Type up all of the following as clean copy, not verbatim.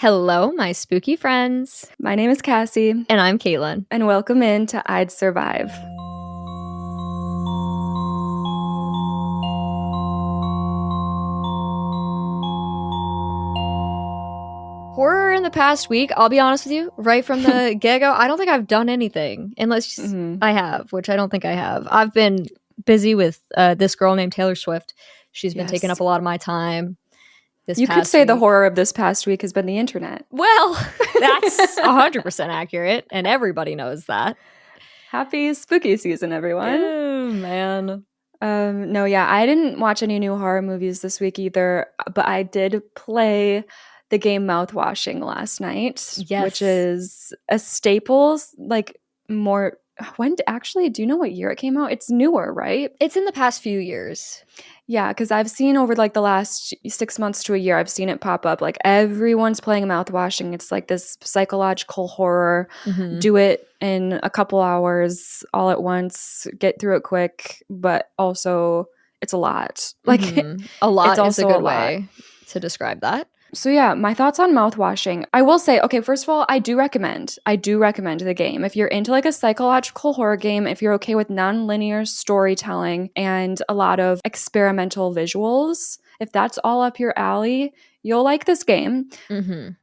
Hello, my spooky friends. My name is Cassie, And I'm Caitlin. and welcome in to I'd Survive. Horror in the past week, I'll be honest with you, right from the get-go, I don't think I've done anything, unless I have, which I don't think I have. I've been busy with this girl named Taylor Swift. She's been taking up a lot of my time. You could say the horror of this past week has been the internet. Well, that's 100% accurate, and everybody knows that. Happy spooky season, everyone. Oh, man. No, yeah, I didn't watch any new horror movies this week either, but I did play the game Mouthwashing last night, which is a staple, like more... Actually, do you know what year it came out? It's newer, right? It's in the past few years. Yeah, because I've seen over like the last 6 months to a year, I've seen it pop up. Like everyone's playing Mouthwashing. It's like this psychological horror. Do it in a couple hours all at once, get through it quick, but also it's a lot. Like a lot is a good way to describe that. So yeah, my thoughts on Mouthwashing. I will say, okay, first of all, I do recommend the game. If you're into like a psychological horror game, if you're okay with non-linear storytelling and a lot of experimental visuals, if that's all up your alley, you'll like this game.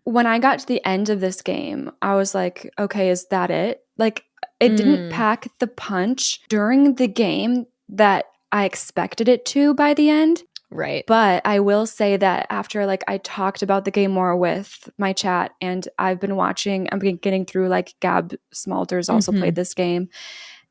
When I got to the end of this game, I was like, okay, is that it? Like, it didn't pack the punch during the game that I expected it to by the end. Right. But I will say that after like I talked about the game more with my chat, and I've been getting through, like Gab Smalters also played this game,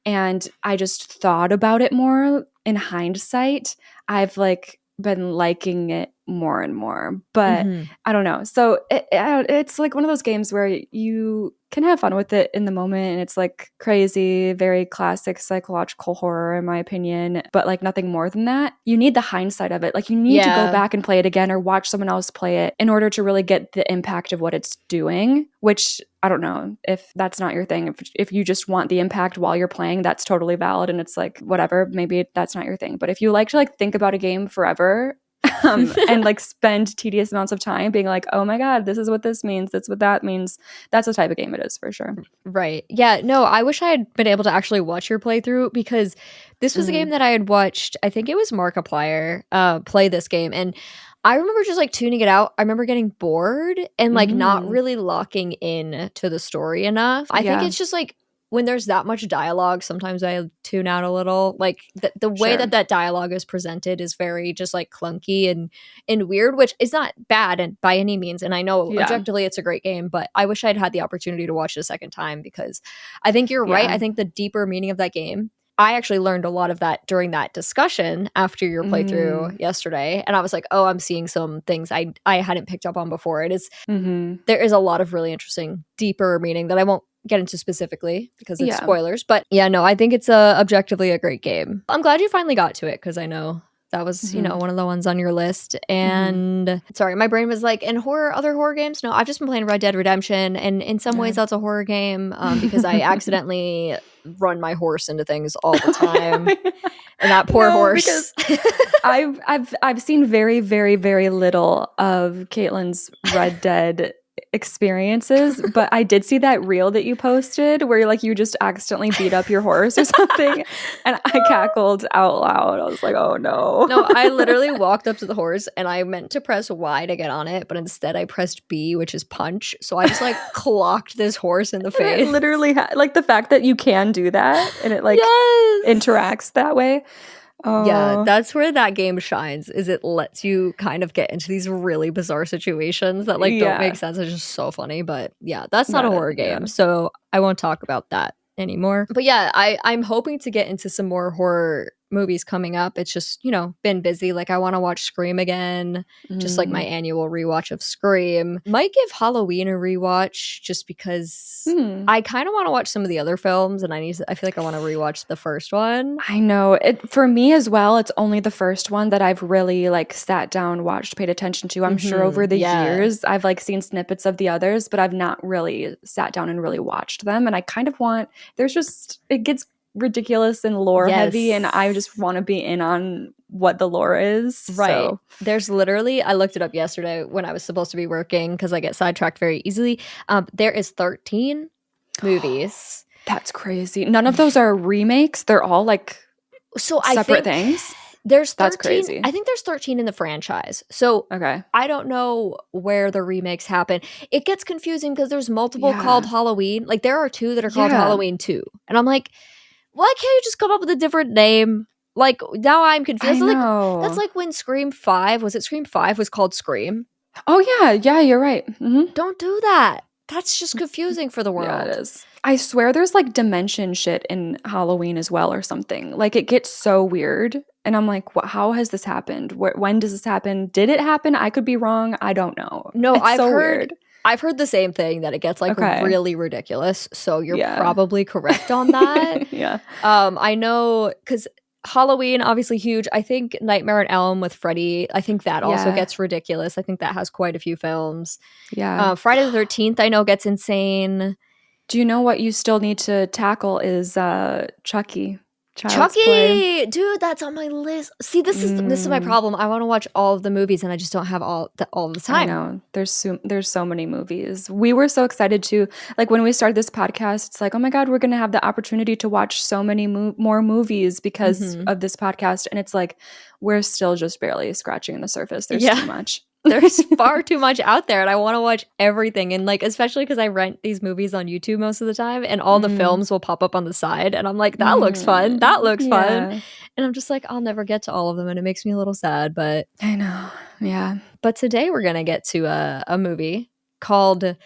and I just thought about it more in hindsight. I've like been liking it more and more, but I don't know. So it's like one of those games where you can have fun with it in the moment, and it's like crazy, very classic psychological horror in my opinion, but like nothing more than that. You need the hindsight of it. Like you need to go back and play it again or watch someone else play it in order to really get the impact of what it's doing, which I don't know if that's not your thing. If you just want the impact while you're playing, that's totally valid, and it's like whatever, maybe that's not your thing. But if you like to like think about a game forever and like spend tedious amounts of time being like, oh my god, this is what this means, that's what that means, that's the type of game it is for sure. Right. Yeah, no, I wish I had been able to actually watch your playthrough, because this was a game that I had watched, I think it was Markiplier play this game, and I remember just like tuning it out. I remember getting bored and like not really locking in to the story enough. I think it's just like when there's that much dialogue, sometimes I tune out a little. Like the way that dialogue is presented is very just like clunky and weird, which is not bad and by any means. And I know objectively it's a great game, but I wish I'd had the opportunity to watch it a second time, because I think you're right. I think the deeper meaning of that game, I actually learned a lot of that during that discussion after your playthrough yesterday. And I was like, oh, I'm seeing some things I hadn't picked up on before. It is there is a lot of really interesting, deeper meaning that I won't get into specifically because it's spoilers. But yeah, no, I think it's objectively a great game. I'm glad you finally got to it, because I know that was, one of the ones on your list. And sorry, my brain was like, and other horror games? No, I've just been playing Red Dead Redemption. And in some ways that's a horror game because I accidentally run my horse into things all the time. And that poor horse. I've seen very, very, very little of Caitlin's Red Dead experiences, but I did see that reel that you posted where like you just accidentally beat up your horse or something, and I cackled out loud. I was like, oh no. No, I literally walked up to the horse and I meant to press Y to get on it, but instead I pressed B, which is punch. So I just like clocked this horse in the face. It literally like the fact that you can do that and it like interacts that way. Oh. Yeah, that's where that game shines, is it lets you kind of get into these really bizarre situations that like don't make sense. It's just so funny. But yeah, that's not a horror game, so I won't talk about that anymore. But yeah, I'm hoping to get into some more horror movies coming up. It's just, been busy. Like I want to watch Scream again, just like my annual rewatch of Scream. Might give Halloween a rewatch just because I kind of want to watch some of the other films, and I feel like I want to rewatch the first one. I know it for me as well. It's only the first one that I've really like sat down, watched, paid attention to. I'm sure over the years I've like seen snippets of the others, but I've not really sat down and really watched them. And I kind of want, it gets ridiculous and lore heavy, and I Yes. just want to be in on what the lore is. Right. So There's literally, I looked it up yesterday when I was supposed to be working because I get sidetracked very easily. There is 13 movies. that's crazy. None of those are remakes. They're all like So I separate think things. there's 13. That's crazy. I think there's 13 in the franchise. So Okay. I don't know where the remakes happen. It gets confusing because there's multiple Yeah. called Halloween. Like there are 2 that are called Yeah. Halloween 2. And I'm like, why can't you just come up with a different name? Like now I'm confused. I know. That's like when Scream 5, was it Scream 5 was called Scream? Oh yeah, yeah, you're right. Mm-hmm. Don't do that. That's just confusing for the world. Yeah, it is. I swear there's like dimension shit in Halloween as well or something. Like it gets so weird. And I'm like, how has this happened? When does this happen? Did it happen? I could be wrong. I don't know. No, it's so weird. I've heard the same thing, that it gets like really ridiculous. So you're Yeah. probably correct on that. Yeah. I know because Halloween, obviously huge. I think Nightmare on Elm with Freddy, I think that also gets ridiculous. I think that has quite a few films. Yeah. Friday the 13th, I know, gets insane. Do you know what you still need to tackle is Chucky? Chucky, Play. dude, that's on my list. See, this is my problem. I want to watch all of the movies, and I just don't have all the time. I know. There's so many movies. We were so excited to, like, when we started this podcast. It's like, oh my god, we're gonna have the opportunity to watch so many more movies because of this podcast, and it's like we're still just barely scratching the surface. There's too much. There's far too much out there, and I want to watch everything. And like, especially because I rent these movies on YouTube most of the time, and all the films will pop up on the side, and I'm like, that looks fun. That looks fun. And I'm just like, I'll never get to all of them, and it makes me a little sad. But I know, yeah. But today we're gonna get to a movie called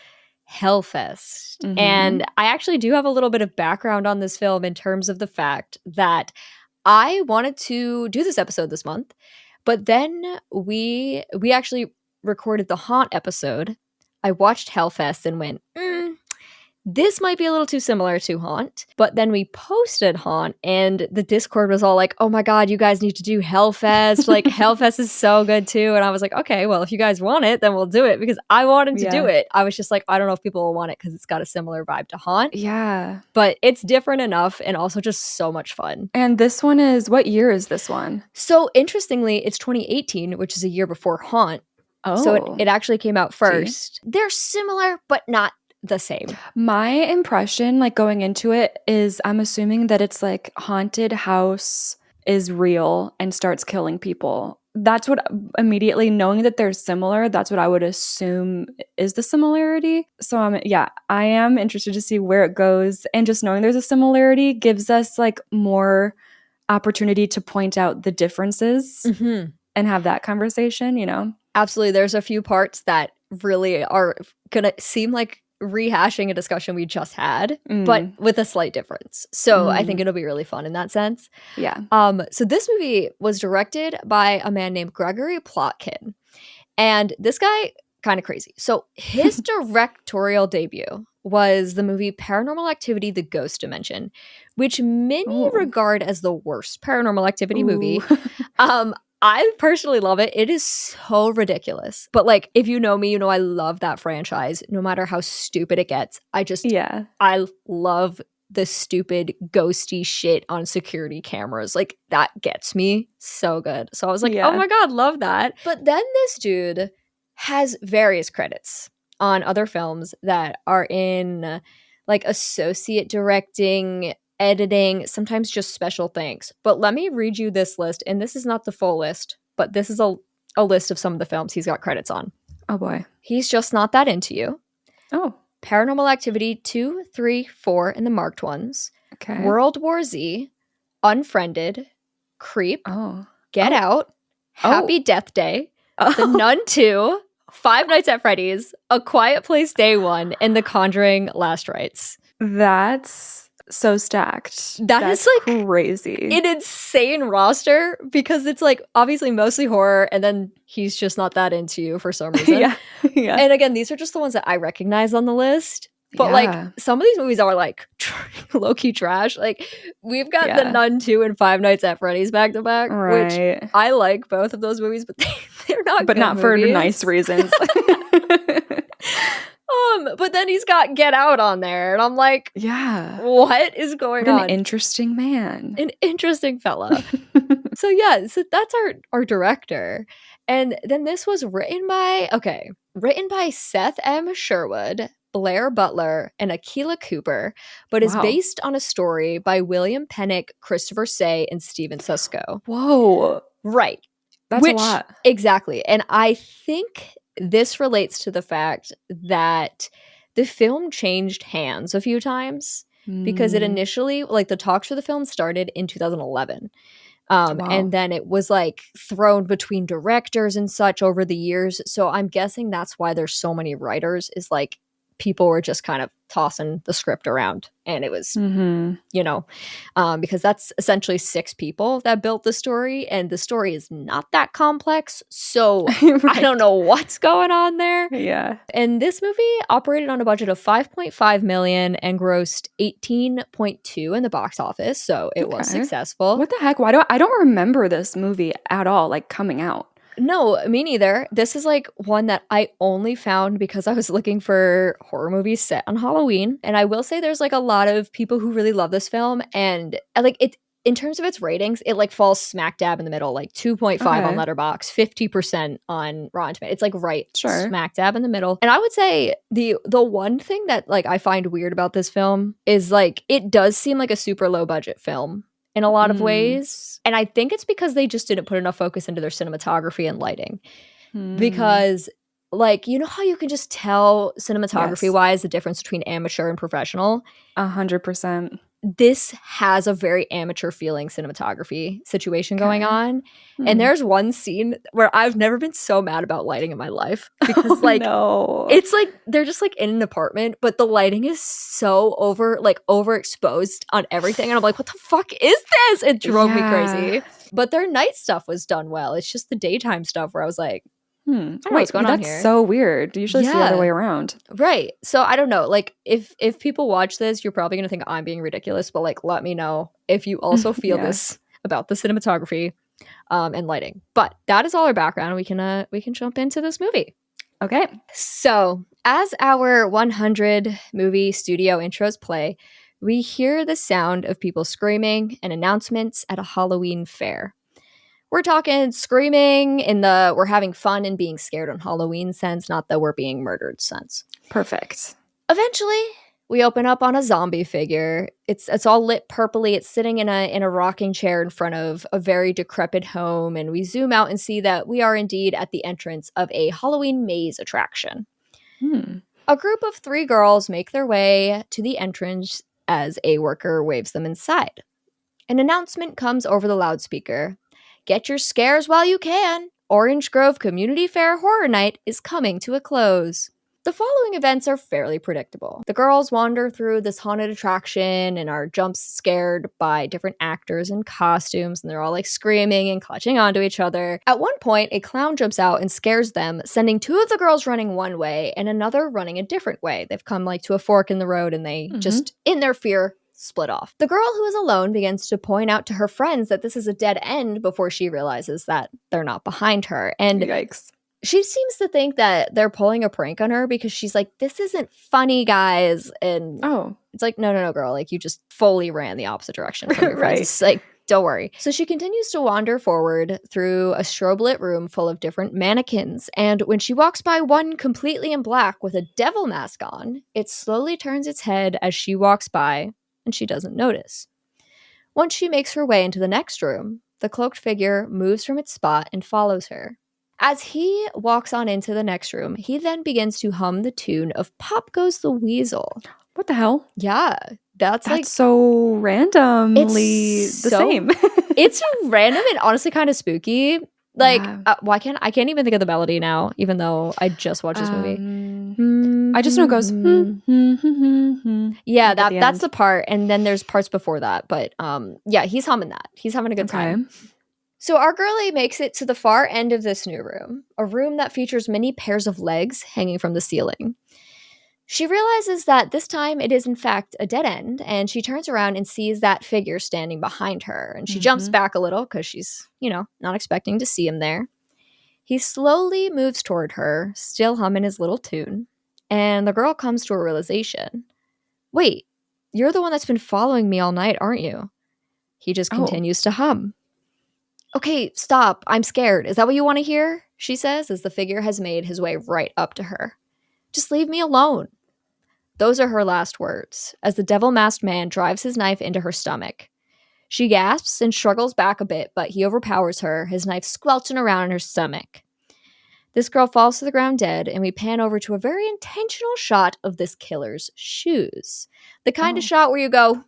Hellfest, and I actually do have a little bit of background on this film in terms of the fact that I wanted to do this episode this month. But then we actually recorded the Haunt episode. I watched Hellfest and went, this might be a little too similar to Haunt. But then we posted Haunt, and the Discord was all like, oh my god, you guys need to do Hellfest. Like, Hellfest is so good too. And I was like, okay, well, if you guys want it, then we'll do it, because I wanted to do it. I was just like, I don't know if people will want it because it's got a similar vibe to Haunt. Yeah. But it's different enough, and also just so much fun. And this one is, what year is this one? So interestingly, it's 2018, which is a year before Haunt. Oh. So it actually came out first. They're similar, but not the same. My impression, like, going into it, is I'm assuming that it's like haunted house is real and starts killing people. That's what, immediately knowing that they're similar, that's what I would assume is the similarity. So I am interested to see where it goes, and just knowing there's a similarity gives us like more opportunity to point out the differences and have that conversation, you know? Absolutely. There's a few parts that really are gonna seem like rehashing a discussion we just had, but with a slight difference. So I think it'll be really fun in that sense. Yeah. So this movie was directed by a man named Gregory Plotkin, and this guy, kind of crazy. So his directorial debut was the movie Paranormal Activity: The Ghost Dimension, which many regard as the worst Paranormal Activity movie. I personally love it. It is so ridiculous. But like, if you know me, you know I love that franchise. No matter how stupid it gets, I love the stupid ghosty shit on security cameras. Like, that gets me so good. So I was like, oh my god, love that. But then this dude has various credits on other films that are in like associate directing, editing, sometimes just special things. But let me read you this list, and this is not the full list, but this is a list of some of the films he's got credits on. Oh boy. He's Just Not That Into You. Oh. Paranormal Activity 2, 3, 4 in the marked ones. Okay. World War Z, Unfriended, Creep, Get Out, Happy Death Day, The Nun 2, Five Nights at Freddy's, A Quiet Place Day 1, and The Conjuring Last Rites. That's so stacked. That's like crazy. An insane roster, because it's like obviously mostly horror, and then He's Just Not That Into You for some reason. Yeah. And again, these are just the ones that I recognize on the list. But like, some of these movies are like low-key trash. Like, we've got The Nun 2 and Five Nights at Freddy's back to back, which I like both of those movies, but they're not but good not movies. For nice reasons. But then he's got Get Out on there, and I'm like, Yeah. what is going What an on? interesting man. An interesting fella. So yeah, so that's our director. And then this was written by Seth M. Sherwood, Blair Butler, and Akilah Cooper, but is Wow. based on a story by William Pennick, Christopher Say, and Steven Susko. Whoa. Right. That's a lot. Exactly. And I think this relates to the fact that the film changed hands a few times because it initially, like, the talks for the film started in 2011. Wow. And then it was like thrown between directors and such over the years. So I'm guessing that's why there's so many writers, is like people were just kind of tossing the script around, and it was, because that's essentially 6 people that built the story, and the story is not that complex. So Right. I don't know what's going on there. Yeah. And this movie operated on a budget of $5.5 million and grossed $18.2 in the box office. So it was successful. What the heck? I don't remember this movie at all, like, coming out. No, me neither. This is like one that I only found because I was looking for horror movies set on Halloween. And I will say there's like a lot of people who really love this film, and like it, in terms of its ratings, it like falls smack dab in the middle, like 2.5 on Letterboxd, 50% on Rotten Tomatoes. It's like smack dab in the middle. And I would say the one thing that like I find weird about this film is like it does seem like a super low budget film in a lot of ways. And I think it's because they just didn't put enough focus into their cinematography and lighting. Because, like, you know how you can just tell cinematography-wise the difference between amateur and professional? 100%. This has a very amateur feeling cinematography situation going on. And there's one scene where I've never been so mad about lighting in my life, because it's like they're just like in an apartment, but the lighting is so overexposed on everything, and I'm like, what the fuck is this? It drove me crazy. But their night stuff was done well. It's just the daytime stuff where I was like, I don't know what's going on here. That's so weird. Usually it's the other way around. Right. So I don't know. Like, if people watch this, you're probably going to think I'm being ridiculous, but like, let me know if you also feel this about the cinematography and lighting. But that is all our background. We can jump into this movie. Okay. So as our 100 movie studio intros play, we hear the sound of people screaming and announcements at a Halloween fair. We're talking screaming in the we're having fun and being scared on Halloween sense, not the we're being murdered sense. Perfect. Eventually, we open up on a zombie figure. It's all lit purpley. It's sitting in a rocking chair in front of a very decrepit home, and we zoom out and see that we are indeed at the entrance of a Halloween maze attraction. A group of 3 girls make their way to the entrance as a worker waves them inside. An announcement comes over the loudspeaker. Get your scares while you can. Orange Grove Community Fair Horror Night is coming to a close. The following events are fairly predictable. The girls wander through this haunted attraction and are jump scared by different actors in costumes, and they're all like screaming and clutching onto each other. At one point, a clown jumps out and scares them, sending 2 of the girls running one way and another running a different way. They've come like to a fork in the road, and they just, in their fear, split off. The girl who is alone begins to point out to her friends that this is a dead end before she realizes that they're not behind her. And yikes. She seems to think that they're pulling a prank on her, because she's like, this isn't funny, guys. And it's like, no, girl. Like, you just fully ran the opposite direction from your friends. It's like, don't worry. So she continues to wander forward through a strobe lit room full of different mannequins. And when she walks by one completely in black with a devil mask on, it slowly turns its head as she walks by, and she doesn't notice. Once she makes her way into the next room, the cloaked figure moves from its spot and follows her. As he walks on into the next room, he then begins to hum the tune of Pop Goes the Weasel. What the hell? Yeah, that's like so randomly the same. It's random and honestly kind of spooky. Like, I can't even think of the melody now, even though I just watched this movie. I just know it goes. Yeah, that's the part, and then there's parts before that. But yeah, he's humming that. He's having a good time. So our girlie makes it to the far end of this new room, a room that features many pairs of legs hanging from the ceiling. She realizes that this time it is in fact a dead end, and she turns around and sees that figure standing behind her, and she jumps back a little because she's, not expecting to see him there. He slowly moves toward her, still humming his little tune, And the girl comes to a realization. Wait, you're the one that's been following me all night, aren't you? He just Oh. continues to hum. Okay, stop. I'm scared. Is that what you want to hear? She says as the figure has made his way right up to her. Just leave me alone. Those are her last words as the devil-masked man drives his knife into her stomach. She gasps and struggles back a bit, but he overpowers her, his knife squelching around in her stomach. This girl falls to the ground dead, and we pan over to a very intentional shot of this killer's shoes. The kind of shot where you go,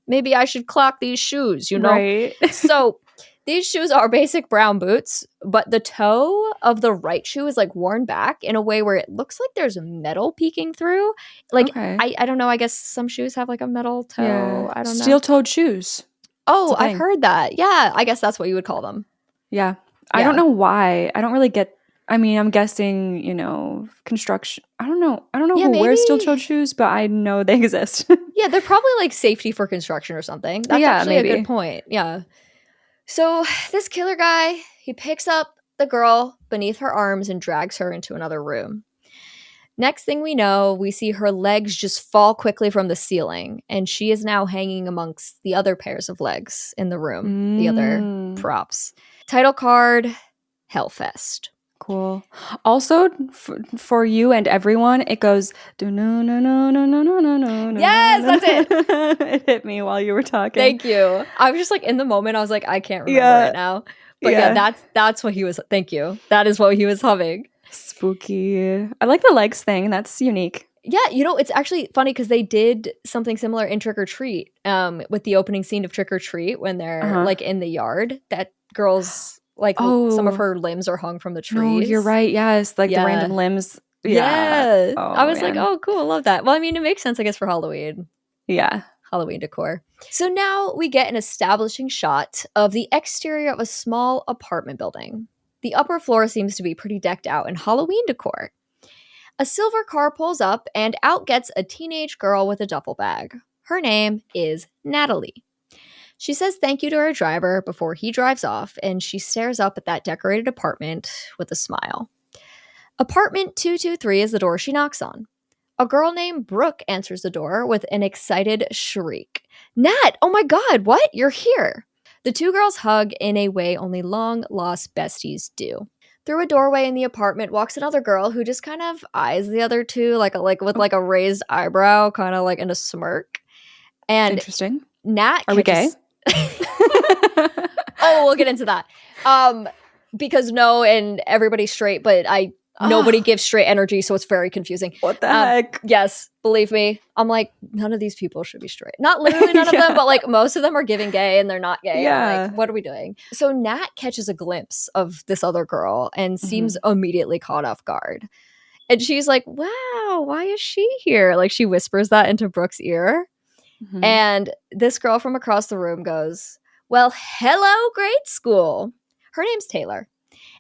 maybe I should clock these shoes, you know? Right. So these shoes are basic brown boots, but the toe of the right shoe is like worn back in a way where it looks like there's metal peeking through. Like, Okay. I don't know. I guess some shoes have like a metal toe. Yeah. I don't know. Steel-toed shoes. Oh, It's a I've thing. heard that. Yeah, I guess that's what you would call them. Yeah. I don't know why. I don't really get. I mean, I'm guessing, construction. I don't know. I don't know Yeah, who wears maybe- steel-toed shoes, but I know they exist. Yeah, they're probably like safety for construction or something. That's Yeah, actually a maybe. good point. Yeah. So this killer guy, he picks up the girl beneath her arms and drags her into another room. Next thing we know, we see her legs just fall quickly from the ceiling, and she is now hanging amongst the other pairs of legs in the room, the other props. Title card, Hellfest. Cool. Also, for you and everyone, it goes. Yes, that's it. It hit me while you were talking. Thank you. I was just like in the moment, I was like, I can't remember it now. But yeah, that's what he was. Thank you. That is what he was humming. Spooky. I like the legs thing. That's unique. Yeah, it's actually funny because they did something similar in Trick or Treat, with the opening scene of Trick or Treat when they're like in the yard. That girl's like some of her limbs are hung from the trees. No, you're right. Yes, like the random limbs. Yeah. Oh, I was like, oh, cool. I love that. Well, I mean, it makes sense, I guess, for Halloween. Yeah. Halloween decor. So now we get an establishing shot of the exterior of a small apartment building. The upper floor seems to be pretty decked out in Halloween decor. A silver car pulls up, and out gets a teenage girl with a duffel bag. Her name is Natalie. She says thank you to her driver before he drives off, and she stares up at that decorated apartment with a smile. Apartment 223 is the door she knocks on. A girl named Brooke answers the door with an excited shriek. Nat, oh my god, what? You're here. The two girls hug in a way only long-lost besties do. Through a doorway in the apartment walks another girl who just kind of eyes the other two with a raised eyebrow, kind of like in a smirk. And interesting. Nat Are we gay? Oh, we'll get into that. Because no, and everybody's straight, but nobody gives straight energy, so it's very confusing. What the heck? Yes, believe me. I'm like, none of these people should be straight. Not literally none of them, but like most of them are giving gay and they're not gay. Yeah. I'm like, what are we doing? So Nat catches a glimpse of this other girl and seems immediately caught off guard. And she's like, wow, why is she here? Like she whispers that into Brooke's ear. And this girl from across the room goes, well, hello, grade school. Her name's Taylor.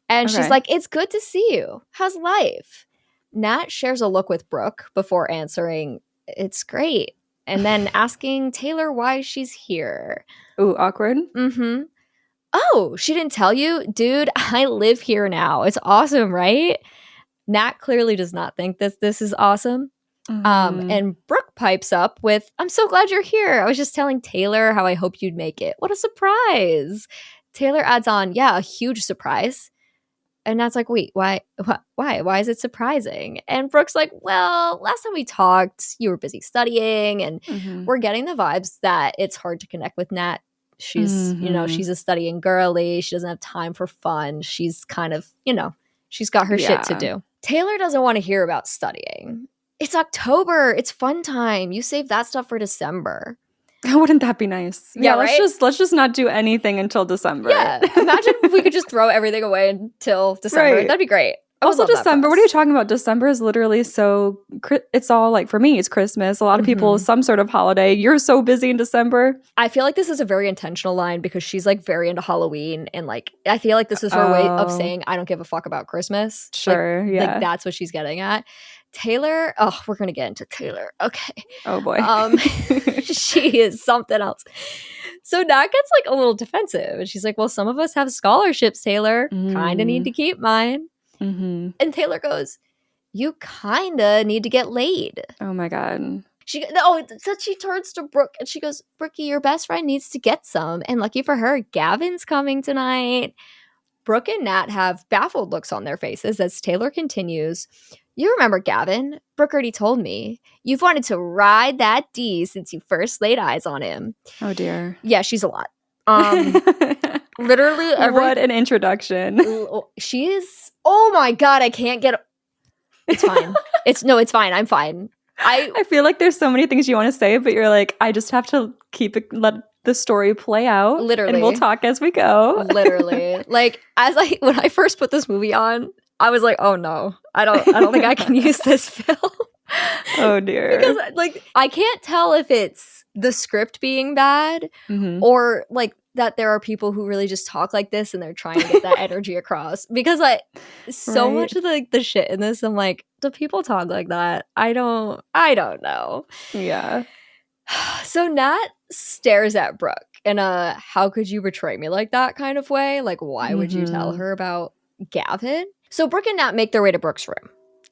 And she's like, it's good to see you. How's life? Nat shares a look with Brooke before answering, it's great. And then asking Taylor why she's here. Ooh, awkward. Oh, she didn't tell you? Dude, I live here now. It's awesome, right? Nat clearly does not think this is awesome. And Brooke pipes up with, I'm so glad you're here. I was just telling Taylor how I hope you'd make it. What a surprise. Taylor adds on, yeah, a huge surprise. And Nat's like, wait, why? Why is it surprising? And Brooke's like, well, last time we talked, you were busy studying, and we're getting the vibes that it's hard to connect with Nat. She's, she's a studying girly. She doesn't have time for fun. She's kind of, she's got her shit to do. Taylor doesn't want to hear about studying. It's October. It's fun time. You save that stuff for December. Wouldn't that be nice? Yeah, right? Let's just not do anything until December. Yeah. Imagine if we could just throw everything away until December. Right. That'd be great. Also, December. What are you talking about? December is literally it's all like, for me, it's Christmas. A lot of people, some sort of holiday. You're so busy in December. I feel like this is a very intentional line because she's like very into Halloween. And like, I feel like this is her way of saying, I don't give a fuck about Christmas. Sure. Like, like that's what she's getting at. Taylor, we're going to get into Taylor. Okay. Oh boy. She is something else. So Nat gets like a little defensive. And she's like, well, some of us have scholarships, Taylor. Kind of need to keep mine. And Taylor goes, you kinda need to get laid. Oh my God. So she turns to Brooke and she goes, Brookie, your best friend needs to get some. And lucky for her, Gavin's coming tonight. Brooke and Nat have baffled looks on their faces as Taylor continues. You remember Gavin? Brooke already told me. You've wanted to ride that D since you first laid eyes on him. Oh dear. Yeah, she's a lot. Literally what an introduction. She is, oh my God, I can't get, it's fine. It's fine. I'm fine. I feel like there's so many things you want to say, but you're like, I just have to let the story play out. Literally. And we'll talk as we go. Literally. Like, when I first put this movie on, I was like, oh no, I don't think I can use this film. Oh dear. Because like, I can't tell if it's the script being bad or like that there are people who really just talk like this and they're trying to get that energy across. Because much of the shit in this, I'm like, do people talk like that? I don't know. Yeah. So Nat stares at Brooke in a how could you betray me like that kind of way. Like, why would you tell her about Gavin? So Brooke and Nat make their way to Brooke's room.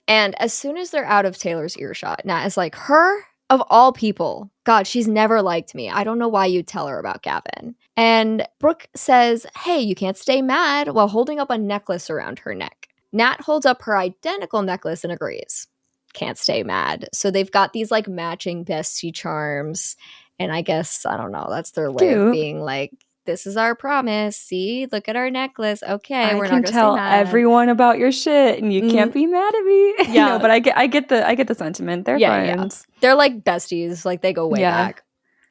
And as soon as they're out of Taylor's earshot, Nat is like, her? Of all people. God, she's never liked me. I don't know why you'd tell her about Gavin. And Brooke says, hey, you can't stay mad, while holding up a necklace around her neck. Nat holds up her identical necklace and agrees. Can't stay mad. So they've got these like matching bestie charms. And I guess, I don't know, that's their way of being like, this is our promise. See, look at our necklace. Okay, we're not gonna tell stay mad. Everyone about your shit, and you can't be mad at me. Yeah, no, but I get the sentiment. They're friends. Yeah. They're like besties. Like they go way back.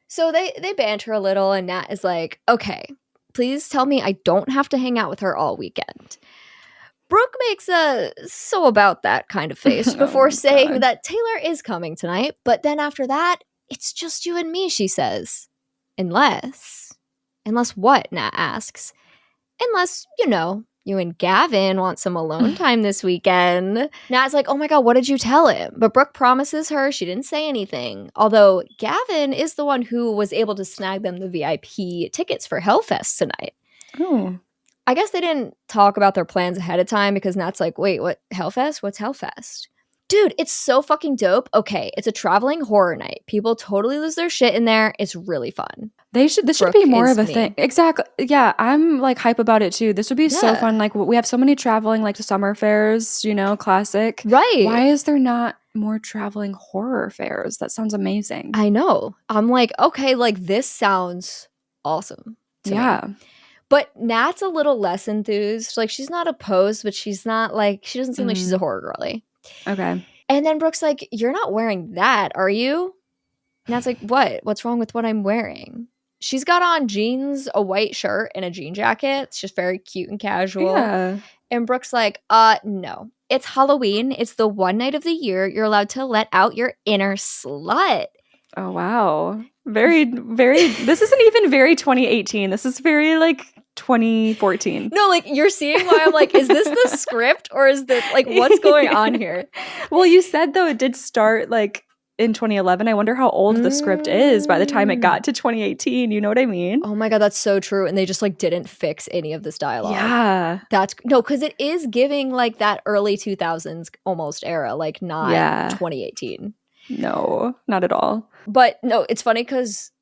So they banter a little, and Nat is like, okay, please tell me I don't have to hang out with her all weekend. Brooke makes a so about that kind of face before saying that Taylor is coming tonight, but then after that, it's just you and me, she says. Unless what? Nat asks. Unless, you and Gavin want some alone time this weekend. Nat's like, oh my God, what did you tell him? But Brooke promises her she didn't say anything. Although Gavin is the one who was able to snag them the VIP tickets for Hellfest tonight. Oh. I guess they didn't talk about their plans ahead of time because Nat's like, wait, what? Hellfest? What's Hellfest? Dude, it's so fucking dope. Okay, it's a traveling horror night. People totally lose their shit in there. It's really fun. This should be more of a thing. Exactly. Yeah, I'm like hype about it too. This would be so fun. Like we have so many traveling like to summer fairs, classic. Right. Why is there not more traveling horror fairs? That sounds amazing. I know. I'm like, okay, like this sounds awesome to me. But Nat's a little less enthused. Like she's not opposed, but she's not like, she doesn't seem like she's a horror girly. Okay. And then Brooke's like, you're not wearing that, are you? Nat's like, what? What's wrong with what I'm wearing? She's got on jeans, a white shirt, and a jean jacket. It's just very cute and casual. Yeah. And Brooke's like, no. It's Halloween. It's the one night of the year you're allowed to let out your inner slut. Oh, wow. Very, very, this isn't even very 2018. This is very like 2014. No, like you're seeing why I'm like, is this the script or is this like what's going on here? Well, you said though it did start like in 2011. I wonder how old the script is by the time it got to 2018. You know what I mean? Oh my God, that's so true. And they just like didn't fix any of this dialogue. Yeah. Because it is giving like that early 2000s almost era, like not 2018. No, not at all. But no, it's funny because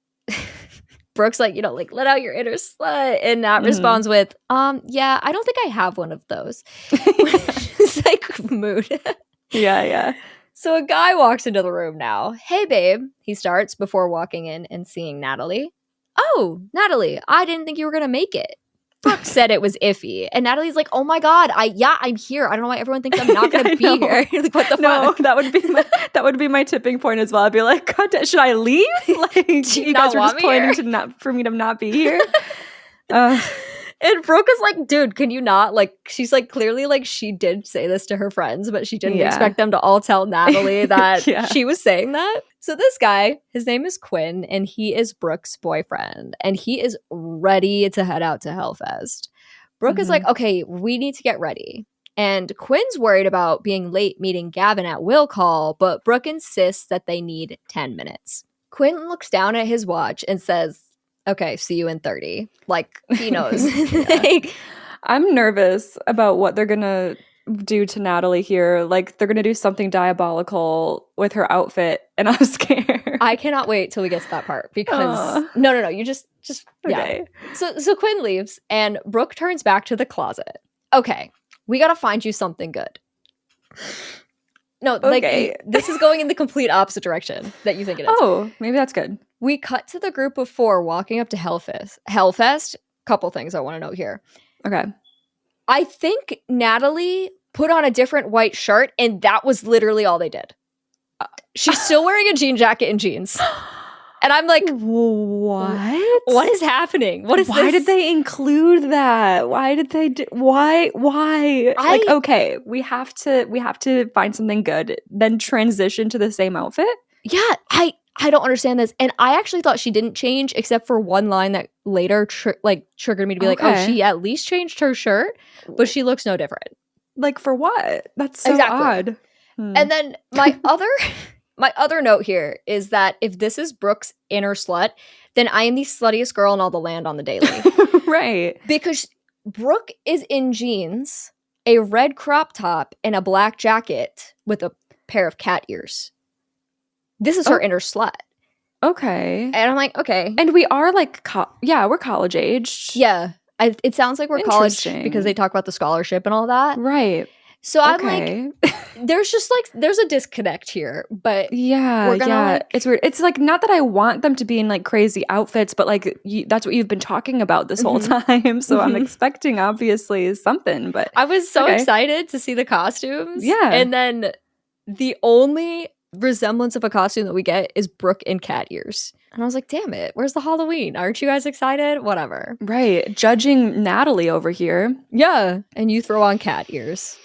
Brooke's like, like let out your inner slut. And Nat responds with, yeah, I don't think I have one of those. It's like mood. Yeah. So a guy walks into the room now. Hey, babe, he starts before walking in and seeing Natalie. Oh, Natalie, I didn't think you were going to make it. Brooke said it was iffy. And Natalie's like, oh my God, I'm here. I don't know why everyone thinks I'm not going to be here. Like, what the fuck? That would be my tipping point as well. I'd be like, God, should I leave? Like, you guys were just planning for me to not be here. And Brooke is like, dude, can you not? Like, she's like, clearly, like, she did say this to her friends, but she didn't expect them to all tell Natalie that she was saying that. So this guy, his name is Quinn, and he is Brooke's boyfriend, and he is ready to head out to Hellfest. Brooke is like, okay, we need to get ready. And Quinn's worried about being late meeting Gavin at will call, but Brooke insists that they need 10 minutes. Quinn looks down at his watch and says, okay, see you in 30. Like, he knows. I'm nervous about what they're going to do to Natalie here. Like, they're gonna do something diabolical with her outfit, and I'm scared. I cannot wait till we get to that part because Aw. no, you just yeah. Okay. So Quinn leaves and Brooke turns back to the closet. Okay, we gotta find you something good. No, Okay. like this is going in the complete opposite direction that you think it is. Oh, maybe that's good. We cut to the group of 4 walking up to Hellfest. Hellfest, couple things I want to note here. Okay. I think Natalie put on a different white shirt, and that was literally all they did. She's still wearing a jean jacket and jeans. And I'm like, what? What is happening? What is Why this? did they include that? Why did they why? Like, okay, we have to find something good, then transition to the same outfit? Yeah, I don't understand this. And I actually thought she didn't change except for one line that later triggered me to be like, oh, she at least changed her shirt, but she looks no different. Like, for what? That's so odd. And then my other note here is that if this is Brooke's inner slut, then I am the sluttiest girl in all the land on the daily. Right. Because Brooke is in jeans, a red crop top, and a black jacket with a pair of cat ears. This is her inner slut. Okay. And I'm like, okay. And we are like, we're college aged. Yeah. It sounds like we're college because they talk about the scholarship and all that. Right. So I'm like, there's a disconnect here, but it's weird. It's like, not that I want them to be in like crazy outfits, but like that's what you've been talking about this whole time. So I'm expecting obviously something, but I was so excited to see the costumes. Yeah. And then the only resemblance of a costume that we get is Brooke in cat ears. And I was like, damn it, where's the Halloween? Aren't you guys excited? Whatever. Right. Judging Natalie over here. Yeah. And you throw on cat ears.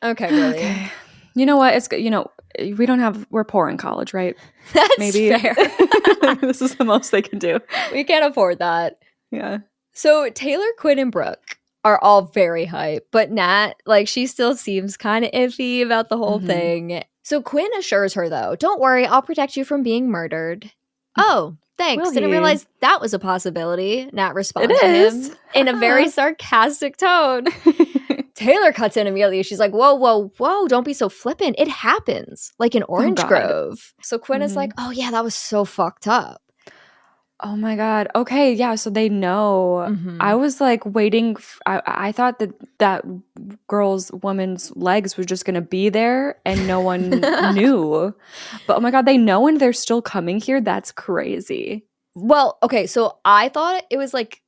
Okay, really. Okay. You know what? It's, we're poor in college, right? That's maybe fair. This is the most they can do. We can't afford that. Yeah. So Taylor, Quinn, and Brooke are all very hype, but Nat, like, she still seems kind of iffy about the whole thing. So Quinn assures her, though, don't worry, I'll protect you from being murdered. Oh, thanks. Didn't realize that was a possibility. Nat responds to him in a very sarcastic tone. Taylor cuts in immediately. She's like, whoa, don't be so flippant. It happens, like in Orange Grove. So Quinn is like, oh yeah, that was so fucked up. Oh my God. Okay, yeah, so they know. I was like waiting. I thought that woman's legs was just going to be there and no one knew. But oh my God, they know and they're still coming here? That's crazy. Well, okay, so I thought it was like,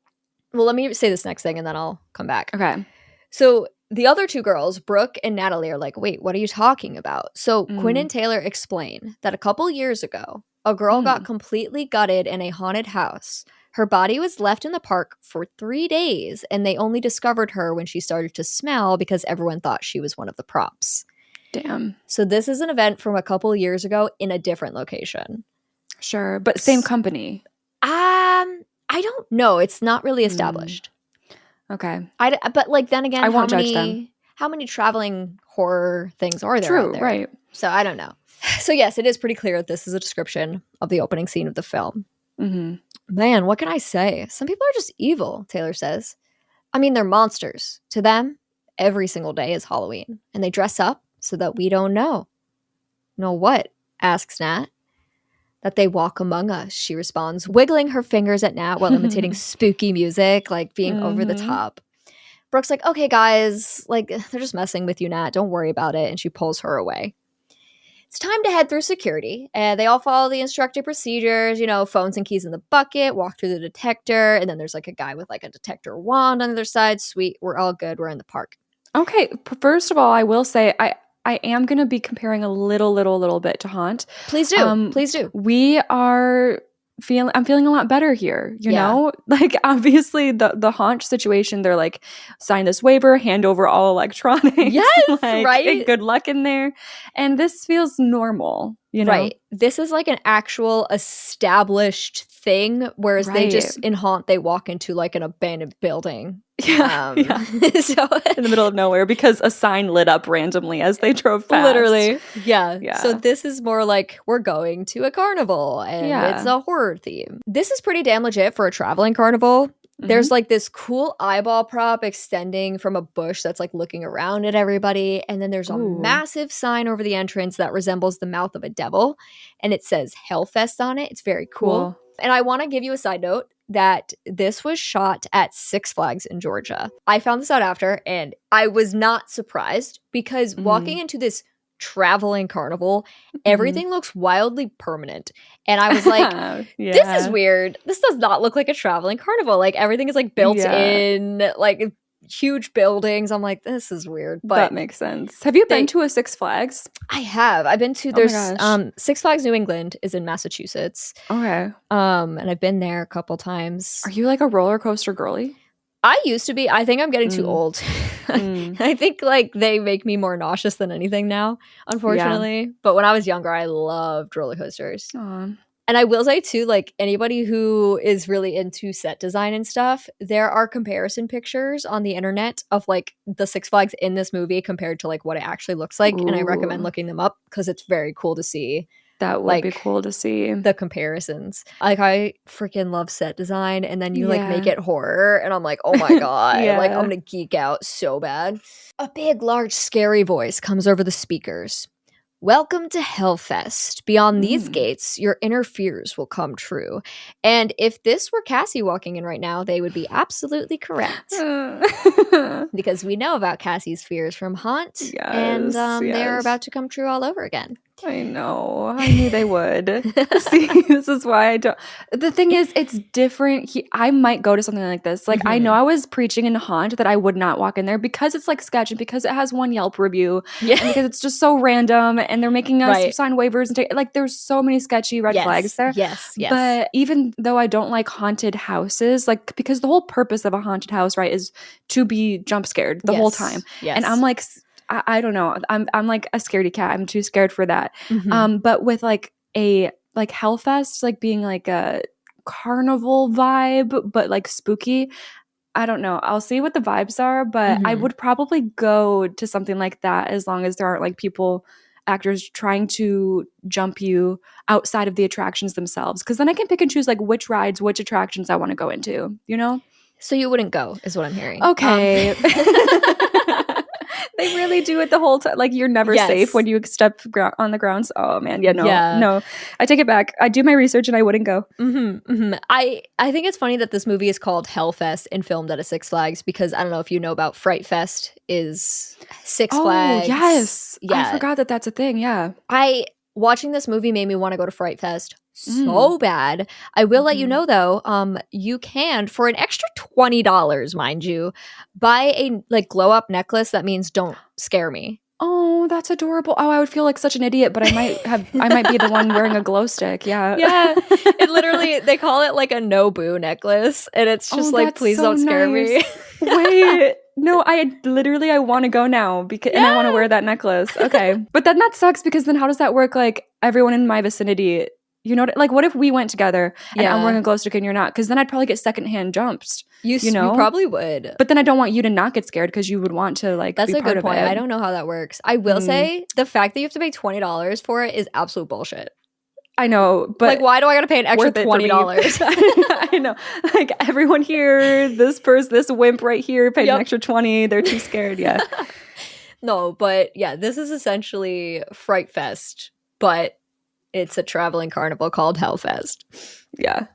well, let me say this next thing and then I'll come back. Okay. So the other 2 girls, Brooke and Natalie, are like, wait, what are you talking about? So Quinn and Taylor explain that a couple years ago, a girl got completely gutted in a haunted house. Her body was left in the park for 3 days, and they only discovered her when she started to smell because everyone thought she was one of the props. Damn. So this is an event from a couple years ago in a different location. Sure, but same company. I don't know. It's not really established. Okay. But like then again, I won't judge them. How many traveling horror things are there? True, out there? right. So I don't know. So yes, it is pretty clear that this is a description of the opening scene of the film. Man, what can I say? Some people are just evil, Taylor says. I mean, they're monsters. To them, every single day is Halloween. And they dress up so that we don't know. Know what? Asks Nat. That they walk among us, she responds, wiggling her fingers at Nat while imitating spooky music, like being over the top. Brooke's like, okay, guys, like, they're just messing with you, Nat. Don't worry about it. And she pulls her away. It's time to head through security. And they all follow the instructed procedures, phones and keys in the bucket, walk through the detector. And then there's like a guy with like a detector wand on the other side. Sweet. We're all good. We're in the park. Okay. First of all, I will say I am going to be comparing a little bit to Haunt. Please do. Please do. I'm feeling a lot better here, you know? Like, obviously, the Haunt situation, they're like, sign this waiver, hand over all electronics. Yes, like, right? Good luck in there. And this feels normal, you know? Right. This is like an actual established thing, whereas they just, in Haunt, they walk into like an abandoned building. Yeah. So in the middle of nowhere because a sign lit up randomly as they drove past. Literally. Yeah. So this is more like we're going to a carnival and it's a horror theme. This is pretty damn legit for a traveling carnival. There's like this cool eyeball prop extending from a bush that's like looking around at everybody. And then there's a Ooh. massive sign over the entrance that resembles the mouth of a devil. And it says Hellfest on it. It's very cool. Cool. And I want to give you a side note that this was shot at Six Flags in Georgia. I found this out after, and I was not surprised because walking into this traveling carnival, everything looks wildly permanent. And I was like, this is weird. This does not look like a traveling carnival. Like everything is like built in, like huge buildings. I'm like, this is weird. But that makes sense. Have you been to a Six Flags? I have. I've been to there's Six Flags New England is in Massachusetts. Okay. And I've been there a couple times. Are you like a roller coaster girly? I used to be. I think I'm getting too old. I think like they make me more nauseous than anything now, unfortunately. Yeah. But when I was younger, I loved roller coasters. Aww. And I will say too, like anybody who is really into set design and stuff, there are comparison pictures on the internet of like the Six Flags in this movie compared to like what it actually looks like. Ooh. And I recommend looking them up because it's very cool to see. That would be cool to see. The comparisons. Like I freaking love set design, and then you like make it horror, and I'm like, oh my god. Like I'm gonna geek out so bad. A big, large, scary voice comes over the speakers. Welcome to Hellfest. Beyond these gates, your inner fears will come true. And if this were Cassie walking in right now, they would be absolutely correct. Because we know about Cassie's fears from Haunt. Yes, and they're about to come true all over again. I know. I knew they would. See, this is why I don't. The thing is, it's different. I might go to something like this. Like, I know I was preaching in Haunt that I would not walk in there because it's like sketch and because it has one Yelp review. Yeah. And because it's just so random and they're making us sign waivers and like, there's so many sketchy red flags there. Yes. But even though I don't like haunted houses, like, because the whole purpose of a haunted house, right, is to be jump scared the whole time. Yes. And I'm like, I don't know. I'm like a scaredy cat. I'm too scared for that. But with like a like Hellfest, like being like a carnival vibe, but like spooky. I don't know. I'll see what the vibes are, but I would probably go to something like that as long as there aren't like actors trying to jump you outside of the attractions themselves. Because then I can pick and choose like which rides, which attractions I want to go into, you know? So you wouldn't go, is what I'm hearing. Okay. They really do it the whole time. Like, you're never safe when you step on the grounds. Oh, man. No. I take it back. I do my research and I wouldn't go. I think it's funny that this movie is called Hellfest and filmed at a Six Flags because I don't know if you know about Fright Fest is Six Flags. Oh, yes. Yeah. I forgot that that's a thing. Yeah. Watching this movie made me want to go to Fright Fest so bad. I will let you know though, you can, for an extra $20, mind you, buy a like glow up necklace that means don't scare me. Oh, that's adorable. Oh, I would feel like such an idiot, but I might be the one wearing a glow stick. Yeah. Yeah. It literally, they call it like a no boo necklace. And it's just like, please don't scare me. Wait. No, I want to go now because and I want to wear that necklace. Okay. But then that sucks because then how does that work? Like everyone in my vicinity, you know, like what if we went together and I'm wearing a glow stick and you're not? Because then I'd probably get secondhand jumps. You know? You probably would. But then I don't want you to not get scared because you would want to like That's be a part good of point. it. I don't know how that works. I will say the fact that you have to pay $20 for it is absolute bullshit. I know, but like, why do I gotta pay an extra $20? I know, like everyone here, this wimp right here paid an extra $20. They're too scared. Yeah. No, but yeah, this is essentially Fright Fest, but it's a traveling carnival called Hellfest. Yeah.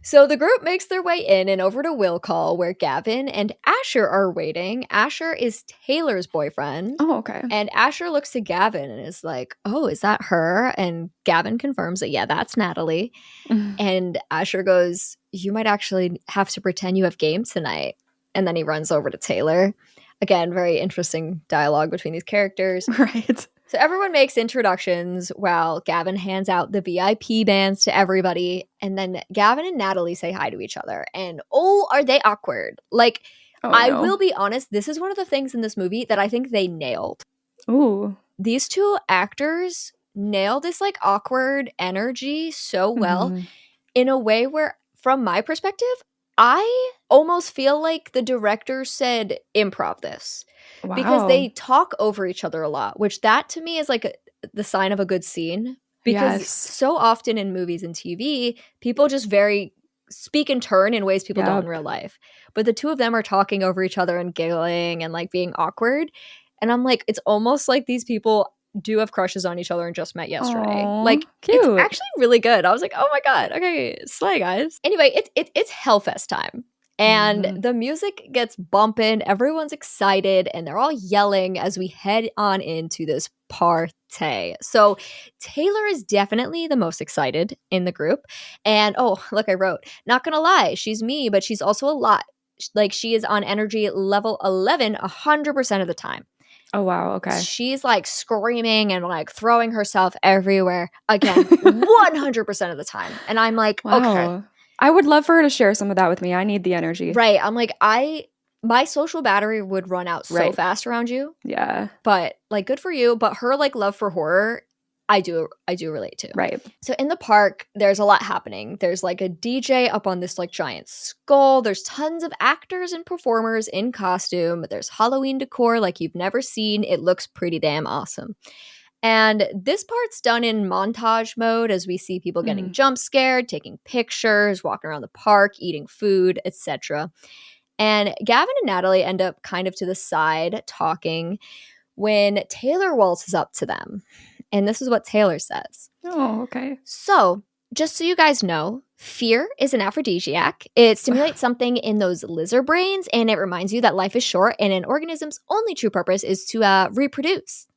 So the group makes their way in and over to Will Call, where Gavin and Asher are waiting. Asher is Taylor's boyfriend. Oh, okay. And Asher looks to Gavin and is like, oh, is that her? And Gavin confirms that, yeah, that's Natalie. And Asher goes, you might actually have to pretend you have game tonight. And then he runs over to Taylor. Again, very interesting dialogue between these characters. Right. So everyone makes introductions while Gavin hands out the VIP bands to everybody. And then Gavin and Natalie say hi to each other. And oh, are they awkward. Like, I will be honest, this is one of the things in this movie that I think they nailed. Ooh. These two actors nailed this like awkward energy so well in a way where, from my perspective, I almost feel like the director said improv this. Wow. Because they talk over each other a lot, which that to me is like the sign of a good scene. Because so often in movies and TV, people just very speak in turn in ways people don't in Yep. real life. But the two of them are talking over each other and giggling and like being awkward. And I'm like, it's almost like these people do have crushes on each other and just met yesterday. Aw, Like, it's cute. actually really good. I was like, oh my God, okay, slay, guys. Anyway, it's Hellfest time. And Mhm. the music gets bumping, everyone's excited, and they're all yelling as we head on into this party. So Taylor is definitely the most excited in the group. And oh, look, I wrote, not gonna lie, she's me, but she's also a lot. Like, she is on energy level 11 100% of the time. Oh, wow. Okay. She's like screaming and like throwing herself everywhere again 100% of the time. And I'm like, okay, Wow. I would love for her to share some of that with me. I need the energy. right. I'm like, my social battery would run out so Right. fast around you, Yeah. but like, good for you. But her like love for horror, I do relate to. Right. So in the park, there's a lot happening. There's like a DJ up on this like giant skull. There's tons of actors and performers in costume. There's Halloween decor like you've never seen. It looks pretty damn awesome. And this part's done in montage mode as we see people getting jump scared, taking pictures, walking around the park, eating food, etc. And Gavin and Natalie end up kind of to the side talking when Taylor waltzes up to them. And this is what Taylor says. Oh, okay. So, just so you guys know, fear is an aphrodisiac. It stimulates something in those lizard brains, and it reminds you that life is short and an organism's only true purpose is to reproduce.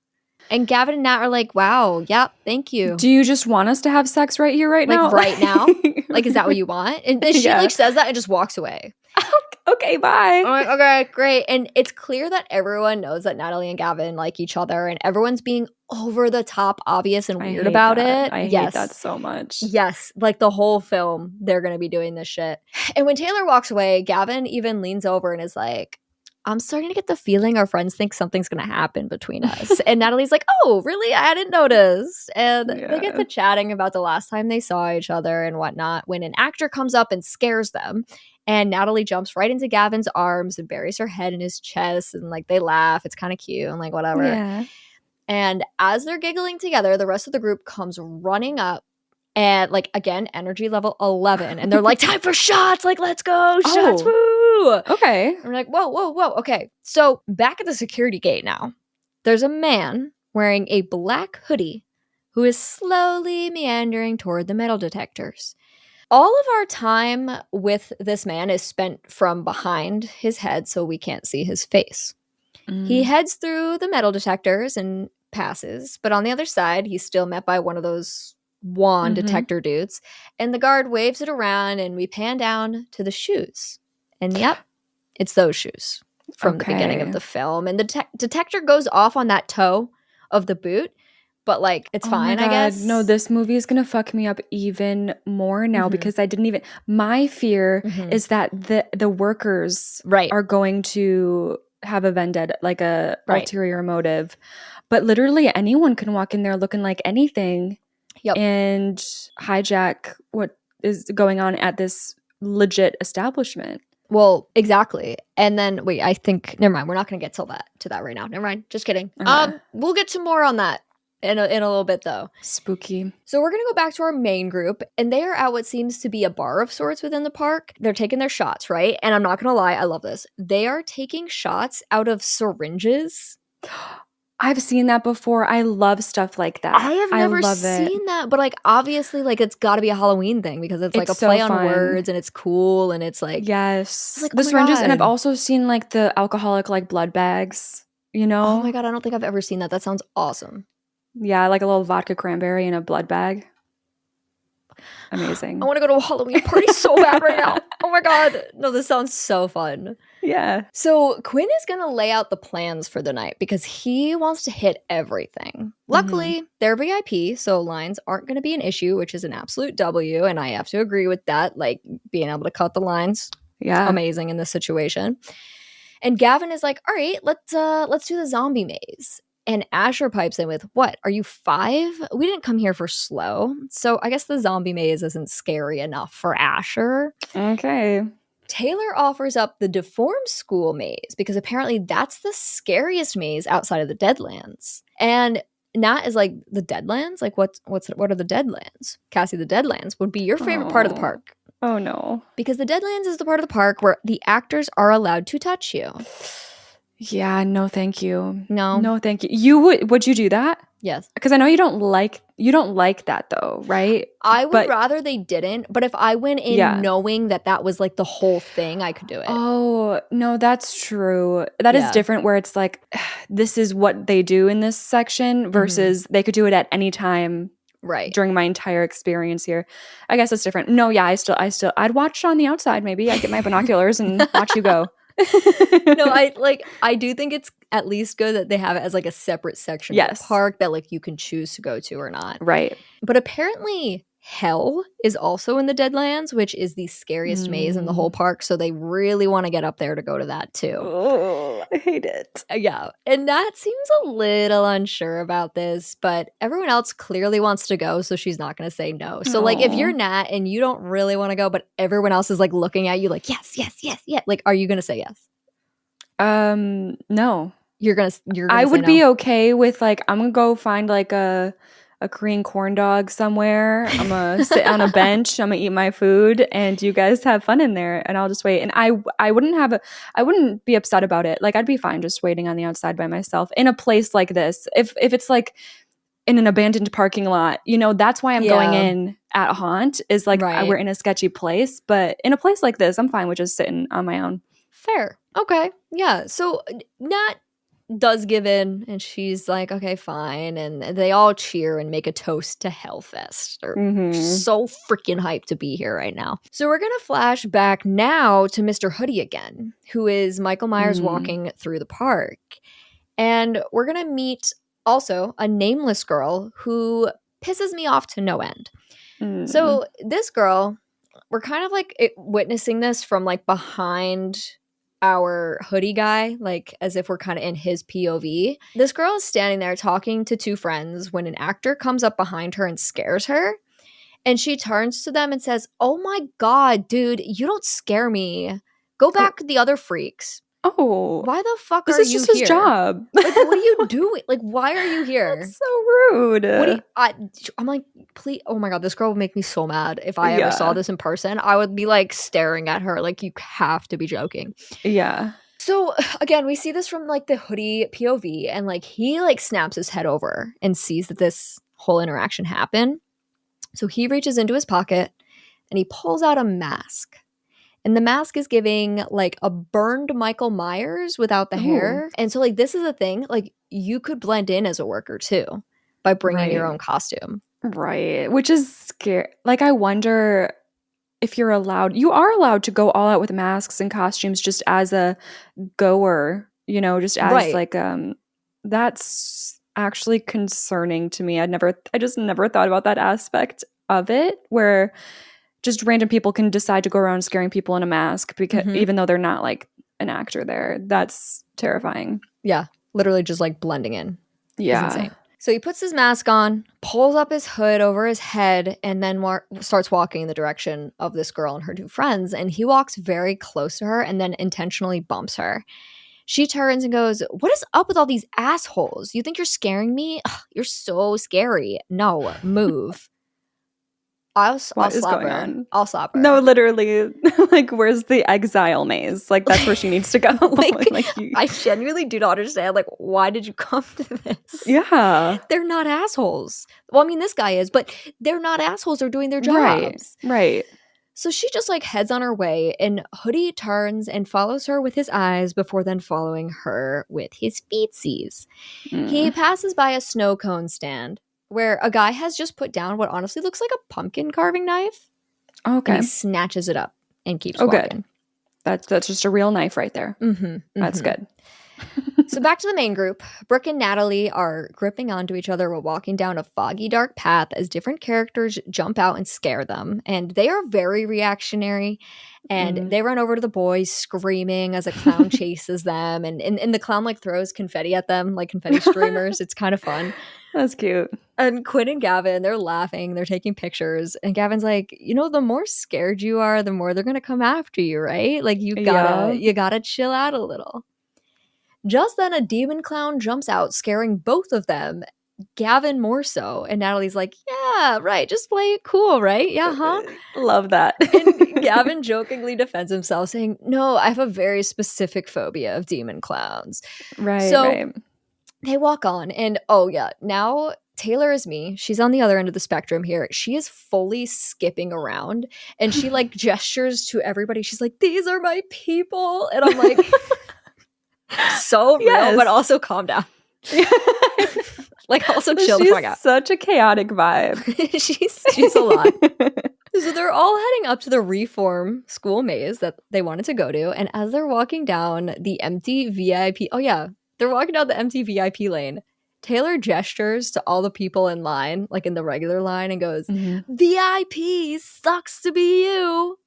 And Gavin and Nat are like, wow, yep, thank you. Do you just want us to have sex right here, right now? Like, right now? Like, is that what you want? And then she Yeah. like says that and just walks away. Okay, bye. I'm like, okay, great. And it's clear that everyone knows that Natalie and Gavin like each other, and everyone's being over the top obvious and I weird hate about that. it. I Yes. hate that so much. Yes, like the whole film, they're going to be doing this shit. And when Taylor walks away, Gavin even leans over and is like, I'm starting to get the feeling our friends think something's going to happen between us. And Natalie's like, oh, really? I didn't notice. And they get to chatting about the last time they saw each other and whatnot when an actor comes up and scares them. And Natalie jumps right into Gavin's arms and buries her head in his chest. And like they laugh. It's kind of cute and like whatever. Yeah. And as they're giggling together, the rest of the group comes running up. And like again, energy level 11, and they're like, "Time for shots! Like, let's go, shots! Woo!" Okay. And we're like, "Whoa, whoa, whoa!" Okay, so back at the security gate now, there's a man wearing a black hoodie who is slowly meandering toward the metal detectors. All of our time with this man is spent from behind his head, so we can't see his face. He heads through the metal detectors and passes, but on the other side, he's still met by one of those wand detector dudes, and the guard waves it around, and we pan down to the shoes. And yep, it's those shoes from the beginning of the film. And the detector goes off on that toe of the boot, but like it's fine, I guess. No, this movie is gonna fuck me up even more now because I didn't even. My fear is that the workers are going to have a vendetta, like a ulterior motive. But literally anyone can walk in there looking like anything. Yep. And hijack what is going on at this legit establishment. Well, exactly. And then wait, I think never mind. We're not going to get to that right now. Never mind. Just kidding. We'll get to more on that in a little bit though. Spooky. So we're going to go back to our main group, and they are at what seems to be a bar of sorts within the park. They're taking their shots, right? And I'm not going to lie, I love this. They are taking shots out of syringes. I've seen that before. I love stuff like that. I have never seen that, but like obviously like it's got to be a Halloween thing because it's like a play on words and it's cool and it's like yes, like, the syringes. And I've also seen like the alcoholic like blood bags. You know? Oh my god, I don't think I've ever seen that. That sounds awesome. Yeah, like a little vodka cranberry in a blood bag. Amazing. I want to go to a Halloween party so bad right now. Oh my god. No, this sounds so fun. Yeah. So Quinn is going to lay out the plans for the night because he wants to hit everything. Luckily, they're VIP, so lines aren't going to be an issue, which is an absolute W, and I have to agree with that. Like, being able to cut the lines, amazing in this situation. And Gavin is like, all right, let's do the zombie maze. And Asher pipes in with, what, are you 5? We didn't come here for slow. So I guess the zombie maze isn't scary enough for Asher. Okay. Taylor offers up the deformed school maze because apparently that's the scariest maze outside of the Deadlands. And Nat is like, the Deadlands? Like what are the Deadlands? Cassie, the Deadlands would be your favorite part of the park. Oh, no. Because the Deadlands is the part of the park where the actors are allowed to touch you. Yeah, no, thank you. No? No, thank you. Would you do that? Yes. Because I know you don't like that though, right? I would But rather they didn't, but if I went in yeah. knowing that that was like the whole thing, I could do it. Oh, no, that's true. That is Yeah. different where it's like this is what they do in this section versus they could do it at any time Right. during my entire experience here. I guess it's different. No, yeah, I'd watch on the outside maybe. I'd get my binoculars and watch you go. No, I do think it's at least good that they have it as like a separate section of the Yes. park that like you can choose to go to or not. Right. But apparently Hell is also in the Deadlands, which is the scariest maze in the whole park, so they really want to get up there to go to that too. Oh, I hate it. Yeah, and Nat seems a little unsure about this, but everyone else clearly wants to go, so she's not going to say no. So like if you're Nat and you don't really want to go, but everyone else is like looking at you like yes, like are you going to say yes? No. You're gonna I say would no? be okay with like I'm gonna go find like a Korean corn dog somewhere. I'm gonna sit on a bench. I'm gonna eat my food, and you guys have fun in there, and I'll just wait. And I wouldn't be upset about it. Like I'd be fine just waiting on the outside by myself in a place like this. If it's like in an abandoned parking lot, you know, that's why I'm going in at Haunt is like we're in a sketchy place. But in a place like this, I'm fine with just sitting on my own. Fair. Okay. Yeah. So Nat does give in and she's like, okay, fine. And they all cheer and make a toast to Hellfest. They're so freaking hyped to be here right now. So we're going to flash back now to Mr. Hoodie again, who is Michael Myers walking through the park. And we're going to meet also a nameless girl who pisses me off to no end. So this girl, we're kind of like witnessing this from like behind our hoodie guy, like as if we're kind of in his POV. This girl is standing there talking to two friends when an actor comes up behind her and scares her. And she turns to them and says, "Oh my God, dude, you don't scare me. Go back to the other freaks." Oh, why the fuck this are is you just his here? job. Like, what are you doing? Like, why are you here? That's so rude. What do you, I'm like, please. Oh my God, this girl would make me so mad if I ever saw this in person. I would be like staring at her like, you have to be joking. Yeah. So again, we see this from like the hoodie POV, and like he like snaps his head over and sees that this whole interaction happened. So he reaches into his pocket and he pulls out a mask. And the mask is giving like a burned Michael Myers without the hair. And so like this is a thing, like you could blend in as a worker too by bringing your own costume. Right. Which is scary. Like I wonder if you are allowed to go all out with masks and costumes just as a goer, you know, just as like that's actually concerning to me. I just never thought about that aspect of it where just random people can decide to go around scaring people in a mask because even though they're not like an actor there. That's terrifying. Yeah, literally just like blending in. Yeah. It's insane. So he puts his mask on, pulls up his hood over his head, and then starts walking in the direction of this girl and her two friends. And he walks very close to her and then intentionally bumps her. She turns and goes, "What is up with all these assholes? You think you're scaring me? Ugh, you're so scary. No, move." I'll slap her. I'll slap her. No, literally. Like, where's the exile maze? Like, that's where she needs to go. I genuinely do not understand. Like, why did you come to this? Yeah. They're not assholes. Well, I mean, this guy is, but they're not assholes. They're doing their jobs. Right. So she just like heads on her way, and Hoodie turns and follows her with his eyes before then following her with his feetsies. He passes by a snow cone stand where a guy has just put down what honestly looks like a pumpkin carving knife. Okay. And he snatches it up and keeps walking. Good. That's just a real knife right there. That's good. So back to the main group. Brooke and Natalie are gripping onto each other while walking down a foggy, dark path as different characters jump out and scare them. And they are very reactionary. And they run over to the boys screaming as a clown chases them. And the clown like throws confetti at them, like confetti streamers. It's kind of fun. That's cute. And Quinn and Gavin, they're laughing. They're taking pictures. And Gavin's like, you know, the more scared you are, the more they're going to come after you, right? Like you gotta chill out a little. Just then, a demon clown jumps out, scaring both of them. Gavin more so. And Natalie's like, yeah, right. Just play it cool, right? Yeah, huh? Love that. And Gavin jokingly defends himself, saying, "No, I have a very specific phobia of demon clowns." Right, So right. they walk on, and oh yeah, now Taylor is me. She's on the other end of the spectrum here. She is fully skipping around, and she like gestures to everybody. She's like, "These are my people," and I'm like, so real, Yes. but also calm down. Like, also chill the fuck out. She's such a chaotic vibe. she's a lot. So they're all heading up to the reform school maze that they wanted to go to, and as they're walking down the empty VIP, oh yeah, they're walking down the empty VIP lane. Taylor gestures to all the people in line, like in the regular line, and goes, "VIP sucks to be you."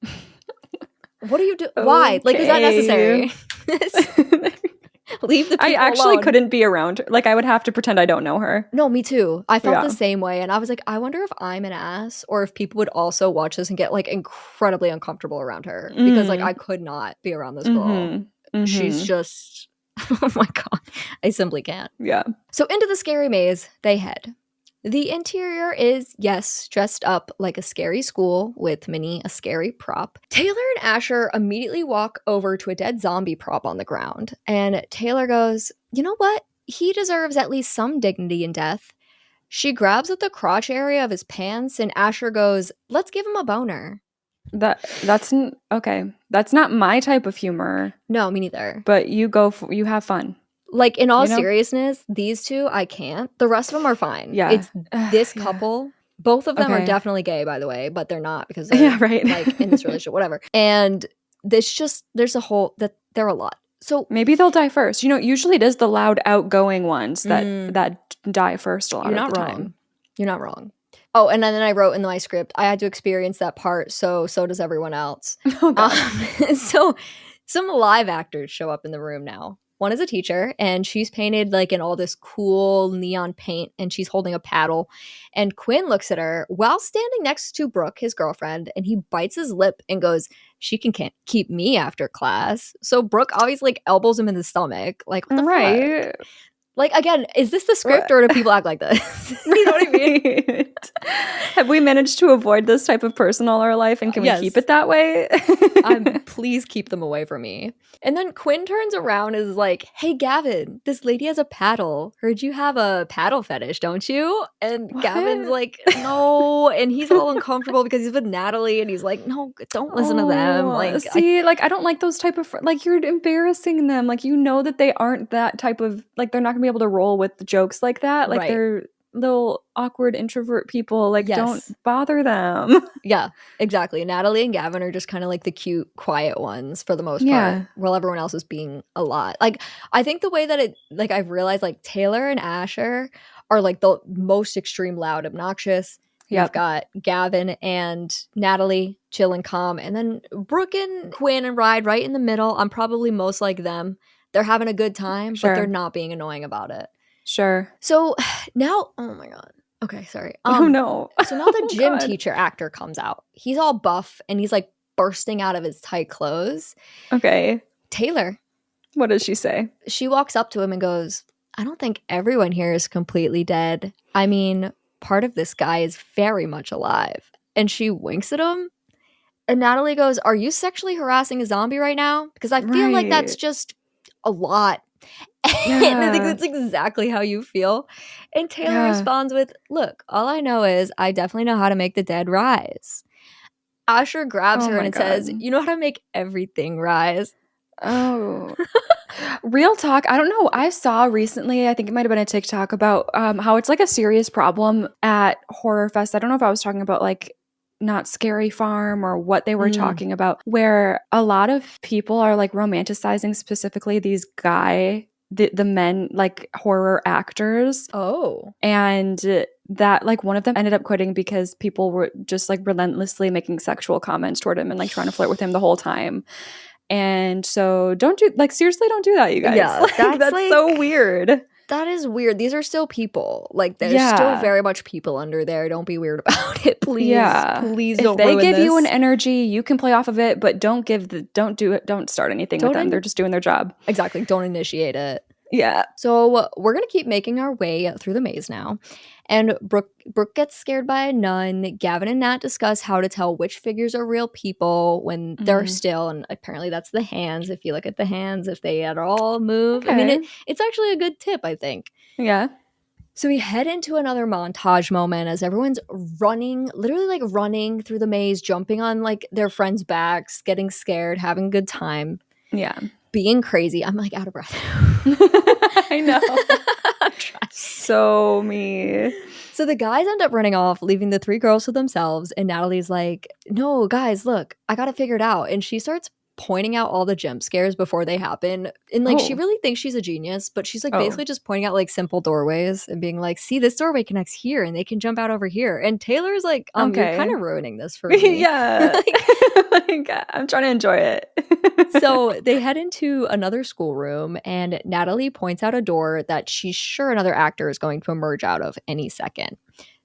What do you do? Why? Like, is that necessary? Leave the people I actually alone. couldn't be around her. Like, I would have to pretend I don't know her. No, me too. I felt Yeah. the same way, and I was like, I wonder if I'm an ass or if people would also watch this and get like incredibly uncomfortable around her, because like I could not be around this girl. She's just, oh my god, I simply can't. Yeah. So into the scary maze they head. The interior is, yes, dressed up like a scary school with Minnie, a scary prop. Taylor and Asher immediately walk over to a dead zombie prop on the ground, and Taylor goes, "You know what? He deserves at least some dignity in death." She grabs at the crotch area of his pants, and Asher goes, "Let's give him a boner." That's okay. That's not my type of humor. No, me neither. But you have fun. Like, in all You know? seriousness, these two, I can't. The rest of them are fine. Yeah. It's this Yeah. couple. Both of them are Okay. definitely gay, by the way, but they're not because they're right. like in this relationship, whatever. And there's a whole that they're a lot. So maybe they'll die first. You know, usually it is the loud, outgoing ones that die first a lot you're of not the wrong. time. You're not wrong. Oh, and then I wrote in my script, I had to experience that part, so does everyone else. Oh, God. So some live actors show up in the room now. One is a teacher, and she's painted like in all this cool neon paint, and she's holding a paddle. And Quinn looks at her while standing next to Brooke, his girlfriend, and he bites his lip and goes, "She can't keep me after class." So Brooke obviously like elbows him in the stomach. Like, what the fuck? Like, again, is this the script or do people act like this? You know what I mean? Have we managed to avoid this type of person all our life, and can we keep it that way? Please keep them away from me. And then Quinn turns around and is like, "Hey, Gavin, this lady has a paddle. Heard you have a paddle fetish, don't you?" And What? Gavin's like, "No." And he's all uncomfortable because he's with Natalie, and he's like, "No, don't listen to them." Like, see, I don't like those type of like, you're embarrassing them. Like, you know that they aren't that type of, like, they're not gonna be able to roll with jokes like that. Like, they're little awkward introvert people. Like, don't bother them. Yeah, exactly. Natalie and Gavin are just kind of like the cute, quiet ones for the most part, while everyone else is being a lot. Like, I think the way that it, like, I've realized, like, Taylor and Asher are like the most extreme loud, obnoxious. You've got Gavin and Natalie, chill and calm, and then Brooke and Quinn and Ride right in the middle. I'm probably most like them. They're having a good time, but they're not being annoying about it. Sure. So now, oh my god. Okay, sorry. Oh no. So now the gym teacher actor comes out. He's all buff and he's like bursting out of his tight clothes. Okay. Taylor. What does she say? She walks up to him and goes, "I don't think everyone here is completely dead. I mean, part of this guy is very much alive." And she winks at him. And Natalie goes, "Are you sexually harassing a zombie right now? Because I feel like that's just a lot." And I think that's exactly how you feel. And Taylor responds with, "Look, all I know is I definitely know how to make the dead rise." Asher grabs her and says, "You know how to make everything rise." Oh. Real talk. I don't know. I saw recently, I think it might have been a TikTok about how it's like a serious problem at Horror Fest. I don't know if I was talking about like Not Scary Farm or what they were talking about, where a lot of people are like romanticizing specifically these the men, like horror actors. Oh. And that, like, one of them ended up quitting because people were just like relentlessly making sexual comments toward him and like trying to flirt with him the whole time. And so seriously, don't do that, you guys. Yeah, that's like, so weird. That is weird. These are still people. Like, there's still very much people under there. Don't be weird about it, please. Yeah. Please If don't they ruin give this. you an energy, you can play off of it, but don't start anything with them. They're just doing their job. Exactly. Don't initiate it. Yeah. So we're gonna keep making our way through the maze now. And Brooke gets scared by a nun. Gavin and Nat discuss how to tell which figures are real people when they're Mhm. still, and apparently that's the hands. If you look at the hands, if they at all move. I mean, Okay. it's actually a good tip, I think. Yeah. So we head into another montage moment as everyone's running, literally like running through the maze, jumping on like their friends' backs, getting scared, having a good time, Yeah. being crazy. I'm like out of breath. I know. I'm trying. So me. So the guys end up running off, leaving the three girls to themselves. And Natalie's like, no, guys, look, I got to figure it out. And she starts pointing out all the jump scares before they happen. And like, she Oh. really thinks she's a genius, but she's like Oh. basically just pointing out like simple doorways and being like, see, this doorway connects here and they can jump out over here. And Taylor's like, you're kind Okay. of ruining this for me. Yeah. Like, Like, I'm trying to enjoy it. so they head into another schoolroom, and Natalie points out a door that she's sure another actor is going to emerge out of any second.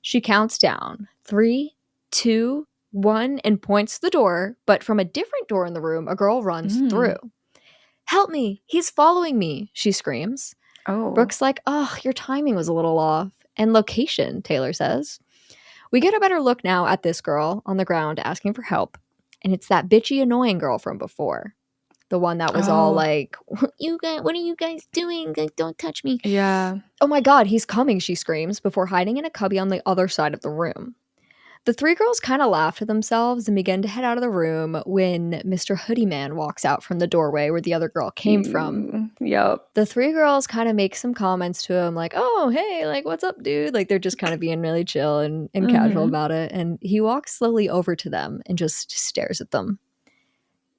She counts down 3, 2, 1, and points to the door, but from a different door in the room, a girl runs through. Help me! He's following me, she screams. Oh. Brooke's like, oh, your timing was a little off. And location, Taylor says. We get a better look now at this girl on the ground asking for help, and it's that bitchy, annoying girl from before. The one that was all Oh. like, you guys, what are you guys doing? Like, don't touch me. Yeah. Oh my God, he's coming, she screams before hiding in a cubby on the other side of the room. The three girls kind of laugh to themselves and begin to head out of the room when Mr. Hoodie Man walks out from the doorway where the other girl came from. Yep. The three girls kind of make some comments to him like, oh, hey, like, what's up, dude? Like, they're just kind of being really chill and casual about it. And he walks slowly over to them and just stares at them.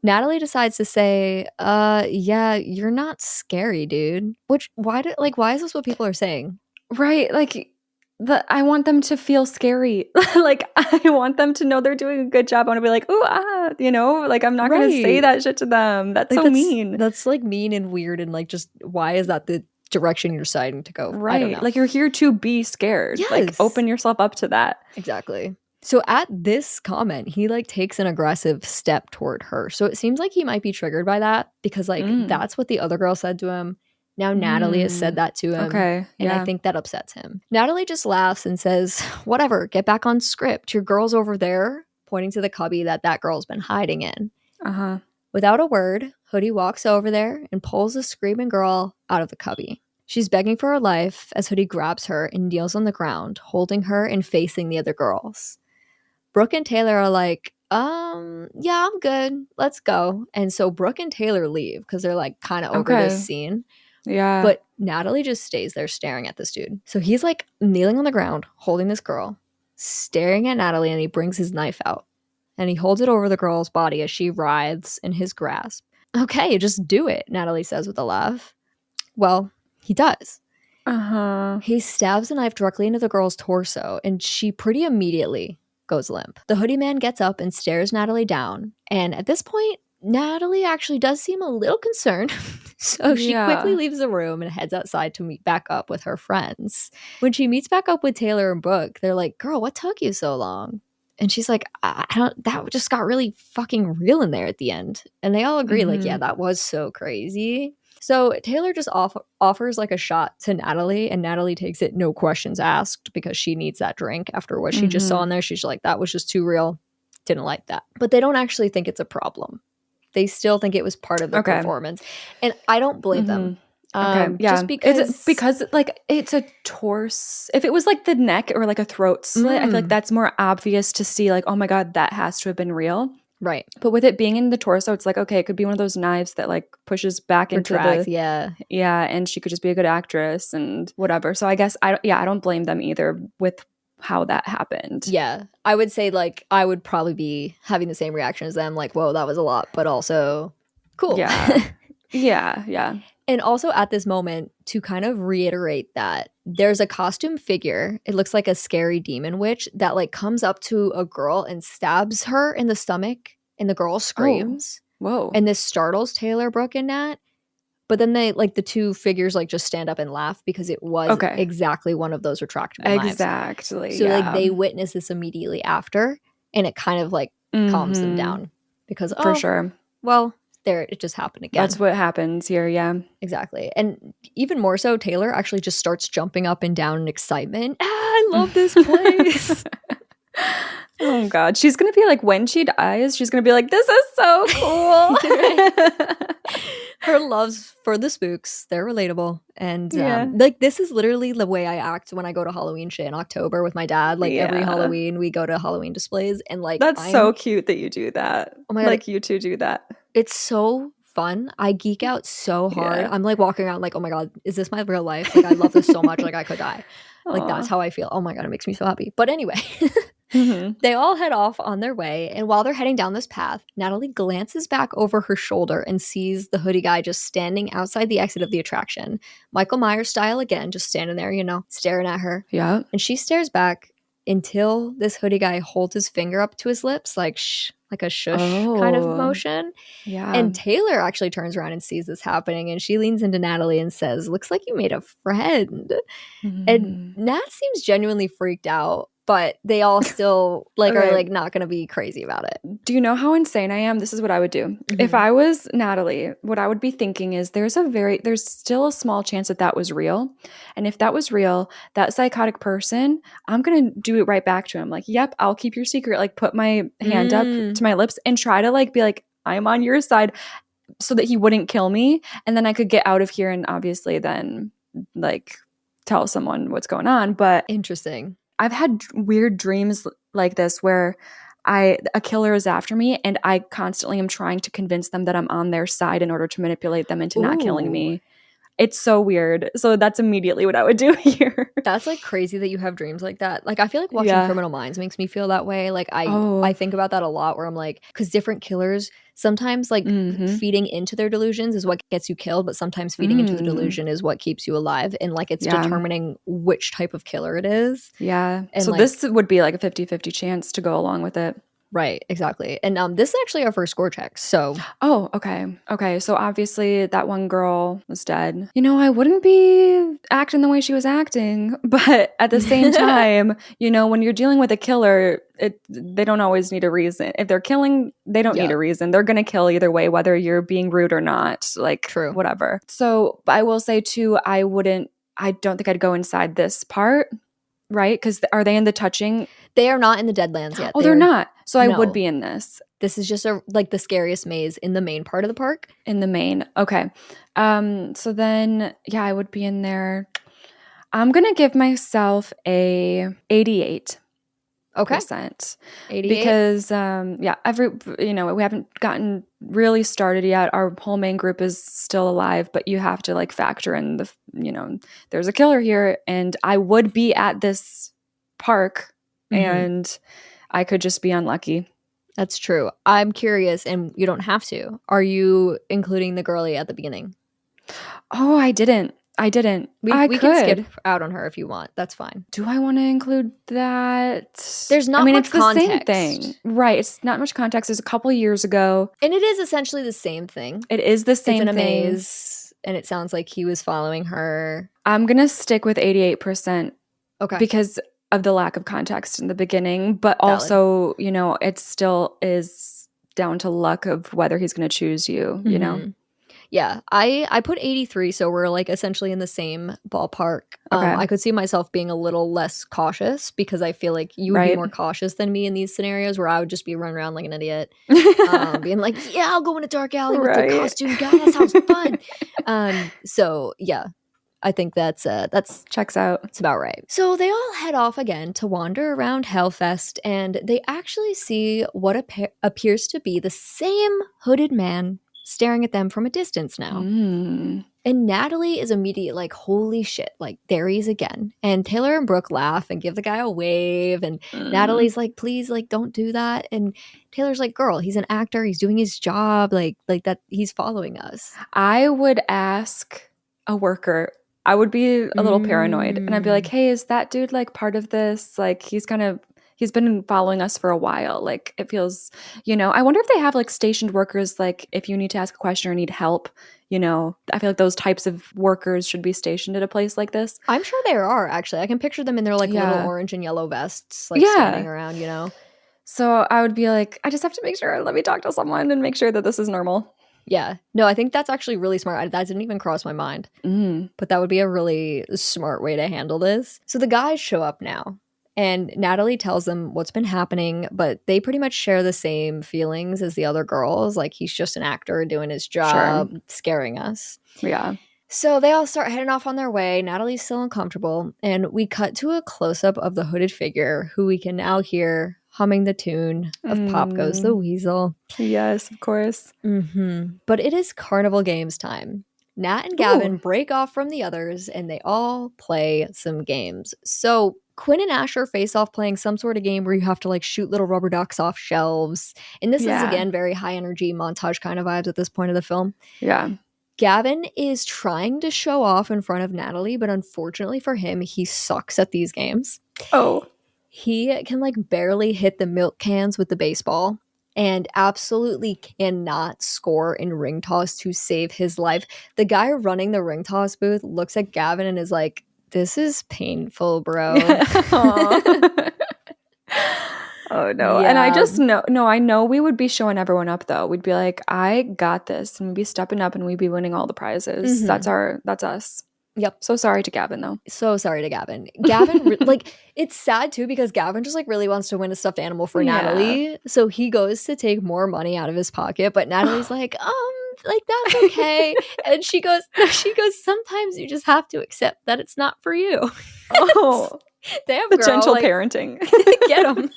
Natalie decides to say, yeah, you're not scary, dude. Which, why is this what people are saying? Right. Like, I want them to feel scary. Like, I want them to know they're doing a good job. I want to be like, ooh, like, I'm not going to say Right. that shit to them. That's Like, so mean. that's like mean and weird. And like, just why is that the direction you're deciding to go? I don't Right. know. Like, you're here to be scared. Like, Yes. open yourself up to that. Exactly. So at this comment, he like takes an aggressive step toward her. So it seems like he might be triggered by that because like that's what the other girl said to him. Now Natalie has said that to him. Okay. And I think that upsets him. Natalie just laughs and says, whatever, get back on script. Your girl's over there, pointing to the cubby that girl's been hiding in. Uh-huh. Without a word, Hoodie walks over there and pulls the screaming girl out of the cubby. She's begging for her life as Hoodie grabs her and kneels on the ground, holding her and facing the other girls. Brooke and Taylor are like, yeah, I'm good. Let's go. And so Brooke and Taylor leave because they're like kind of over this scene. Yeah. But Natalie just stays there staring at this dude. So he's like kneeling on the ground, holding this girl, staring at Natalie, and he brings his knife out. And he holds it over the girl's body as she writhes in his grasp. Okay, just do it, Natalie says with a laugh. Well, he does. Uh-huh. He stabs the knife directly into the girl's torso, and she pretty immediately goes limp. The hoodie man gets up and stares Natalie down, and at this point, Natalie actually does seem a little concerned. So she quickly leaves the room and heads outside to meet back up with her friends. When she meets back up with Taylor and Brooke, they're like, girl, what took you so long? And she's like, I don't, that just got really fucking real in there at the end. And they all agree, like, yeah, that was so crazy. So Taylor just offers like a shot to Natalie, and Natalie takes it, no questions asked, because she needs that drink after what she just saw in there. She's like, that was just too real. Didn't like that. But they don't actually think it's a problem. They still think it was part of the performance. And I don't blame them. Okay. Yeah. Just because like it's a torso. If it was like the neck or like a throat slit, I feel like that's more obvious to see like, oh my God, that has to have been real. Right. But with it being in the torso, it's like, okay, it could be one of those knives that like pushes back into the yeah, and she could just be a good actress and whatever. So I guess I don't blame them either with how that happened. Yeah. I would say like I would probably be having the same reaction as them, like, whoa, that was a lot, but also cool. Yeah. Yeah. And also at this moment, to kind of reiterate that there's a costume figure, it looks like a scary demon witch that like comes up to a girl and stabs her in the stomach, and the girl screams. Whoa. And this startles Taylor, Brooke, and Nat. But then they like the two figures like just stand up and laugh because it was exactly one of those retractable knives. Exactly. So like they witness this immediately after, and it kind of like calms them down because for sure. Well, there it just happened again. That's what happens here, yeah. Exactly. And even more so, Taylor actually just starts jumping up and down in excitement. I love this place. Oh God. She's gonna be like, when she dies, she's gonna be like, this is so cool. Her loves for the spooks, they're relatable. And Yeah. like this is literally the way I act when I go to Halloween shit in October with my dad. Like every Yeah. Halloween we go to Halloween displays, and like That's so cute that you do that. Oh my God. Like you two do that. It's so fun. I geek out so hard. Yeah. I'm like walking around like, oh my God, is this my real life? Like I love this so much. Like I could die. Like that's how I feel. Oh my God, it makes me so happy. But anyway, they all head off on their way. And while they're heading down this path, Natalie glances back over her shoulder and sees the hoodie guy just standing outside the exit of the attraction. Michael Myers style again, just standing there, you know, staring at her. Yeah. And she stares back until this hoodie guy holds his finger up to his lips, like shh, like a shush kind of motion. Yeah. And Taylor actually turns around and sees this happening, and she leans into Natalie and says, looks like you made a friend. And Nat seems genuinely freaked out, but they all still like are like not gonna be crazy about it. Do you know how insane I am? This is what I would do. If I was Natalie, what I would be thinking is there's still a small chance that that was real. And if that was real, that psychotic person, I'm going to do it right back to him. Like, yep, I'll keep your secret. Like put my hand up to my lips and try to like be like, I'm on your side, so that he wouldn't kill me. And then I could get out of here and obviously then like tell someone what's going on. But interesting. I've had weird dreams like this where a killer is after me and I constantly am trying to convince them that I'm on their side in order to manipulate them into not killing me. It's so weird. So that's immediately what I would do here. That's like crazy that you have dreams like that. Like I feel like watching Criminal Minds makes me feel that way. Like I think about that a lot where I'm like, because different killers sometimes like feeding into their delusions is what gets you killed, but sometimes feeding into the delusion is what keeps you alive. And like it's determining which type of killer it is. Yeah. And so like, this would be like a 50-50 chance to go along with it. Right, exactly. And this is actually our first score check, so. Oh, okay. Okay, so obviously that one girl was dead. You know, I wouldn't be acting the way she was acting, but at the same time, you know, when you're dealing with a killer, they don't always need a reason. If they're killing, they don't need a reason. They're going to kill either way, whether you're being rude or not, like true, whatever. So I will say too, I don't think I'd go inside this part. Right? Because are they in the touching? They are not in the Deadlands yet. Oh, they're not. So I would be in this. This is just like the scariest maze in the main part of the park. In the main. Okay. So then, yeah, I would be in there. I'm going to give myself a 88. Okay. 88. Because, we haven't gotten really started yet. Our whole main group is still alive, but you have to like factor in there's a killer here, and I would be at this park and I could just be unlucky. That's true. I'm curious, and you don't have to. Are you including the girlie at the beginning? Oh, I didn't. We can skip out on her if you want. That's fine. Do I want to include that? There's not much it's context. The same thing. Right. It's not much context. It's a couple years ago. And it is essentially the same thing. It is the same thing. It's in a maze, and it sounds like he was following her. I'm going to stick with 88%. Okay. Because of the lack of context in the beginning. But also, it still is down to luck of whether he's going to choose you, you know? Yeah, I put 83, so we're like essentially in the same ballpark. Okay. I could see myself being a little less cautious because I feel like you would be more cautious than me in these scenarios where I would just be running around like an idiot, being like, yeah, I'll go in a dark alley with the costume guy. That sounds fun. So yeah, I think that's checks out. It's about right. So they all head off again to wander around Hellfest, and they actually see what appears to be the same hooded man staring at them from a distance now. And Natalie is immediate like, holy shit, like there he is again. And Taylor and Brooke laugh and give the guy a wave, and Natalie's like, please, like, don't do that. And Taylor's like, girl, he's an actor, he's doing his job, like that, he's following us. I would ask a worker. I would be a little paranoid, and I'd be like, hey, is that dude like part of this? Like he's been following us for a while. Like it feels, I wonder if they have like stationed workers, like if you need to ask a question or need help, I feel like those types of workers should be stationed at a place like this. I'm sure there are, actually. I can picture them in their like little orange and yellow vests, like standing around, So I would be like, I just have to make sure, let me talk to someone and make sure that this is normal. Yeah. No, I think that's actually really smart. That didn't even cross my mind. But that would be a really smart way to handle this. So the guys show up now, and Natalie tells them what's been happening, but they pretty much share the same feelings as the other girls. Like, he's just an actor doing his job, scaring us. Yeah. So they all start heading off on their way. Natalie's still uncomfortable, and we cut to a close-up of the hooded figure, who we can now hear humming the tune of Pop Goes the Weasel. Yes, of course. But it is carnival games time. Nat and Gavin break off from the others, and they all play some games. So Quinn and Asher face off playing some sort of game where you have to like shoot little rubber ducks off shelves. And this is, again, very high energy montage kind of vibes at this point of the film. Yeah. Gavin is trying to show off in front of Natalie, but unfortunately for him, he sucks at these games. Oh. He can like barely hit the milk cans with the baseball and absolutely cannot score in ring toss to save his life. The guy running the ring toss booth looks at Gavin and is like, "This is painful, bro." Oh no. Yeah. And I just I know we would be showing everyone up though. We'd be like, "I got this," and we'd be stepping up and we'd be winning all the prizes. That's us. Yep. So sorry to Gavin though. So sorry to Gavin. Gavin, like, it's sad too because Gavin just like really wants to win a stuffed animal for Natalie. So he goes to take more money out of his pocket, but Natalie's like that's okay. And she goes, "Sometimes you just have to accept that it's not for you." Oh, damn, the girl, gentle like, parenting. Get him.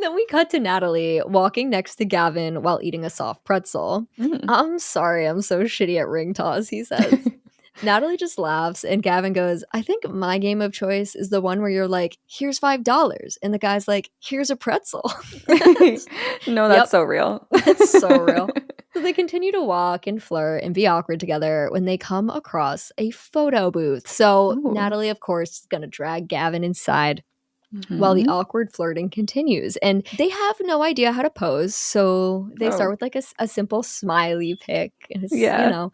Then we cut to Natalie walking next to Gavin while eating a soft pretzel. "I'm sorry, I'm so shitty at ring toss," he says. Natalie just laughs, and Gavin goes, "I think my game of choice is the one where you're like, here's $5. And the guy's like, here's a pretzel." No, that's so real. That's so real. So they continue to walk and flirt and be awkward together when they come across a photo booth. So Natalie, of course, is going to drag Gavin inside while the awkward flirting continues. And they have no idea how to pose. So they start with like a simple smiley pic. And it's, you know.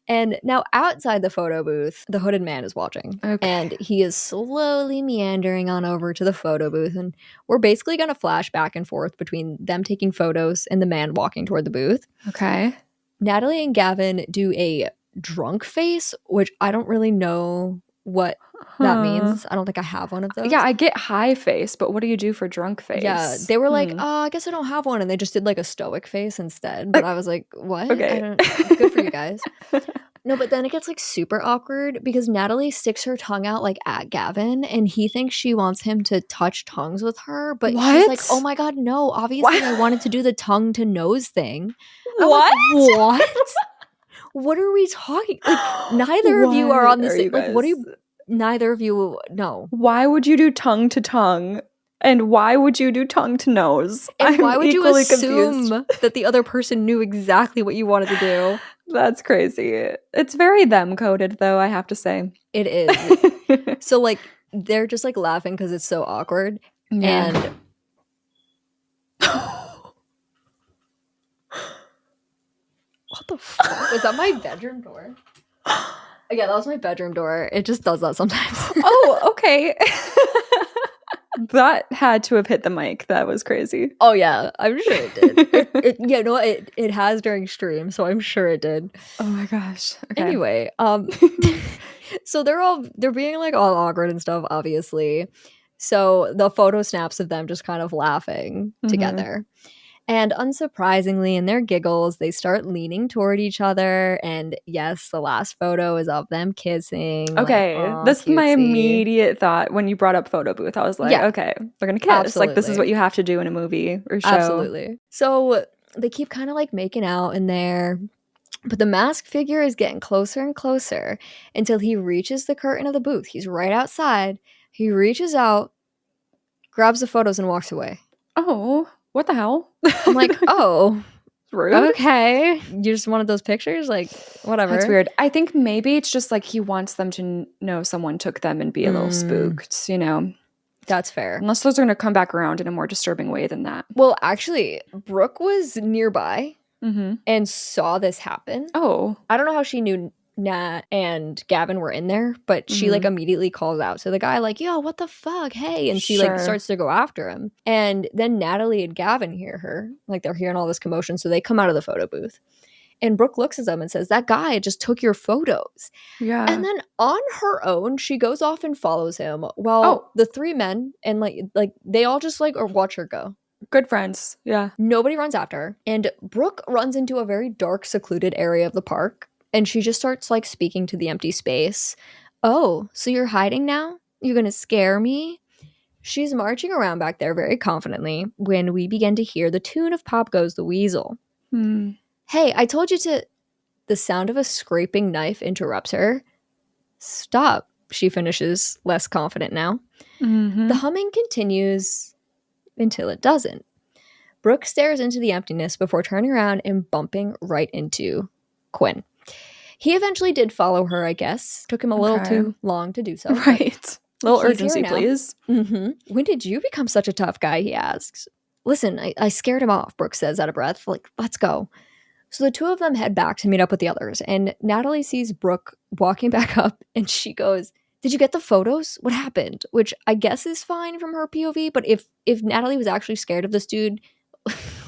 And now outside the photo booth, the hooded man is watching. And he is slowly meandering on over to the photo booth. And we're basically going to flash back and forth between them taking photos and the man walking toward the booth. Okay. Natalie and Gavin do a drunk face, which I don't really know what that means. I don't think I have one of those. Yeah, I get high face, but what do you do for drunk face? Yeah, they were like, I guess I don't have one. And they just did like a stoic face instead. But I was like, what? Okay. Good for you guys. No, but then it gets like super awkward because Natalie sticks her tongue out like at Gavin and he thinks she wants him to touch tongues with her. But she's like, "Oh my God, no. Obviously, I wanted to do the tongue to nose thing." What? Like, what? What are we talking? Like, neither of you are on the same. Like, what are you? Neither of you. No. Why would you do tongue to tongue? And why would you do tongue to nose? And why would you assume that the other person knew exactly what you wanted to do? That's crazy. It's very them coded, though, I have to say. It is. So, like, they're just like laughing because it's so awkward. Yeah. And what the fuck? Was that my bedroom door? Yeah, that was my bedroom door. It just does that sometimes. Oh, okay. That had to have hit the mic. That was crazy. Oh yeah, I'm sure it did. It has during stream, so I'm sure it did. Oh my gosh. Okay. Anyway, so they're being like all awkward and stuff, obviously. So the photo snaps of them just kind of laughing together. And unsurprisingly, in their giggles, they start leaning toward each other. And yes, the last photo is of them kissing. Okay, like, that's cutesy. My immediate thought when you brought up photo booth. I was like, okay, they're going to kiss. Absolutely. Like, this is what you have to do in a movie or show. Absolutely. So they keep kind of like making out in there. But the masked figure is getting closer and closer until he reaches the curtain of the booth. He's right outside. He reaches out, grabs the photos, and walks away. Oh, what the hell? I'm like, oh, rude. Okay. You just wanted those pictures? Like, whatever. That's weird. I think maybe it's just like he wants them to know someone took them and be a little spooked, you know? That's fair. Unless those are going to come back around in a more disturbing way than that. Well, actually, Brooke was nearby and saw this happen. Oh. I don't know how she knew Nat and Gavin were in there, but she like immediately calls out. So the guy like, yo, what the fuck? Hey. And she like starts to go after him. And then Natalie and Gavin hear her. Like they're hearing all this commotion. So they come out of the photo booth. And Brooke looks at them and says, that guy just took your photos. Yeah. And then on her own, she goes off and follows him. Well, the three men and like they all just like or watch her go. Good friends. Yeah. Nobody runs after her. And Brooke runs into a very dark, secluded area of the park. And she just starts like speaking to the empty space. Oh, so you're hiding now? You're going to scare me? She's marching around back there very confidently when we begin to hear the tune of Pop Goes the Weasel. Hey, I told you to... The sound of a scraping knife interrupts her. Stop, she finishes, less confident now. The humming continues until it doesn't. Brooke stares into the emptiness before turning around and bumping right into Quinn. He eventually did follow her, I guess. Took him a little too long to do so. Right. A little urgency, please. When did you become such a tough guy, he asks. Listen, I scared him off, Brooke says out of breath. Like, let's go. So the two of them head back to meet up with the others, and Natalie sees Brooke walking back up, and she goes, did you get the photos? What happened? Which I guess is fine from her POV, but if Natalie was actually scared of this dude,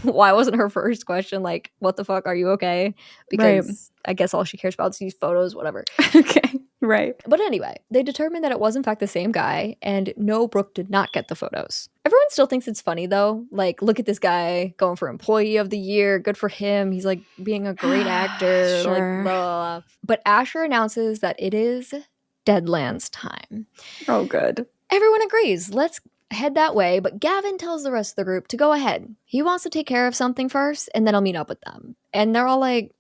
why wasn't her first question like, what the fuck, are you okay? Because I guess all she cares about is these photos, whatever. Okay, right. But anyway, they determined that it was in fact the same guy, and no, Brooke did not get the photos. Everyone still thinks it's funny though. Like, look at this guy going for Employee of the Year. Good for him. He's like being a great actor. Sure. Like, blah, blah, blah. But Asher announces that it is Deadlands time. Oh, good. Everyone agrees. Let's head that way, but Gavin tells the rest of the group to go ahead. He wants to take care of something first, and then I'll meet up with them. And they're all like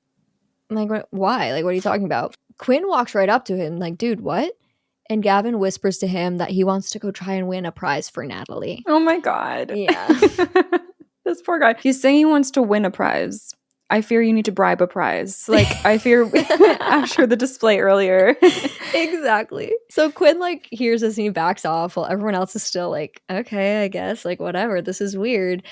why? Like, what are you talking about? Quinn walks right up to him like, dude, what? And Gavin whispers to him that he wants to go try and win a prize for Natalie. Oh my God. Yeah. This poor guy. He's saying he wants to win a prize. I fear you need to bribe a prize. Like, I fear after the display earlier. Exactly. So Quinn like hears this and he backs off while everyone else is still like, okay, I guess, like whatever, this is weird.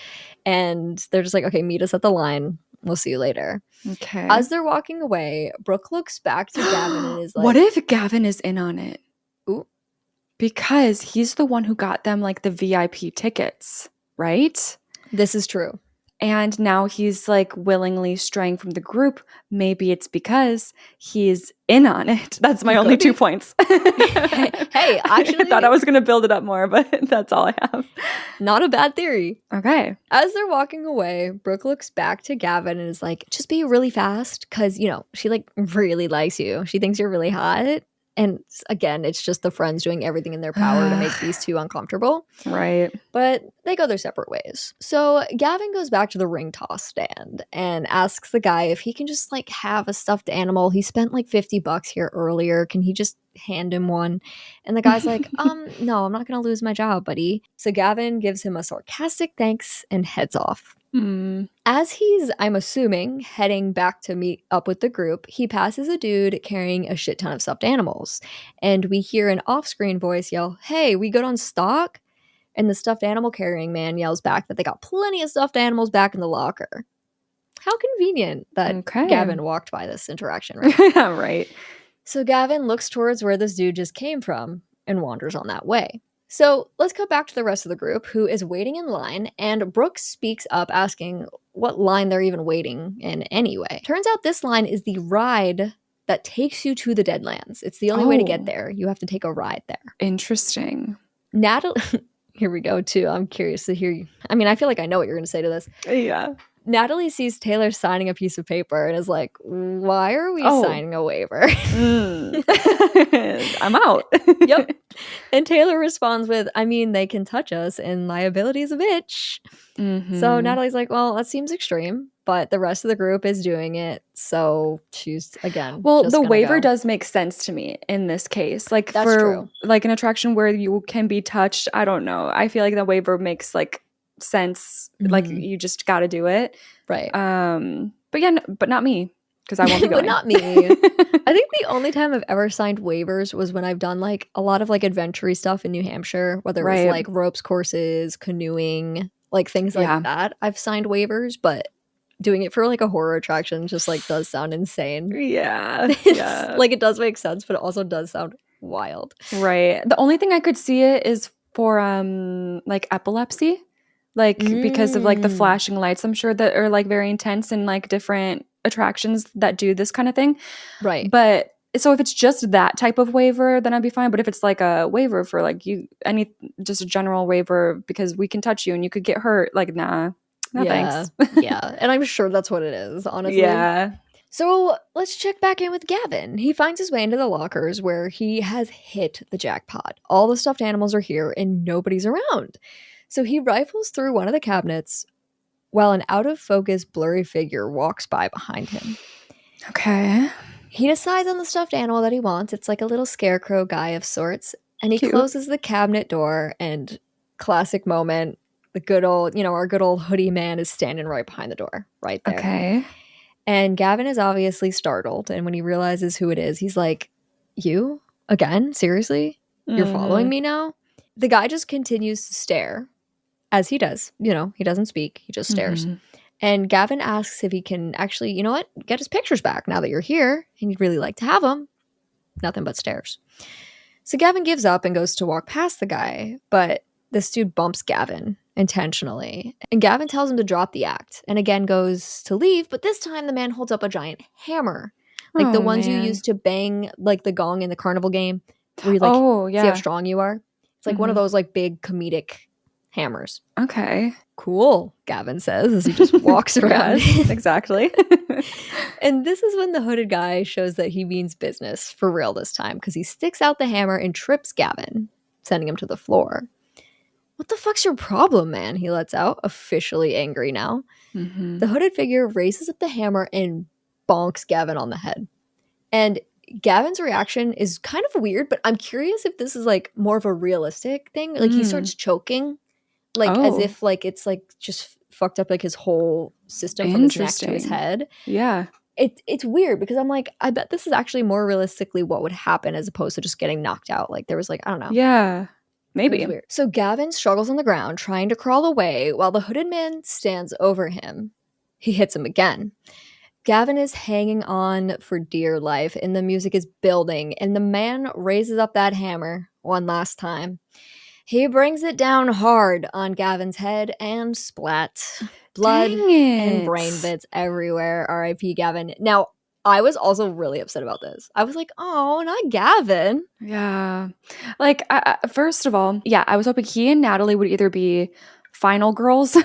And they're just like, okay, meet us at the line. We'll see you later. Okay. As they're walking away, Brooke looks back to Gavin and is like, what if Gavin is in on it? Ooh. Because he's the one who got them like the VIP tickets, right? This is true. And now he's like willingly straying from the group. Maybe it's because he's in on it. That's my only 2 points. Hey, actually, I thought I was going to build it up more, but that's all I have. Not a bad theory. Okay. As they're walking away, Brooke looks back to Gavin and is like, just be really fast because, you know, she like really likes you. She thinks you're really hot. And again, it's just the friends doing everything in their power to make these two uncomfortable. Right. But they go their separate ways. So Gavin goes back to the ring toss stand and asks the guy if he can just like have a stuffed animal. He spent like $50 here earlier. Can he just hand him one? And the guy's like, no, I'm not going to lose my job, buddy. So Gavin gives him a sarcastic thanks and heads off. As he's, I'm assuming, heading back to meet up with the group, he passes a dude carrying a shit ton of stuffed animals. And we hear an off-screen voice yell, hey, we good on stock? And the stuffed animal carrying man yells back that they got plenty of stuffed animals back in the locker. How convenient that Gavin walked by this interaction, right? Yeah, right. So Gavin looks towards where this dude just came from and wanders on that way. So let's go back to the rest of the group who is waiting in line, and Brooke speaks up asking what line they're even waiting in anyway. Turns out this line is the ride that takes you to the Deadlands. It's the only way to get there. You have to take a ride there. Interesting. Natalie, here we go too. I'm curious to hear you. I mean, I feel like I know what you're going to say to this. Yeah. Natalie sees Taylor signing a piece of paper and is like, why are we signing a waiver? I'm out. Yep. And Taylor responds with, I mean, they can touch us and liability is a bitch. So Natalie's like, well, that seems extreme, but the rest of the group is doing it. So she's, again, well, the waiver does make sense to me in this case. Like, that's true. Like an attraction where you can be touched, I don't know. I feel like the waiver makes like sense. Like, you just got to do it. Right. But yeah, but not me. Because I won't be going. But not me. I think the only time I've ever signed waivers was when I've done like a lot of like adventure stuff in New Hampshire, whether it was like ropes courses, canoeing, like things like that. I've signed waivers, but doing it for like a horror attraction just like does sound insane. Yeah. It's like it does make sense, but it also does sound wild. Right. The only thing I could see it is for like epilepsy. Like because of like the flashing lights, I'm sure that are like very intense and like different attractions that do this kind of thing. Right. But so if it's just that type of waiver, then I'd be fine. But if it's like a waiver for like just a general waiver because we can touch you and you could get hurt, like no Yeah. thanks. Yeah. And I'm sure that's what it is, honestly. Yeah. So let's check back in with Gavin. He finds his way into the lockers where he has hit the jackpot. All the stuffed animals are here and nobody's around. So he rifles through one of the cabinets while an out of focus, blurry figure walks by behind him. Okay. He decides on the stuffed animal that he wants. It's like a little scarecrow guy of sorts. And he Cute. closes the cabinet door, and classic moment, the good old, our good old hoodie man is standing right behind the door, right there. Okay. And Gavin is obviously startled. And when he realizes who it is, he's like, "You? Again? Seriously? You're following me now?" The guy just continues to stare, as he does. He doesn't speak. He just stares. And Gavin asks if he can actually, get his pictures back now that you're here. And he'd really like to have them. Nothing but stares. So Gavin gives up and goes to walk past the guy. But this dude bumps Gavin intentionally. And Gavin tells him to drop the act. And again goes to leave. But this time the man holds up a giant hammer. Like the ones you use to bang like the gong in the carnival game. Where you like see how strong you are. It's like one of those like big comedic hammers. Okay. Cool, Gavin says as he just walks around. Yes, exactly. And this is when the hooded guy shows that he means business for real this time because he sticks out the hammer and trips Gavin, sending him to the floor. "What the fuck's your problem, man?" he lets out, officially angry now. The hooded figure raises up the hammer and bonks Gavin on the head. And Gavin's reaction is kind of weird, but I'm curious if this is like more of a realistic thing. Like he starts choking. Like as if like it's like just fucked up like his whole system from his neck to his head. Yeah. It's weird because I'm like, I bet this is actually more realistically what would happen as opposed to just getting knocked out. Like there was like, I don't know. Yeah. Maybe. It was weird. So Gavin struggles on the ground trying to crawl away while the hooded man stands over him. He hits him again. Gavin is hanging on for dear life and the music is building and the man raises up that hammer one last time. He brings it down hard on Gavin's head and splat. Blood and brain bits everywhere. R.I.P. Gavin. Now, I was also really upset about this. I was like, oh, not Gavin. Yeah. Like, first of all, I was hoping he and Natalie would either be final girls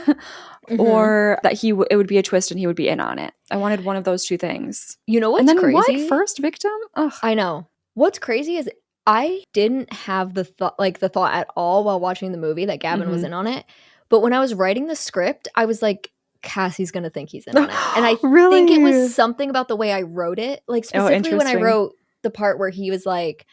or that it would be a twist and he would be in on it. I wanted one of those two things. You know what's and then crazy? What? First victim? Ugh. I know. What's crazy is I didn't have the thought at all while watching the movie that Gavin was in on it. But when I was writing the script, I was like, Cassie's going to think he's in on it. And I think it was something about the way I wrote it. Like specifically when I wrote the part where he was like,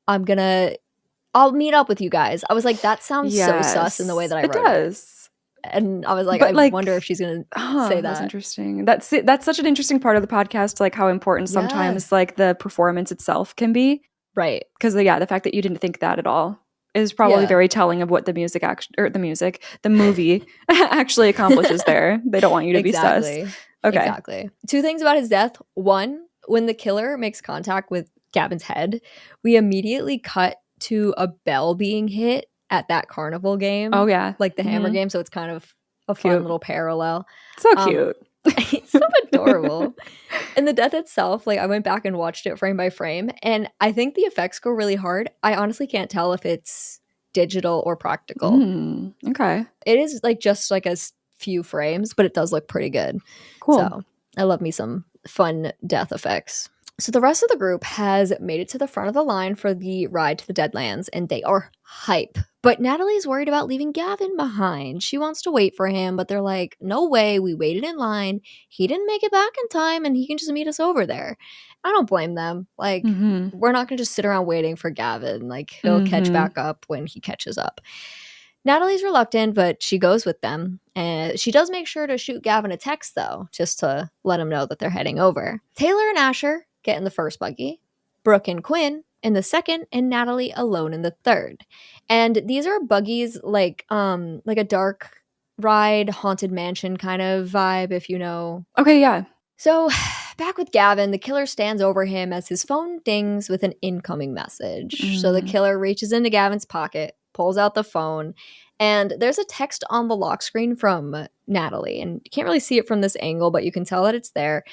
I'll meet up with you guys. I was like, that sounds so sus in the way that I wrote it. Does. And I was like, I wonder if she's going to say that. That's interesting. That's such an interesting part of the podcast, like how important sometimes like the performance itself can be. Right. Because the fact that you didn't think that at all is probably very telling of what the movie actually accomplishes there. They don't want you to be sus. Okay. Exactly. Two things about his death. One, when the killer makes contact with Gavin's head, we immediately cut to a bell being hit at that carnival game. Oh, yeah. Like the hammer game. So it's kind of a fun little parallel. So cute. It's so adorable. And the death itself, like I went back and watched it frame by frame, and I think the effects go really hard. I honestly can't tell if it's digital or practical. Okay. It is like just like a few frames, but it does look pretty good. Cool. So I love me some fun death effects. So the rest of the group has made it to the front of the line for the ride to the Deadlands, and they are hype. But Natalie's worried about leaving Gavin behind. She wants to wait for him, but they're like, no way, we waited in line. He didn't make it back in time, and he can just meet us over there. I don't blame them. Like, we're not going to just sit around waiting for Gavin. Like, he'll catch back up when he catches up. Natalie's reluctant, but she goes with them. And she does make sure to shoot Gavin a text, though, just to let him know that they're heading over. Taylor and Asher get in the first buggy, Brooke and Quinn in the second, and Natalie alone in the third. And these are buggies like a dark ride, haunted mansion kind of vibe, if you know. Okay, yeah. So, back with Gavin, the killer stands over him as his phone dings with an incoming message. So, the killer reaches into Gavin's pocket, pulls out the phone, and there's a text on the lock screen from Natalie. And you can't really see it from this angle, but you can tell that it's there.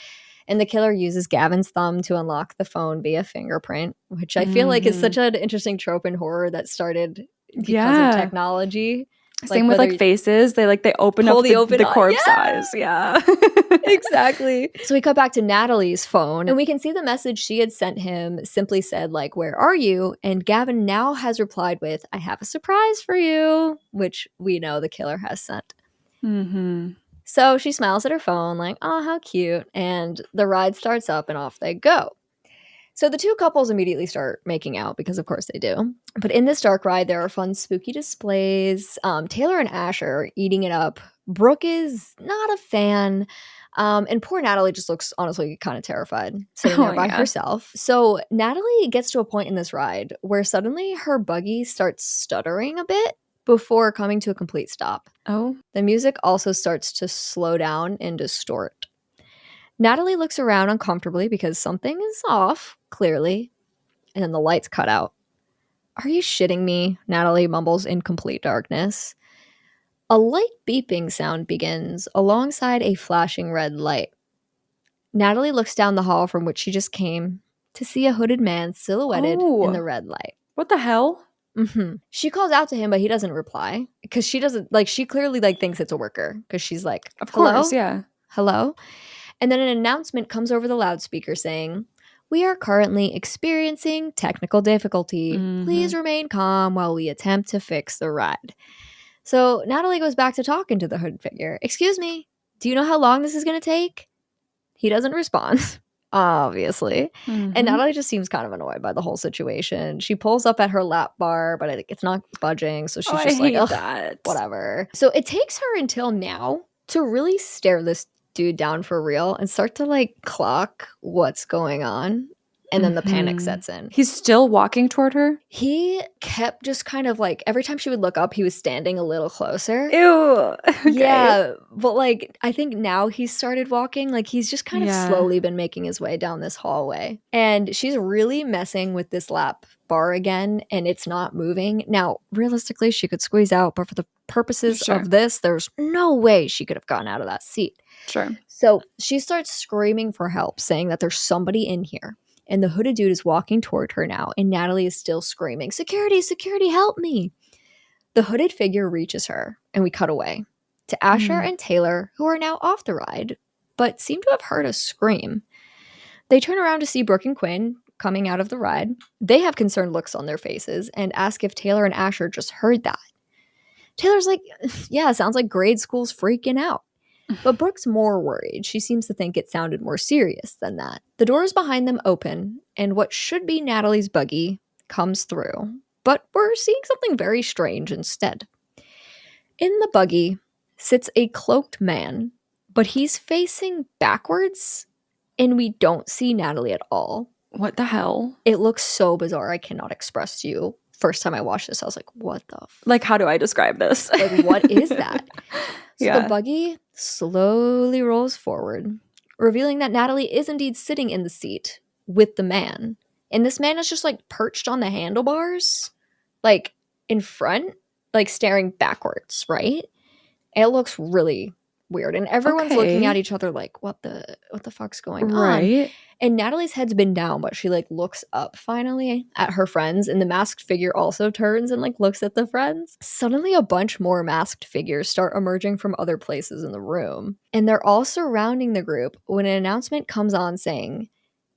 And the killer uses Gavin's thumb to unlock the phone via fingerprint, which I feel like is such an interesting trope in horror that started because of technology. Same with like faces. They open up the corpse eyes. Yeah. Exactly. So we cut back to Natalie's phone and we can see the message she had sent him simply said like, "Where are you?" And Gavin now has replied with, "I have a surprise for you," which we know the killer has sent. So she smiles at her phone like, "Oh, how cute." And the ride starts up and off they go. So the two couples immediately start making out because of course they do. But in this dark ride, there are fun spooky displays. Taylor and Asher are eating it up. Brooke is not a fan. And poor Natalie just looks honestly kind of terrified sitting there by herself. So Natalie gets to a point in this ride where suddenly her buggy starts stuttering a bit before coming to a complete stop. Oh. The music also starts to slow down and distort. Natalie looks around uncomfortably because something is off, clearly, and then the lights cut out. "Are you shitting me?" Natalie mumbles in complete darkness. A light beeping sound begins alongside a flashing red light. Natalie looks down the hall from which she just came to see a hooded man silhouetted in the red light. What the hell? She calls out to him, but he doesn't reply because she doesn't she clearly thinks it's a worker because she's like, "Of hello? course, yeah. Hello?" And then an announcement comes over the loudspeaker saying, "We are currently experiencing technical difficulty. Please remain calm while we attempt to fix the ride." So Natalie goes back to talking to the hood figure. "Excuse me, do you know how long this is going to take?" He doesn't respond, obviously. And Natalie just seems kind of annoyed by the whole situation. She pulls up at her lap bar, but it's not budging. So she's just like, ugh, whatever. So it takes her until now to really stare this dude down for real and start to clock what's going on. And then the panic sets in. He's still walking toward her? He kept just kind of every time she would look up, he was standing a little closer. Ew. Okay. Yeah, but I think now he's started walking. He's just kind of slowly been making his way down this hallway. And she's really messing with this lap bar again, and it's not moving. Now, realistically, she could squeeze out, but for the purposes of this, there's no way she could have gotten out of that seat. Sure. So she starts screaming for help, saying that there's somebody in here. And the hooded dude is walking toward her now, and Natalie is still screaming, "Security, security, help me." The hooded figure reaches her, and we cut away to Asher and Taylor, who are now off the ride, but seem to have heard a scream. They turn around to see Brooke and Quinn coming out of the ride. They have concerned looks on their faces and ask if Taylor and Asher just heard that. Taylor's like, "Yeah, sounds like grade school's freaking out." But Brooke's more worried. She seems to think it sounded more serious than that. The doors behind them open, and what should be Natalie's buggy comes through. But we're seeing something very strange instead. In the buggy sits a cloaked man, but he's facing backwards, and we don't see Natalie at all. What the hell? It looks so bizarre. I cannot express to you. First time I watched this, I was like, what the how do I describe this? What is that? So the buggy slowly rolls forward, revealing that Natalie is indeed sitting in the seat with the man. And this man is just perched on the handlebars, in front, staring backwards, right? It looks really weird. And everyone's looking at each other like, what the fuck's going on? Right. And Natalie's head's been down, but she looks up finally at her friends, and the masked figure also turns and looks at the friends. Suddenly a bunch more masked figures start emerging from other places in the room, and they're all surrounding the group when an announcement comes on saying,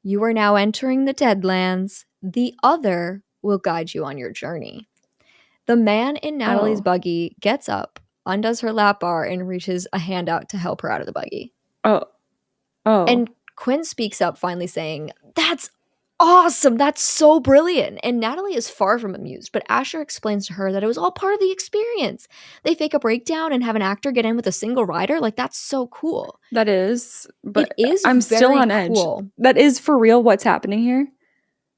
"You are now entering the Deadlands. The other will guide you on your journey." The man in Natalie's buggy gets up, undoes her lap bar, and reaches a hand out to help her out of the buggy. Oh. And Quinn speaks up, finally saying, "That's awesome. That's so brilliant." And Natalie is far from amused, but Asher explains to her that it was all part of the experience. They fake a breakdown and have an actor get in with a single rider. That's so cool. That is. But it is I'm still on edge. That is for real what's happening here?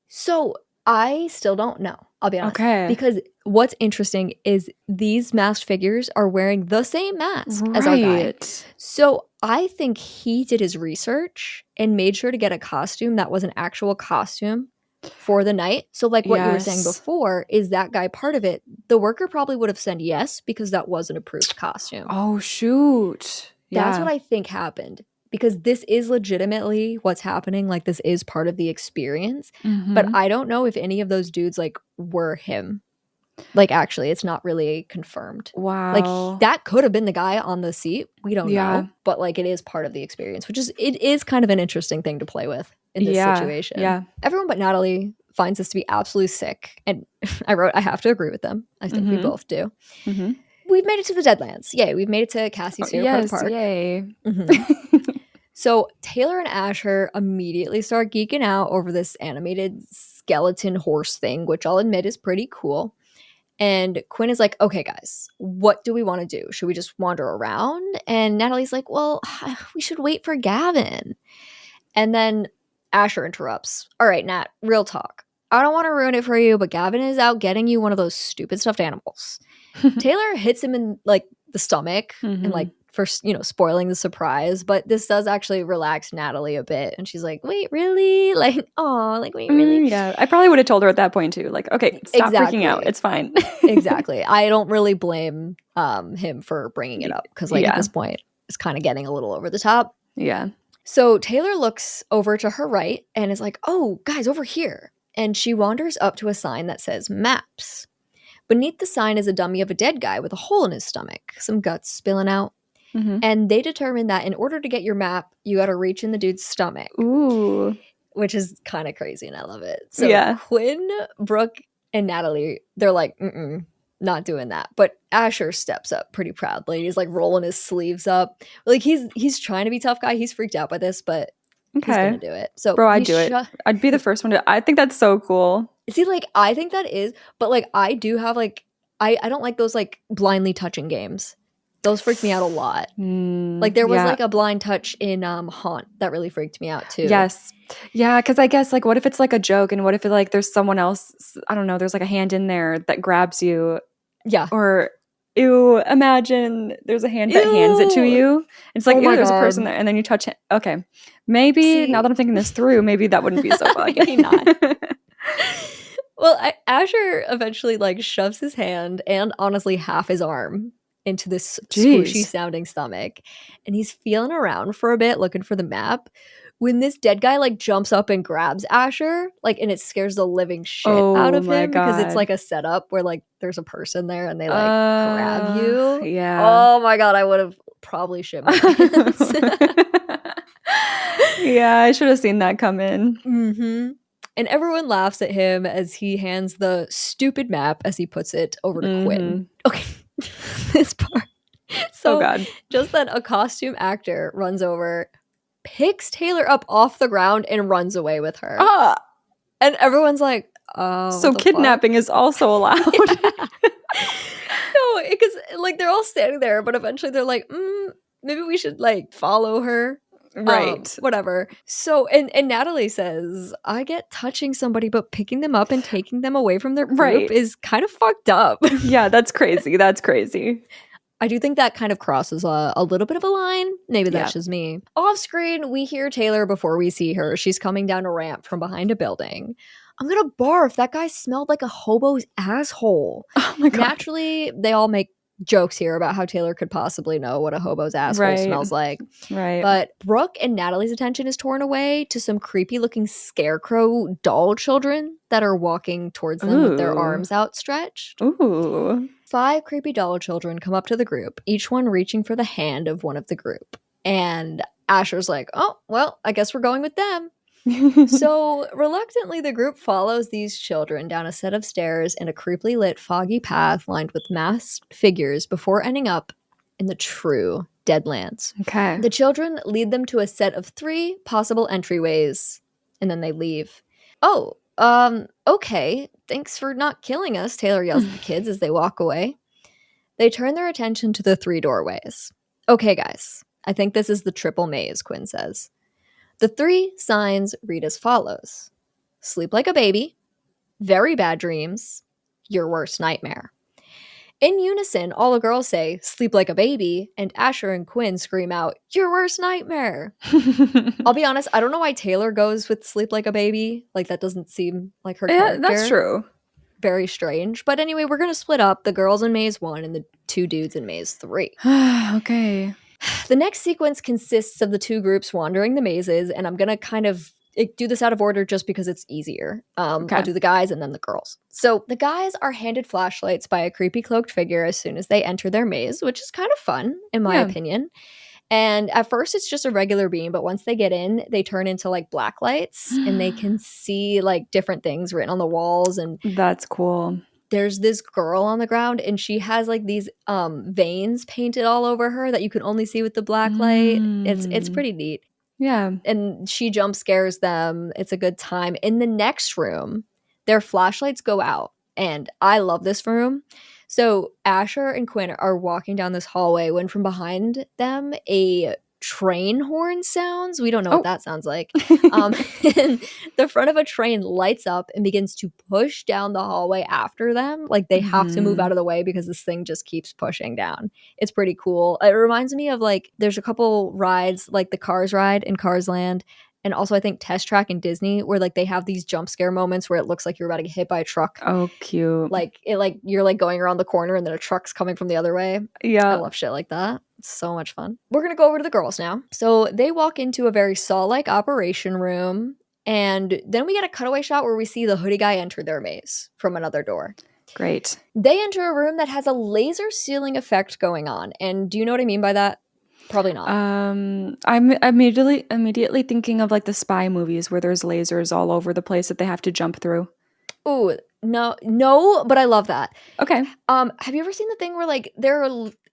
So I still don't know. I'll be honest. Okay. Because what's interesting is these masked figures are wearing the same mask as our guy. Right. So I think he did his research and made sure to get a costume that was an actual costume for the night. So like what you were saying Yes. before, is that guy part of it? The worker probably would have said yes because that was an approved costume. Oh, shoot. That's Yeah. what I think happened. Because this is legitimately what's happening. Like, this is part of the experience. But Mhm. I don't know if any of those dudes, like, were him. Like, actually, it's not really confirmed. Like, Wow. that could have been the guy on the seat. We don't Yeah. know. But, like, it is part of the experience, which is, it is kind of an interesting thing to play with in this Yeah. situation. Yeah. Everyone but Natalie finds this to be absolutely sick. And I wrote, I have to agree with them. I think we Mhm. both do. Mhm. We've made it to the Deadlands. Yay. We've made it to Cassie's favorite part of the Yes, park. yay. Mhm. So Taylor and Asher immediately start geeking out over this animated skeleton horse thing, which I'll admit is pretty cool. And Quinn is like, okay, guys, what do we want to do? Should we just wander around? And Natalie's like, well, we should wait for Gavin. And then Asher interrupts. All right, Nat, real talk. I don't want to ruin it for you, but Gavin is out getting you one of those stupid stuffed animals. Taylor hits him in like the stomach and Mhm. like first, spoiling the surprise, but this does actually relax Natalie a bit. And she's like, wait, really? Like, oh, like, wait, really? Yeah, I probably would have told her at that point too. Like, okay, stop freaking out. Exactly. It's fine. Exactly. I don't really blame him for bringing it up because like at Yeah. this point it's kind of getting a little over the top. Yeah. So Taylor looks over to her right and is like, oh, guys, over here. And she wanders up to a sign that says maps. Beneath the sign is a dummy of a dead guy with a hole in his stomach, some guts spilling out. Mhm. And they determined that in order to get your map, you got to reach in the dude's stomach, Ooh. which is kind of crazy and I love it. So Yeah. Quinn, Brooke, and Natalie, they're like, not doing that. But Asher steps up pretty proudly. He's like rolling his sleeves up. Like he's trying to be tough guy. He's freaked out by this, but he's Okay. gonna do it. So Bro, I'd do it. I'd be the first one to. I think that's so cool. See, like I think that is, but like I do have like I don't like those like blindly touching games. Those freak me out a lot. Like there was Yeah. like a blind touch in Haunt that really freaked me out too. Yes. Yeah, because I guess like what if it's like a joke and what if it like there's someone else, I don't know, there's like a hand in there that grabs you. Yeah. Or ew, imagine there's a hand that hands it to Ew. you. It's like, Oh ew, my there's a person God. there, and then you touch it. Okay. Maybe See- now that I'm thinking this through, maybe that wouldn't be so fun. Maybe not. Well, Asher eventually like shoves his hand and honestly half his arm into this squishy Jeez. sounding stomach, and he's feeling around for a bit looking for the map. When this dead guy like jumps up and grabs Asher, like, and it scares the living shit out Oh of my him because it's God. like a setup where like there's a person there and they like grab you. Yeah. Oh my God, I would have probably shit my pants. Yeah, I should have seen that come in. Mm-hmm. And everyone laughs at him as he hands the stupid map, as he puts it, over to Quinn. Okay, this part. So, Oh God. just then a costume actor runs over, picks Taylor up off the ground, and runs away with her. Ah, And everyone's like, oh, so kidnapping is also allowed. No, because like they're all standing there, but eventually they're like, maybe we should like follow her. Right. Whatever. So and Natalie says, I get touching somebody, but picking them up and taking them away from their group Right. is kind of fucked up. Yeah, that's crazy. That's crazy. I do think that kind of crosses a little bit of a line. Maybe that's Yeah. just me. Off screen, we hear Taylor before we see her. She's coming down a ramp from behind a building. I'm gonna barf. That guy smelled like a hobo's asshole. Oh my God. Naturally, they all make jokes here about how Taylor could possibly know what a hobo's asshole Right. smells like. Right. But Brooke and Natalie's attention is torn away to some creepy looking scarecrow doll children that are walking towards them with their Ooh. arms outstretched. Ooh. 5 creepy doll children come up to the group, each one reaching for the hand of one of the group. And Asher's like, oh, well, I guess we're going with them. So reluctantly, the group follows these children down a set of stairs in a creepily lit, foggy path lined with masked figures before ending up in the true Deadlands. Okay. The children lead them to a set of 3 possible entryways, and then they leave. Oh, okay. Thanks for not killing us, Taylor yells at the kids as they walk away. They turn their attention to the 3 doorways. Okay, guys. I think this is the triple maze, Quinn says. The 3 signs read as follows: sleep like a baby, very bad dreams, your worst nightmare. In unison, all the girls say, sleep like a baby, and Asher and Quinn scream out, your worst nightmare. I'll be honest, I don't know why Taylor goes with sleep like a baby. Like, that doesn't seem like her Yeah, that's character. true. Very strange. But anyway, we're going to split up the girls in maze 1 and the 2 dudes in maze 3. Okay. The next sequence consists of the 2 groups wandering the mazes, and I'm going to kind of do this out of order just because it's easier. Okay. I'll do the guys and then the girls. So the guys are handed flashlights by a creepy cloaked figure as soon as they enter their maze, which is kind of fun, in my opinion. And at first it's just a regular beam, but once they get in, they turn into like black lights and they can see like different things written on the walls. And that's cool. There's this girl on the ground and she has like these veins painted all over her that you can only see with the black light. It's pretty neat. Yeah. And she jump scares them. It's a good time. In the next room, their flashlights go out. And I love this room. So Asher and Quinn are walking down this hallway when from behind them a train horn sounds. We don't know what that sounds like. And the front of a train lights up and begins to push down the hallway after them. Like they have to move out of the way because this thing just keeps pushing down. It's pretty cool. It reminds me of like there's a couple rides like the Cars ride in Cars Land. And also I think Test Track in Disney where like they have these jump scare moments where it looks like you're about to get hit by a truck. Oh, cute. Like you're like going around the corner and then a truck's coming from the other way. Yeah. I love shit like that. It's so much fun. We're going to go over to the girls now. So they walk into a very Saw-like operation room. And then we get a cutaway shot where we see the hoodie guy enter their maze from another door. Great. They enter a room that has a laser ceiling effect going on. And do you know what I mean by that? Probably not. I'm immediately thinking of like the spy movies where there's lasers all over the place that they have to jump through. Ooh, no, but I love that. Okay. Have you ever seen the thing where like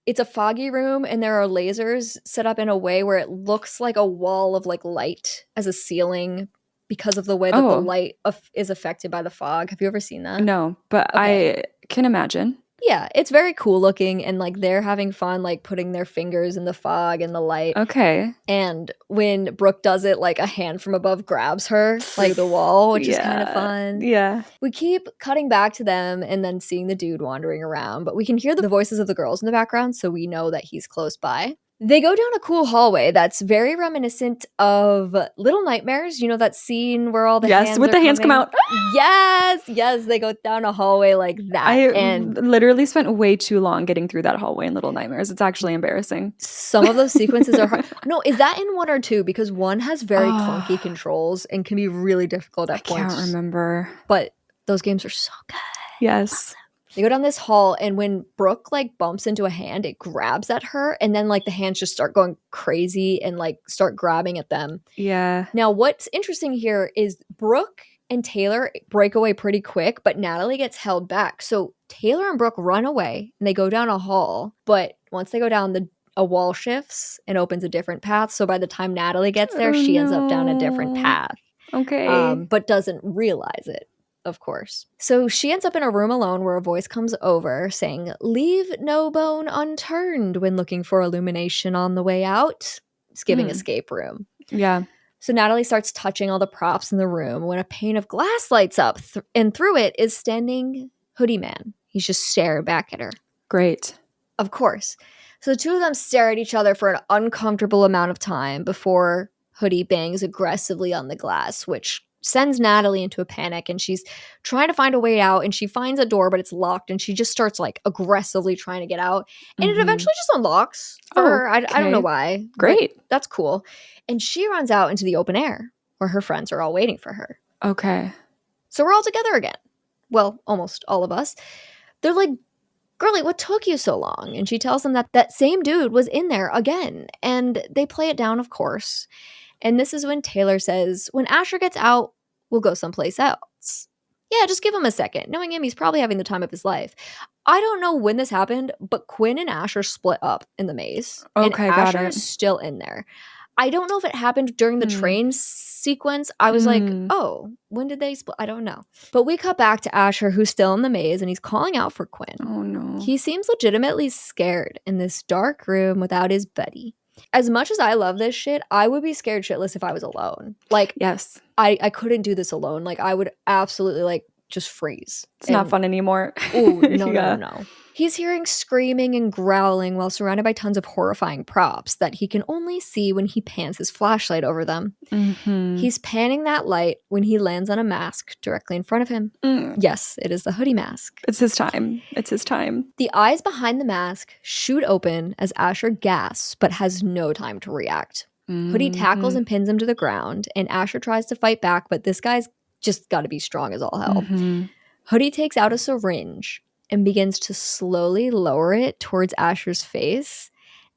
it's a foggy room and there are lasers set up in a way where it looks like a wall of like light as a ceiling because of the way that the light is affected by the fog? Have you ever seen that? No, but I can imagine. Yeah, it's very cool looking and like they're having fun like putting their fingers in the fog and the light. Okay. And when Brooke does it, like a hand from above grabs her, like the wall, which is kind of fun. Yeah. We keep cutting back to them and then seeing the dude wandering around, but we can hear the voices of the girls in the background, so we know that he's close by. They go down a cool hallway that's very reminiscent of Little Nightmares. You know that scene where all the hands with the hands come out. Yes, they go down a hallway like that. And literally spent way too long getting through that hallway in Little Nightmares. It's actually embarrassing. Some of those sequences are hard. No, is that in 1 or 2? Because 1 has very clunky controls and can be really difficult at points. I can't remember. But those games are so good. Yes. They go down this hall, and when Brooke like bumps into a hand, it grabs at her, and then like the hands just start going crazy and like start grabbing at them. Yeah. Now, what's interesting here is Brooke and Taylor break away pretty quick, but Natalie gets held back. So Taylor and Brooke run away, and they go down a hall. But once they go down, a wall shifts and opens a different path. So by the time Natalie gets there, she ends up down a different path. Okay. But doesn't realize it. Of course. So she ends up in a room alone where a voice comes over saying, leave no bone unturned when looking for illumination on the way out. It's giving escape room. Yeah. So Natalie starts touching all the props in the room when a pane of glass lights up and through it is standing Hoodie Man. He's just staring back at her. Great. Of course. So the two of them stare at each other for an uncomfortable amount of time before Hoodie bangs aggressively on the glass, which sends Natalie into a panic, and she's trying to find a way out, and she finds a door, but it's locked, and she just starts like aggressively trying to get out, and it eventually just unlocks for her. I don't know why. Great. That's cool. And she runs out into the open air where her friends are all waiting for her. Okay. So we're all together again. Well, almost all of us. They're like, girlie, what took you so long? And she tells them that that same dude was in there again, and they play it down, of course. And this is when Taylor says, when Asher gets out, we'll go someplace else. Yeah, just give him a second. Knowing him, he's probably having the time of his life. I don't know when this happened, but Quinn and Asher split up in the maze. Okay, and got Asher it. is still in there. I don't know if it happened during the train sequence. I was like, oh, when did they split? I don't know. But we cut back to Asher, who's still in the maze, and he's calling out for Quinn. Oh, no. He seems legitimately scared in this dark room without his buddy. As much as I love this shit, I would be scared shitless if I was alone. Like, yes, I couldn't do this alone. Like, I would absolutely like just freeze. It's not fun anymore. Oh, no, Yeah. no. He's hearing screaming and growling while surrounded by tons of horrifying props that he can only see when he pans his flashlight over them. Mm-hmm. He's panning that light when he lands on a mask directly in front of him. Yes, it is the hoodie mask. It's his time. It's his time. The eyes behind the mask shoot open as Asher gasps but has no time to react. Hoodie tackles and pins him to the ground, and Asher tries to fight back, but this guy's just got to be strong as all hell. Hoodie takes out a syringe and begins to slowly lower it towards Asher's face.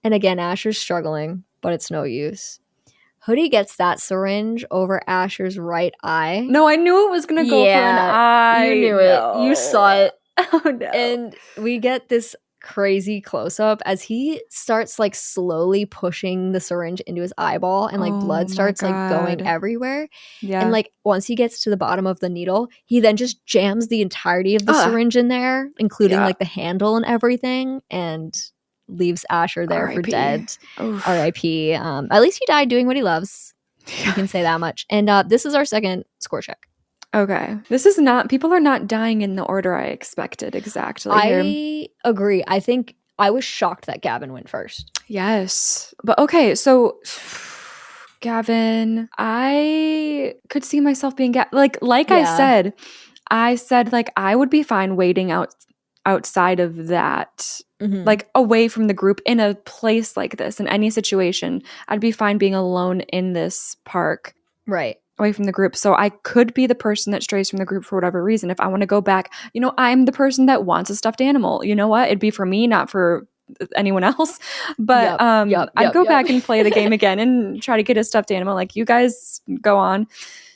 And again, Asher's struggling, but it's no use. Hoodie gets that syringe over Asher's right eye. No, I knew it was going to go for an eye. You knew it. You saw it. Oh, no. And we get this crazy close-up as he starts like slowly pushing the syringe into his eyeball, and like blood starts like going everywhere. And like once he gets to the bottom of the needle, he then just jams the entirety of the syringe in there, including like the handle and everything, and leaves Asher there for dead. R.I.P. At least he died doing what he loves. You can say that much. And this is our second score check. Okay. This is not, people are not dying in the order I expected exactly. I agree. I think I was shocked that Gavin went first. Yes. But okay, so Gavin, I could see myself being, I said like I would be fine waiting outside of that, like away from the group in a place like this, in any situation. I'd be fine being alone in this park. Right. Away from the group. So I could be the person that strays from the group for whatever reason. If I want to go back, I'm the person that wants a stuffed animal. You know what? It'd be for me, not for anyone else. But I'd go back and play the game again and try to get a stuffed animal. Like, you guys go on.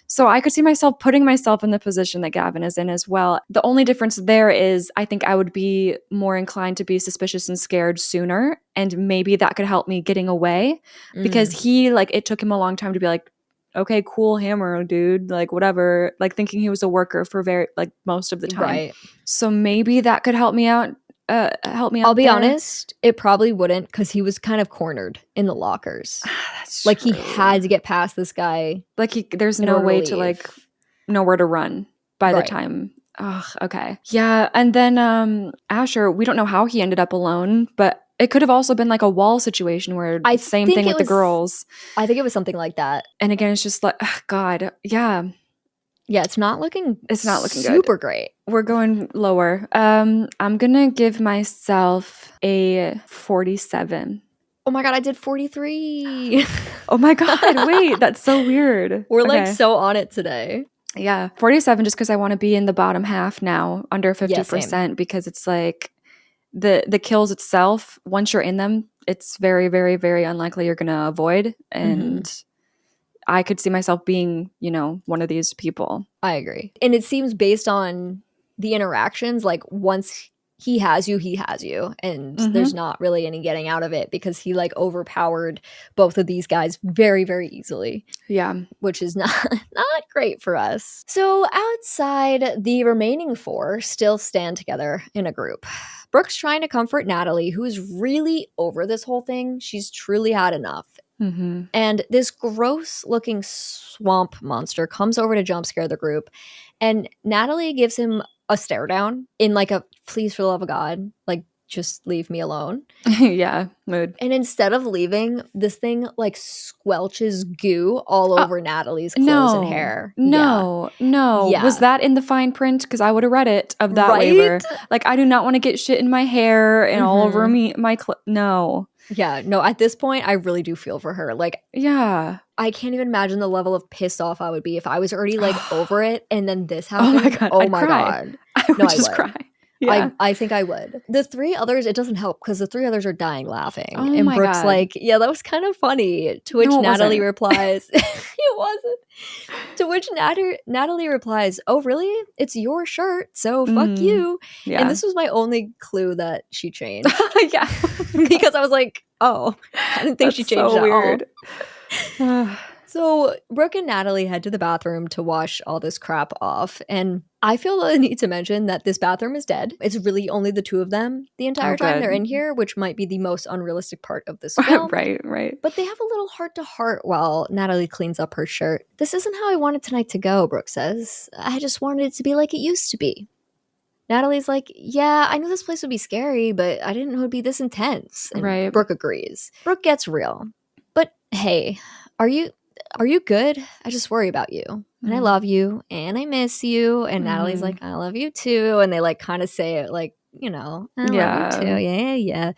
So I could see myself putting myself in the position that Gavin is in as well. The only difference there is I think I would be more inclined to be suspicious and scared sooner. And maybe that could help me getting away, because it took him a long time to be like, okay, cool hammer, dude, like whatever, like thinking he was a worker for most of the time. Right. So maybe that could help me out. I'll be honest, it probably wouldn't, because he was kind of cornered in the lockers. That's like true. He had to get past this guy. Like there's no way to like nowhere to run by the time. Oh, okay. Yeah. And then Asher, we don't know how he ended up alone, but it could have also been like a wall situation where same thing with the girls. I think it was something like that. And again, it's just like, God, yeah. Yeah, it's not looking super great. We're going lower. I'm going to give myself a 47. Oh my God, I did 43. Oh my God, wait, that's so weird. We're like so on it today. Yeah, 47 just because I want to be in the bottom half now, under 50%, because it's like the kills itself, once you're in them, it's very, very, very unlikely you're going to avoid. And I could see myself being, one of these people. I agree. And it seems based on the interactions, like once he has you, and there's not really any getting out of it, because he like overpowered both of these guys very, very easily. Yeah. Which is not great for us. So outside, the remaining four still stand together in a group. Brooke's trying to comfort Natalie, who is really over this whole thing. She's truly had enough. And this gross looking swamp monster comes over to jump scare the group, and Natalie gives him a stare down in like a please for the love of God, like just leave me alone. Yeah, mood. And instead of leaving, this thing like squelches goo all over Natalie's clothes and hair. No. Yeah. Was that in the fine print? Because I would have read it of that waiver. Like, I do not want to get shit in my hair and all over me, no. Yeah, no, at this point, I really do feel for her. Like, yeah. I can't even imagine the level of pissed off I would be if I was already like over it and then this happened. Oh my God. I would just cry. Yeah. I think I would. The three others, it doesn't help because the three others are dying laughing. Oh and my Brooke's God. like, yeah, that was kind of funny. To which Natalie replies, it wasn't. To which Natalie replies, oh, really? It's your shirt, so fuck you. Yeah. And this was my only clue that she changed. Yeah. Because I was like, oh, I didn't think she changed so at weird. all. So Brooke and Natalie head to the bathroom to wash all this crap off. And I feel the need to mention that this bathroom is dead. It's really only the two of them the entire time they're in here, which might be the most unrealistic part of this film. Right. But they have a little heart-to-heart while Natalie cleans up her shirt. This isn't how I wanted tonight to go, Brooke says. I just wanted it to be like it used to be. Natalie's like, yeah, I knew this place would be scary, but I didn't know it'd be this intense. And Right. Brooke agrees. Brooke gets real. But hey, are you good? I just worry about you. And I love you. And I miss you. And Natalie's like, I love you too. And they like kind of say it like, I love you too. Yeah.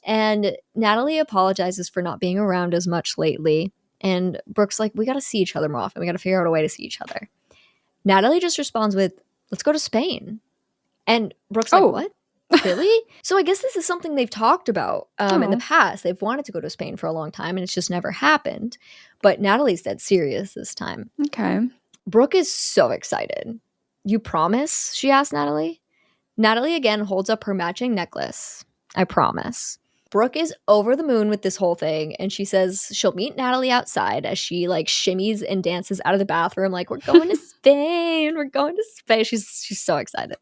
And Natalie apologizes for not being around as much lately. And Brooke's like, we got to see each other more often. We got to figure out a way to see each other. Natalie just responds with, let's go to Spain. And Brooke's like, what? Really? So I guess this is something they've talked about in the past. They've wanted to go to Spain for a long time, and it's just never happened. But Natalie's dead serious this time. Okay. Brooke is so excited. You promise? She asks Natalie. Natalie again holds up her matching necklace. I promise. Brooke is over the moon with this whole thing, and she says she'll meet Natalie outside as she like shimmies and dances out of the bathroom like, we're going to Spain. We're going to Spain. She's so excited.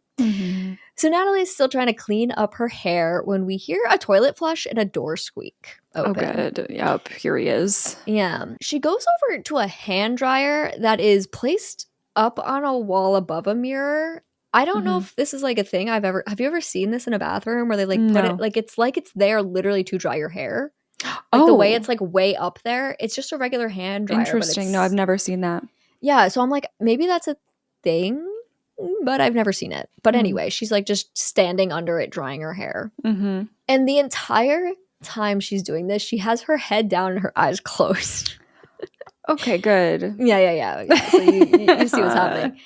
So Natalie's still trying to clean up her hair when we hear a toilet flush and a door squeak open. Oh, good. Yep, here he is. Yeah. She goes over to a hand dryer that is placed up on a wall above a mirror. I don't know if this is like a thing have you ever seen this in a bathroom where they like put it like it's there literally to dry your hair? Like the way it's like way up there. It's just a regular hand dryer. Interesting. No, I've never seen that. Yeah. So I'm like, maybe that's a thing, but I've never seen it. But anyway, she's like just standing under it drying her hair. And the entire time she's doing this, she has her head down and her eyes closed. Okay, good. Yeah. So you see what's happening.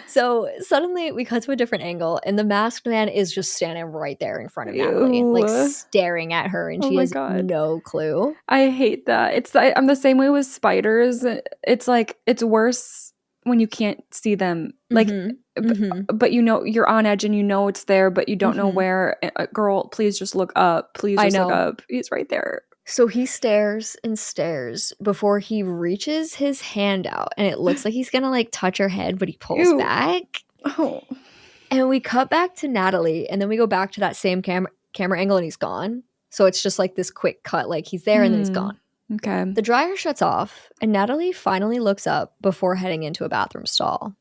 So suddenly we cut to a different angle and the masked man is just standing right there in front of Natalie, like staring at her, and she has no clue. I hate that. I'm the same way with spiders. It's like it's worse when you can't see them. Like but you know you're on edge and you know it's there, but you don't know where. Girl, please just look up. Please just look up. He's right there. So he stares and stares before he reaches his hand out, and it looks like he's gonna like touch her head, but he pulls back. And we cut back to Natalie, and then we go back to that same camera angle, and he's gone. So it's just like this quick cut, like he's there and then he's gone. Okay. The dryer shuts off, and Natalie finally looks up before heading into a bathroom stall.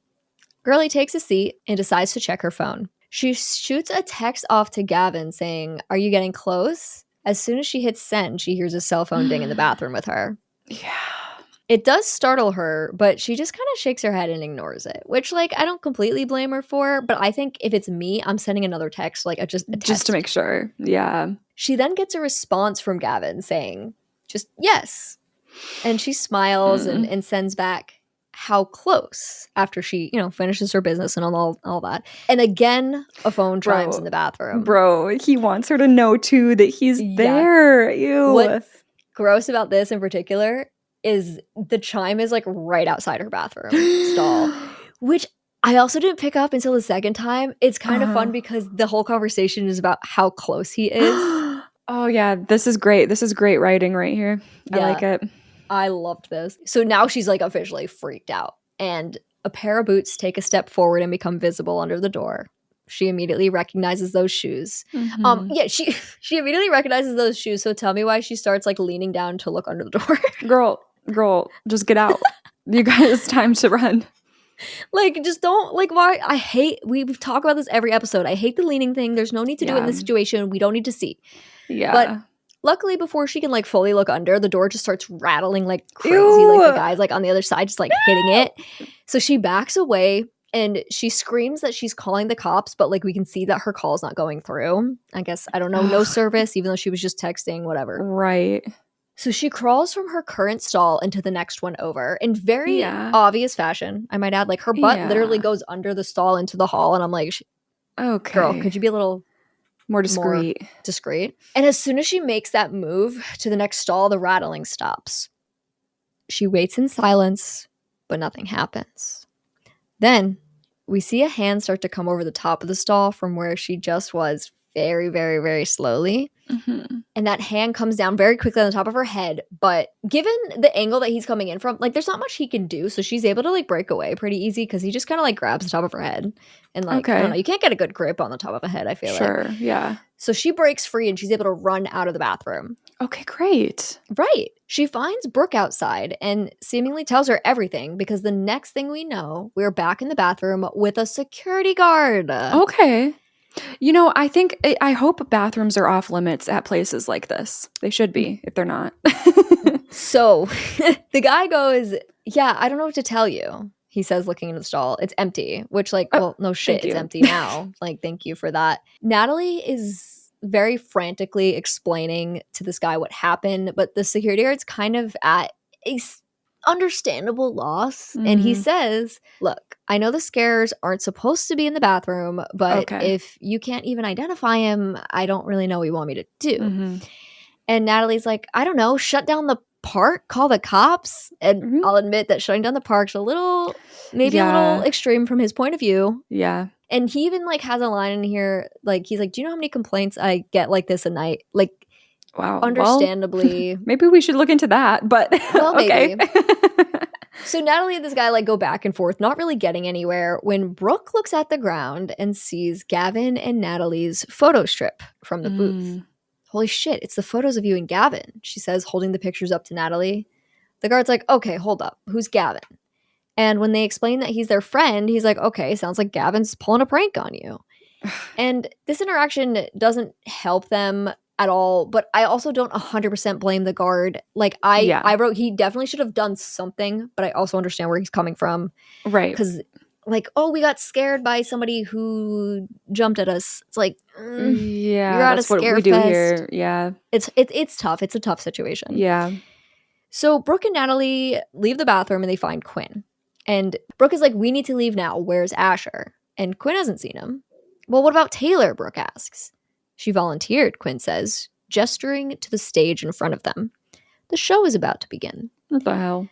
Girlie takes a seat and decides to check her phone. She shoots a text off to Gavin saying, "Are you getting close?" As soon as she hits send, she hears a cell phone ding in the bathroom with her. Yeah. It does startle her, but she just kind of shakes her head and ignores it, which, like, I don't completely blame her for, but I think if it's me, I'm sending another text, like, just to make sure. Yeah. She then gets a response from Gavin saying, just, yes. And she smiles and sends back, how close, after she, finishes her business and all that. And again, a phone chimes in the bathroom. Bro, he wants her to know too that he's there. Ew. What's gross about this in particular is the chime is like right outside her bathroom stall, which I also didn't pick up until the second time. It's kind of fun because the whole conversation is about how close he is. Oh yeah, this is great. This is great writing right here. I like it. I loved this. So now she's like officially freaked out, and a pair of boots take a step forward and become visible under the door. She immediately recognizes those shoes. She immediately recognizes those shoes. So tell me why she starts like leaning down to look under the door. Girl, just get out. You guys, it's time to run. Like, just don't, like, why? We've talked about this every episode. I hate the leaning thing. There's no need to do it in this situation. We don't need to see. Yeah. But luckily, before she can like fully look under, the door just starts rattling like crazy. Like the guy's like on the other side just like hitting it. So she backs away and she screams that she's calling the cops, but like we can see that her call's not going through. I guess, I don't know, no service, even though she was just texting, whatever. Right. So she crawls from her current stall into the next one over in very obvious fashion, I might add. Like her butt literally goes under the stall into the hall, and I'm like, okay, girl, could you be a little more discreet? And as soon as she makes that move to the next stall, the rattling stops. She waits in silence, but nothing happens. Then we see a hand start to come over the top of the stall from where she just was very, very, very slowly. Mm-hmm. And that hand comes down very quickly on the top of her head. But given the angle that he's coming in from, like, there's not much he can do. So she's able to, like, break away pretty easy because he just kind of, like, grabs the top of her head. And, like, I don't know. You can't get a good grip on the top of a head, I feel like. Sure, yeah. So she breaks free and she's able to run out of the bathroom. Okay, great. Right. She finds Brooke outside and seemingly tells her everything because the next thing we know, we're back in the bathroom with a security guard. Okay. I hope bathrooms are off limits at places like this. They should be if they're not. So the guy goes, yeah, I don't know what to tell you. He says, looking in the stall, it's empty, which, like, well, no shit, it's empty now. Like, thank you for that. Natalie is very frantically explaining to this guy what happened, but the security guard's kind of at a understandable loss. And he says, look, I know the scares aren't supposed to be in the bathroom, but if you can't even identify him, I don't really know what you want me to do. And Natalie's like, I don't know, shut down the park, call the cops. And I'll admit that shutting down the park's a little extreme from his point of view. Yeah. And he even, like, has a line in here, like, he's like, do you know how many complaints I get like this a night? Like, wow. Understandably. Well, maybe we should look into that, but well, okay. Maybe. So Natalie and this guy, like, go back and forth, not really getting anywhere, when Brooke looks at the ground and sees Gavin and Natalie's photo strip from the booth. Holy shit, it's the photos of you and Gavin, she says, holding the pictures up to Natalie. The guard's like, okay, hold up. Who's Gavin? And when they explain that he's their friend, he's like, okay, sounds like Gavin's pulling a prank on you. And this interaction doesn't help them at all, but I also don't 100% blame the guard. Like, I wrote he definitely should have done something, but I also understand where he's coming from. Right. Because, like, oh, we got scared by somebody who jumped at us. It's like, you're at that's a scare what we do fest. here. Yeah. It's tough. It's a tough situation. Yeah. So Brooke and Natalie leave the bathroom and they find Quinn. And Brooke is like, we need to leave now. Where's Asher? And Quinn hasn't seen him. Well, what about Taylor? Brooke asks. She volunteered, Quinn says, gesturing to the stage in front of them. The show is about to begin. What the hell?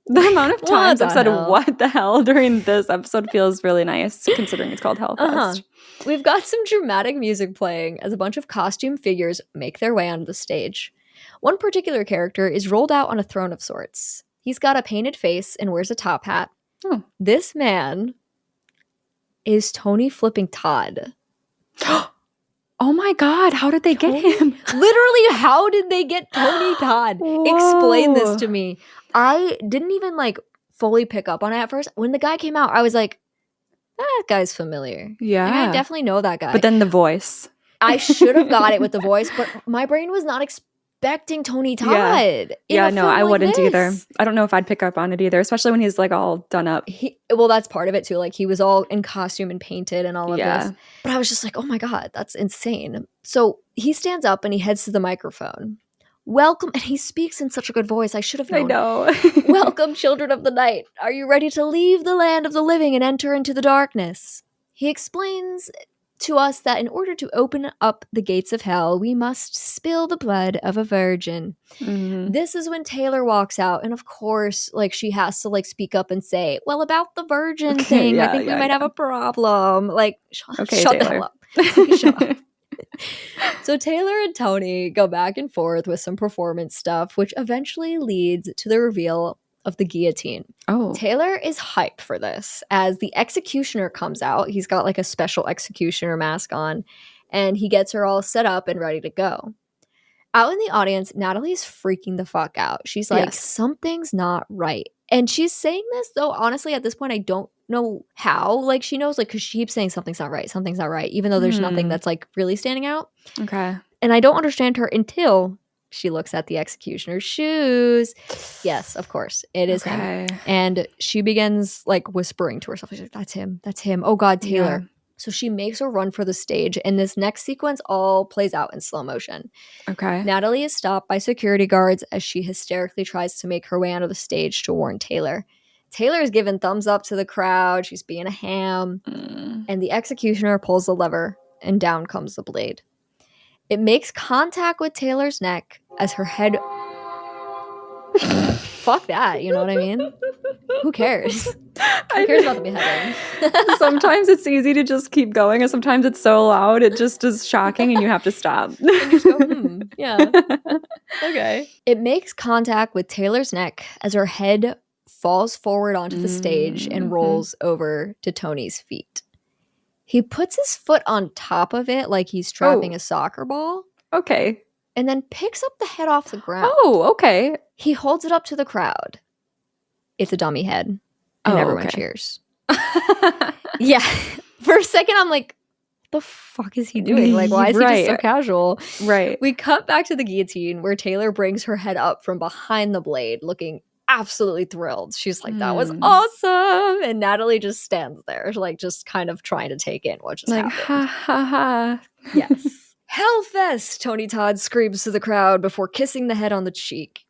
The amount of times I've said what the hell during this episode feels really nice, considering it's called Hellfest. We've got some dramatic music playing as a bunch of costume figures make their way onto the stage. One particular character is rolled out on a throne of sorts. He's got a painted face and wears a top hat. Oh. This man is Tony flipping Todd. Oh my God, how did they get him? Literally, how did they get Tony Todd? Explain this to me. I didn't even, like, fully pick up on it at first. When the guy came out, I was like, that guy's familiar. Yeah. Like, I definitely know that guy. But then the voice. I should have got it with the voice, but my brain was not expecting Tony Todd. Yeah, no, I wouldn't either. I don't know if I'd pick up on it either, especially when he's, like, all done up. Well, that's part of it too. Like, he was all in costume and painted and all of this. But I was just like, oh my God, that's insane. So he stands up and he heads to the microphone. Welcome, and he speaks in such a good voice. I should have known. I know. Welcome, children of the night. Are you ready to leave the land of the living and enter into the darkness? He explains to us that in order to open up the gates of hell, we must spill the blood of a virgin. This is when Taylor walks out, and of course, like, she has to, like, speak up and say, well, about the virgin thing, I think we might have a problem. Like, shut the hell up. Shut up. So Taylor and Tony go back and forth with some performance stuff, which eventually leads to the reveal of the guillotine. Oh. Taylor is hyped for this as the executioner comes out. He's got, like, a special executioner mask on, and he gets her all set up and ready to go. Out in the audience, Natalie's freaking the fuck out. She's like, something's not right. And she's saying this, though, honestly, at this point, I don't know how. Like, she knows, like, because she keeps saying something's not right, even though there's nothing that's, like, really standing out. Okay. And I don't understand her until she looks at the executioner's shoes. Yes, of course, it is him. And she begins, like, whispering to herself. She's like, that's him. That's him. Oh, God, Taylor. Yeah. So she makes a run for the stage, and this next sequence all plays out in slow motion. Okay. Natalie is stopped by security guards as she hysterically tries to make her way onto the stage to warn Taylor. Taylor is giving thumbs up to the crowd. She's being a ham. And the executioner pulls the lever, and down comes the blade. It makes contact with Taylor's neck as her head... Fuck that, you know what I mean? Who cares? Who cares about the beheading? Sometimes it's easy to just keep going, and sometimes it's so loud it just is shocking, and you have to stop. And you just go, yeah. Okay. It makes contact with Taylor's neck as her head falls forward onto the stage and rolls over to Tony's feet. He puts his foot on top of it like he's trapping a soccer ball. Okay. And then picks up the head off the ground. Oh, okay. He holds it up to the crowd. It's a dummy head. And everyone cheers. Yeah. For a second, I'm like, what the fuck is he doing? Like, why is he just so casual? Right. We cut back to the guillotine where Taylor brings her head up from behind the blade, looking absolutely thrilled. She's like, that was awesome. And Natalie just stands there, like, just kind of trying to take in what just happened. Ha ha ha. Yes. Hellfest, Tony Todd screams to the crowd before kissing the head on the cheek.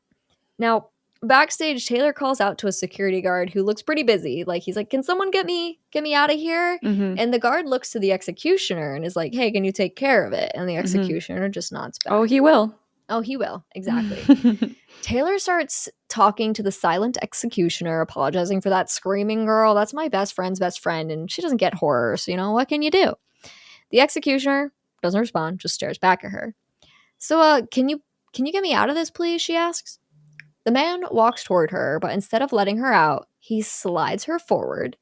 Now, backstage, Taylor calls out to a security guard who looks pretty busy. Like, he's like, can someone get me out of here? And the guard looks to the executioner and is like, hey, can you take care of it? And the executioner just nods back. Oh, he will. Oh, he will. Exactly. Taylor starts talking to the silent executioner, apologizing for that screaming girl. That's my best friend's best friend, and she doesn't get horror, so, you know, what can you do? The executioner doesn't respond, just stares back at her. So, can you get me out of this, please? She asks. The man walks toward her, but instead of letting her out, he slides her forward.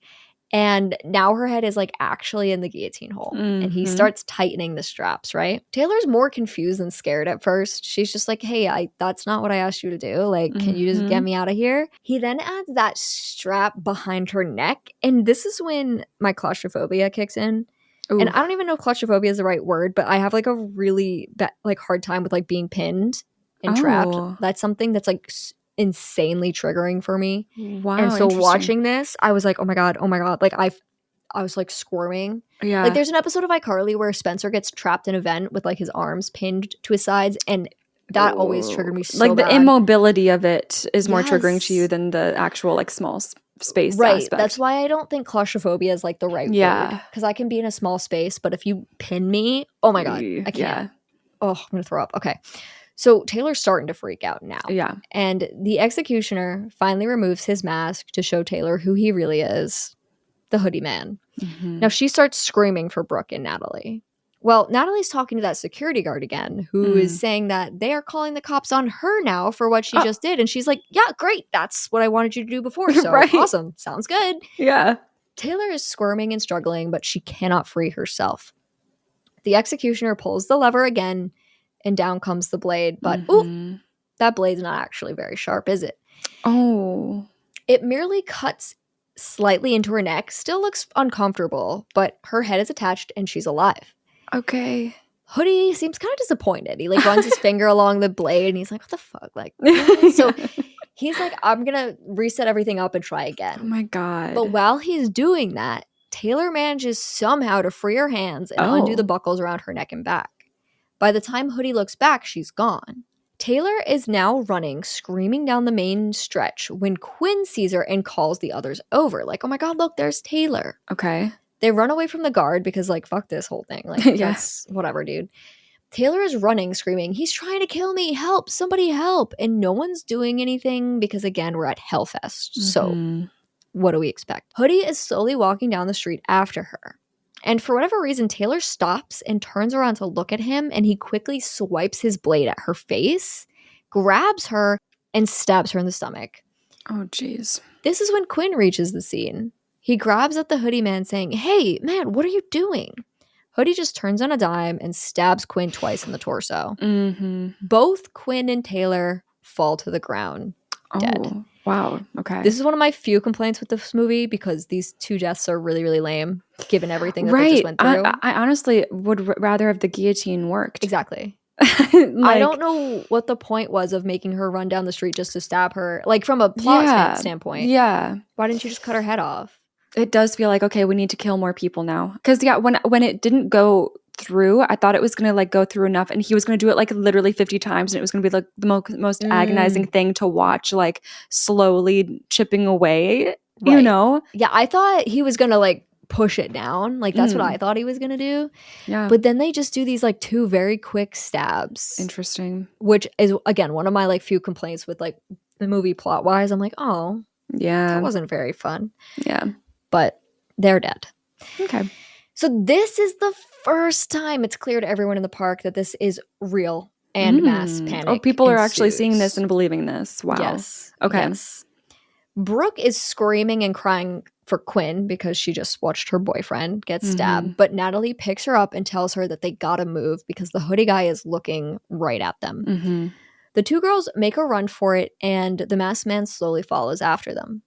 And now her head is like actually in the guillotine hole. And he starts tightening the straps, right? Taylor's more confused than scared at first. She's just like, hey, that's not what I asked you to do. Like, can you just get me out of here? He then adds that strap behind her neck. And this is when my claustrophobia kicks in. Ooh. And I don't even know if claustrophobia is the right word, but I have like a really hard time with like being pinned and trapped. That's something that's like insanely triggering for me. Wow. And so watching this, I was like, oh my god, like I was like squirming. Yeah. Like there's an episode of iCarly where Spencer gets trapped in a vent with like his arms pinned to his sides, and that always triggered me so like the bad. Immobility of it is more triggering to you than the actual like small space aspect. That's why I don't think claustrophobia is like the right word, because I can be in a small space, but if you pin me, oh my god, I can't. Oh, I'm gonna throw up. Okay. So Taylor's starting to freak out now. Yeah. And the executioner finally removes his mask to show Taylor who he really is, the hoodie man. Now she starts screaming for Brooke and Natalie. Well, Natalie's talking to that security guard again, who is saying that they are calling the cops on her now for what she just did. And she's like, yeah, great. That's what I wanted you to do before. So awesome. Sounds good. Yeah. Taylor is squirming and struggling, but she cannot free herself. The executioner pulls the lever again, and down comes the blade. But, ooh, that blade's not actually very sharp, is it? Oh. It merely cuts slightly into her neck. Still looks uncomfortable, but her head is attached and she's alive. Okay. Hoodie seems kind of disappointed. He, like, runs his finger along the blade, and he's like, what the fuck? Like, so he's like, I'm going to reset everything up and try again. Oh, my God. But while he's doing that, Taylor manages somehow to free her hands and undo the buckles around her neck and back. By the time Hoodie looks back, she's gone. Taylor is now running, screaming down the main stretch when Quinn sees her and calls the others over. Like, oh my god, look, there's Taylor. Okay. They run away from the guard because, like, fuck this whole thing. Like, yes, whatever, dude. Taylor is running, screaming, he's trying to kill me. Help, somebody help. And no one's doing anything because, again, we're at Hellfest. So what do we expect? Hoodie is slowly walking down the street after her. And for whatever reason, Taylor stops and turns around to look at him, and he quickly swipes his blade at her face, grabs her, and stabs her in the stomach. Oh, jeez. This is when Quinn reaches the scene. He grabs at the hoodie man, saying, hey, man, what are you doing? Hoodie just turns on a dime and stabs Quinn twice in the torso. Both Quinn and Taylor fall to the ground, dead. Wow. Okay. This is one of my few complaints with this movie because these two deaths are really, really lame, given everything that they just went through. I honestly would rather have the guillotine worked. Exactly. I don't know what the point was of making her run down the street just to stab her. Like, from a plot standpoint. Yeah. Why didn't you just cut her head off? It does feel like, okay, we need to kill more people now. Because, when it didn't go through, I thought it was going to, like, go through enough, and he was going to do it, like, literally 50 times, and it was going to be, like, the most agonizing thing to watch, like, slowly chipping away, you know? Yeah, I thought he was going to, like, push it down. Like, that's what I thought he was going to do. Yeah. But then they just do these, like, two very quick stabs. Interesting. Which is, again, one of my, like, few complaints with, like, the movie plot-wise. I'm like, oh. Yeah. That wasn't very fun. Yeah. But they're dead. Okay. So this is the first time it's clear to everyone in the park that this is real and mass panic. Oh, people are actually ensues. seeing this and believing this. Wow. Yes. Okay. Yes. Brooke is screaming and crying for Quinn because she just watched her boyfriend get stabbed. But Natalie picks her up and tells her that they gotta move because the hoodie guy is looking right at them. The two girls make a run for it, and the masked man slowly follows after them.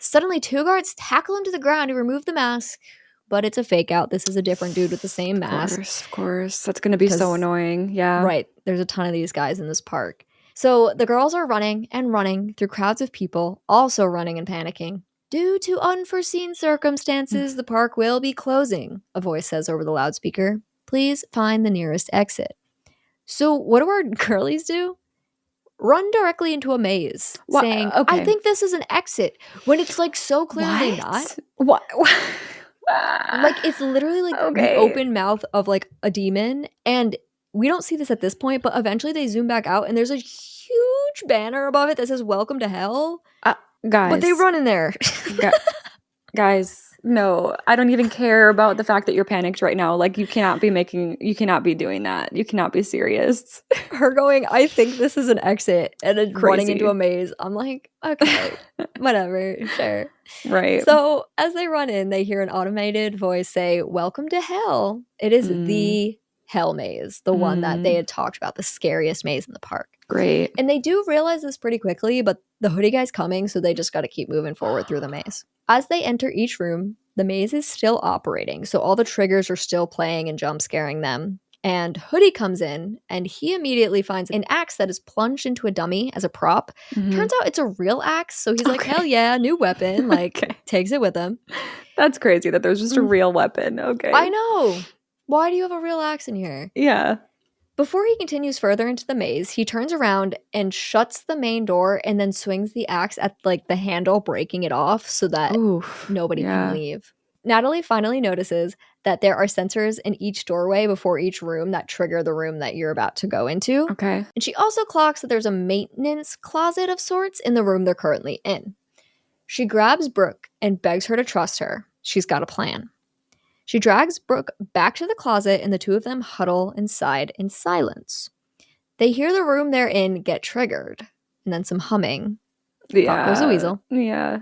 Suddenly, two guards tackle him to the ground to remove the mask, but it's a fake out. This is a different dude with the same mask. Of course. That's going to be so annoying. Yeah. Right. There's a ton of these guys in this park. So the girls are running and running through crowds of people, also running and panicking. Due to unforeseen circumstances, the park will be closing, a voice says over the loudspeaker. Please find the nearest exit. So what do our girlies do? Run directly into a maze, saying, I think this is an exit, when it's like so clearly not. What? Like, it's literally like the open mouth of like a demon, and we don't see this at this point, but eventually they zoom back out and there's a huge banner above it that says welcome to hell. Guys. But they run in there. Guys, no, I don't even care about the fact that you're panicked right now. Like, you cannot be doing that. You cannot be serious. Her going, I think this is an exit, and then running into a maze. I'm like, okay, whatever, sure. Right. So as they run in, they hear an automated voice say, welcome to hell. It is the hell maze, the one that they had talked about, the scariest maze in the park. Great. And they do realize this pretty quickly, but the hoodie guy's coming, so they just got to keep moving forward through the maze. As they enter each room, the maze is still operating, so all the triggers are still playing and jump scaring them. And Hoodie comes in, and he immediately finds an axe that is plunged into a dummy as a prop. Turns out it's a real axe, so he's like, hell yeah, new weapon. Like, takes it with him. That's crazy that there's just a real weapon. Okay. I know. Why do you have a real axe in here? Yeah. Before he continues further into the maze, he turns around and shuts the main door and then swings the axe at like the handle, breaking it off so that nobody can leave. Natalie finally notices that there are sensors in each doorway before each room that trigger the room that you're about to go into. Okay. And she also clocks that there's a maintenance closet of sorts in the room they're currently in. She grabs Brooke and begs her to trust her. She's got a plan. She drags Brooke back to the closet, and the two of them huddle inside in silence. They hear the room they're in get triggered, and then some humming. Pop goes a weasel. Yeah.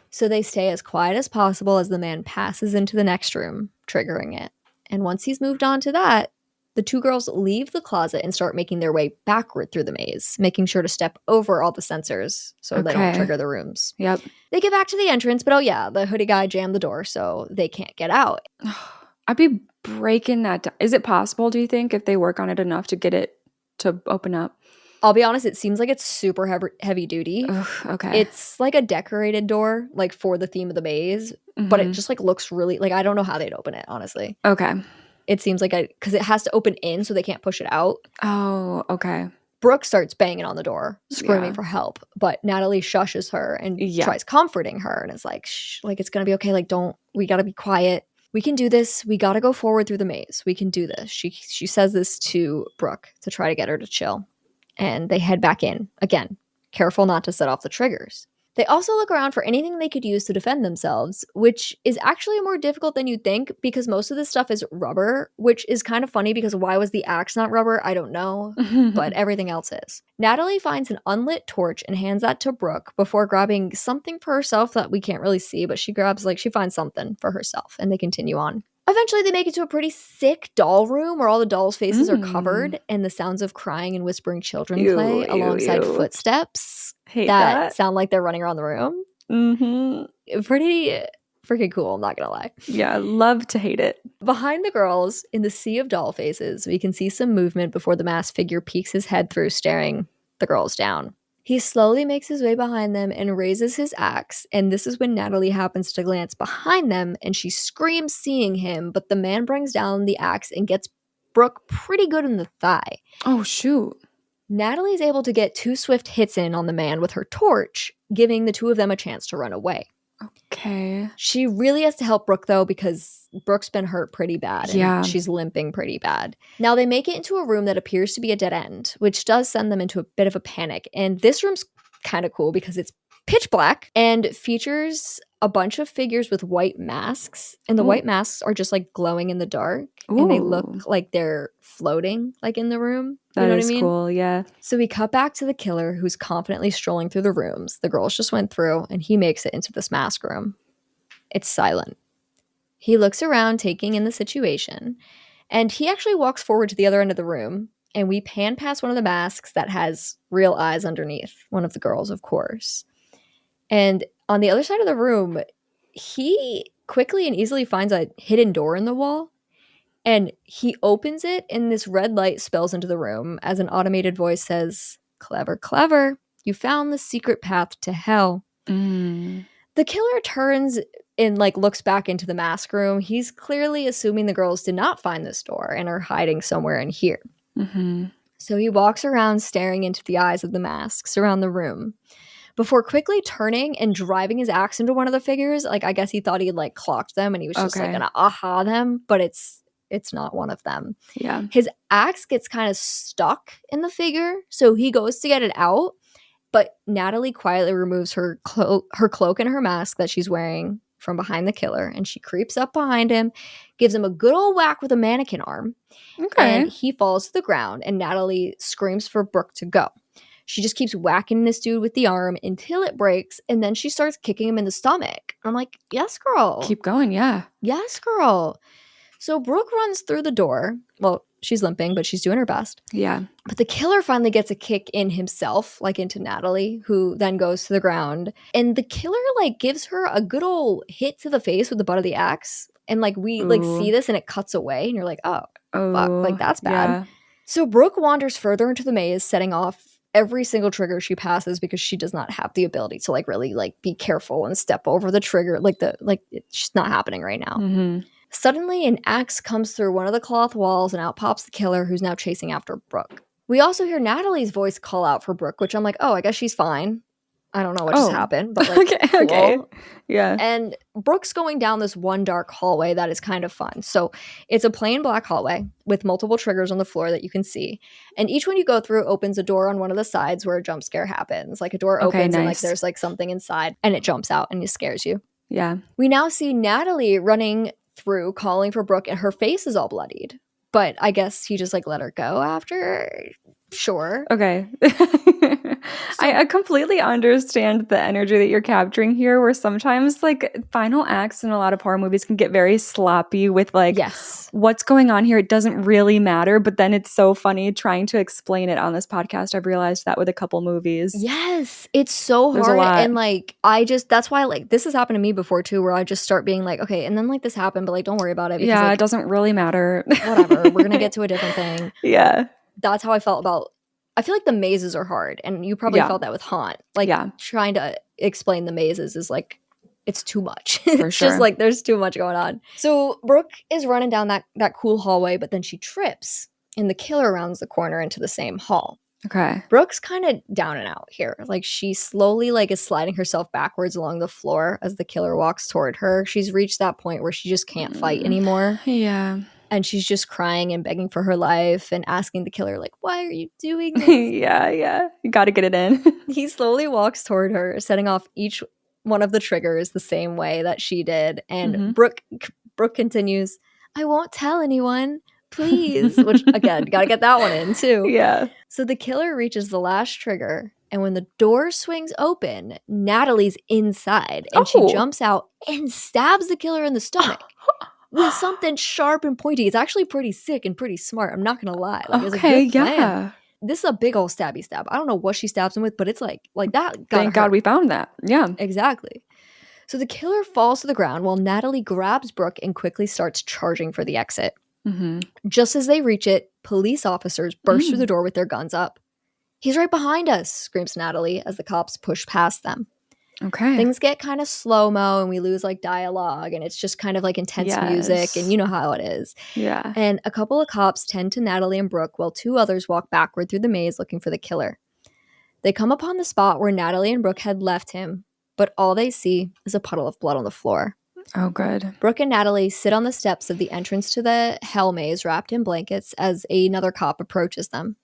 So they stay as quiet as possible as the man passes into the next room, triggering it. And once he's moved on to that, the two girls leave the closet and start making their way backward through the maze, making sure to step over all the sensors so they don't trigger the rooms. Yep. They get back to the entrance, but the hoodie guy jammed the door, so they can't get out. I'd be breaking that down. Is it possible, do you think, if they work on it enough to get it to open up? I'll be honest, it seems like it's super heavy duty. Ugh, okay. It's like a decorated door, like for the theme of the maze, but it just like looks really, like I don't know how they'd open it, honestly. Okay. It seems like because it has to open in so they can't push it out. Oh, okay. Brooke starts banging on the door, screaming for help, but Natalie shushes her and tries comforting her, and it's like, shh, like it's gonna be okay. Like, we gotta be quiet. We can do this. We gotta go forward through the maze. We can do this. She says this to Brooke to try to get her to chill, and they head back in again, careful not to set off the triggers. They also look around for anything they could use to defend themselves, which is actually more difficult than you'd think because most of this stuff is rubber, which is kind of funny because why was the axe not rubber? I don't know, but everything else is. Natalie finds an unlit torch and hands that to Brooke before grabbing something for herself that we can't really see, but she finds something for herself and they continue on. Eventually, they make it to a pretty sick doll room where all the dolls' faces are covered and the sounds of crying and whispering children play alongside footsteps that sound like they're running around the room. Pretty freaking cool, I'm not gonna lie. Yeah, love to hate it. Behind the girls, in the sea of doll faces, we can see some movement before the masked figure peeks his head through, staring the girls down. He slowly makes his way behind them and raises his axe, and this is when Natalie happens to glance behind them and she screams seeing him, but the man brings down the axe and gets Brooke pretty good in the thigh. Oh, shoot. Natalie's able to get 2 swift hits in on the man with her torch, giving the two of them a chance to run away. Okay. She really has to help Brooke, though, because Brooke's been hurt pretty bad. And she's limping pretty bad. Now, they make it into a room that appears to be a dead end, which does send them into a bit of a panic. And this room's kind of cool because it's pitch black and features a bunch of figures with white masks. And the white masks are just like glowing in the dark. And they look like they're floating like in the room. You know what I mean? Cool, yeah. So we cut back to the killer who's confidently strolling through the rooms the girls just went through, and he makes it into this mask room. It's silent. He looks around, taking in the situation, and he actually walks forward to the other end of the room, and we pan past one of the masks that has real eyes underneath, one of the girls, of course. And on the other side of the room, he quickly and easily finds a hidden door in the wall, and he opens it, and this red light spills into the room as an automated voice says, "Clever, clever. You found the secret path to hell." The killer turns and like looks back into the mask room. He's clearly assuming the girls did not find this door and are hiding somewhere in here. So he walks around staring into the eyes of the masks around the room before quickly turning and driving his axe into one of the figures. Like, I guess he thought he had like clocked them and he was just like gonna aha them, but it's not one of them. Yeah. His axe gets kind of stuck in the figure, so he goes to get it out, but Natalie quietly removes her cloak and her mask that she's wearing from behind the killer, and she creeps up behind him, gives him a good old whack with a mannequin arm, and he falls to the ground, and Natalie screams for Brooke to go. She just keeps whacking this dude with the arm until it breaks, and then she starts kicking him in the stomach. I'm like, yes, girl. Keep going, yeah. Yes, girl. So Brooke runs through the door. Well, she's limping, but she's doing her best. Yeah. But the killer finally gets a kick in himself, like into Natalie, who then goes to the ground. And the killer like gives her a good old hit to the face with the butt of the axe. And like we like see this and it cuts away and you're like, oh, fuck, like that's bad. Yeah. So Brooke wanders further into the maze, setting off every single trigger she passes because she does not have the ability to like really like be careful and step over the trigger. It's not happening right now. Suddenly, an axe comes through one of the cloth walls and out pops the killer who's now chasing after Brooke. We also hear Natalie's voice call out for Brooke, which I'm like, oh, I guess she's fine. I don't know what just happened, but like, okay. Cool. Yeah. And Brooke's going down this one dark hallway that is kind of fun. So it's a plain black hallway with multiple triggers on the floor that you can see. And each one you go through opens a door on one of the sides where a jump scare happens. Like a door opens and like there's like something inside and it jumps out and it scares you. Yeah. We now see Natalie running through calling for Brooke and her face is all bloodied. But I guess he just like let her go after. Sure. Okay. I completely understand the energy that you're capturing here, where sometimes like final acts in a lot of horror movies can get very sloppy with like what's going on here. It doesn't really matter, but then it's so funny trying to explain it on this podcast. I've realized that with a couple movies. Yes, it's so There's hard. a lot. And like that's why like this has happened to me before too, where I just start being like, okay, and then like this happened, but like don't worry about it. Because, yeah, like, it doesn't really matter. Whatever. We're gonna get to a different thing. Yeah. That's how I felt about. I feel like the mazes are hard, and you probably felt that with Haunt. Like trying to explain the mazes is like it's too much. It's just like there's too much going on. So Brooke is running down that cool hallway, but then she trips, and the killer rounds the corner into the same hall. Okay. Brooke's kind of down and out here. Like she slowly like is sliding herself backwards along the floor as the killer walks toward her. She's reached that point where she just can't fight anymore. Yeah. And she's just crying and begging for her life and asking the killer, like, why are you doing this? Yeah. You got to get it in. He slowly walks toward her, setting off each one of the triggers the same way that she did. And Brooke continues, I won't tell anyone, please. Which, again, got to get that one in, too. Yeah. So the killer reaches the last trigger. And when the door swings open, Natalie's inside. And she jumps out and stabs the killer in the stomach. With something sharp and pointy. It's actually pretty sick and pretty smart. I'm not gonna lie. Like, it's a good plan. Yeah. This is a big old stabby stab. I don't know what she stabs him with, but it's like that. Thank God we found that. Yeah. Exactly. So the killer falls to the ground while Natalie grabs Brooke and quickly starts charging for the exit. Just as they reach it, police officers burst through the door with their guns up. He's right behind us, screams Natalie as the cops push past them. Okay. Things get kind of slow-mo and we lose like dialogue and it's just kind of like intense music and you know how it is. Yeah. And a couple of cops tend to Natalie and Brooke while two others walk backward through the maze looking for the killer. They come upon the spot where Natalie and Brooke had left him, but all they see is a puddle of blood on the floor. Oh, good. Brooke and Natalie sit on the steps of the entrance to the hell maze wrapped in blankets as another cop approaches them.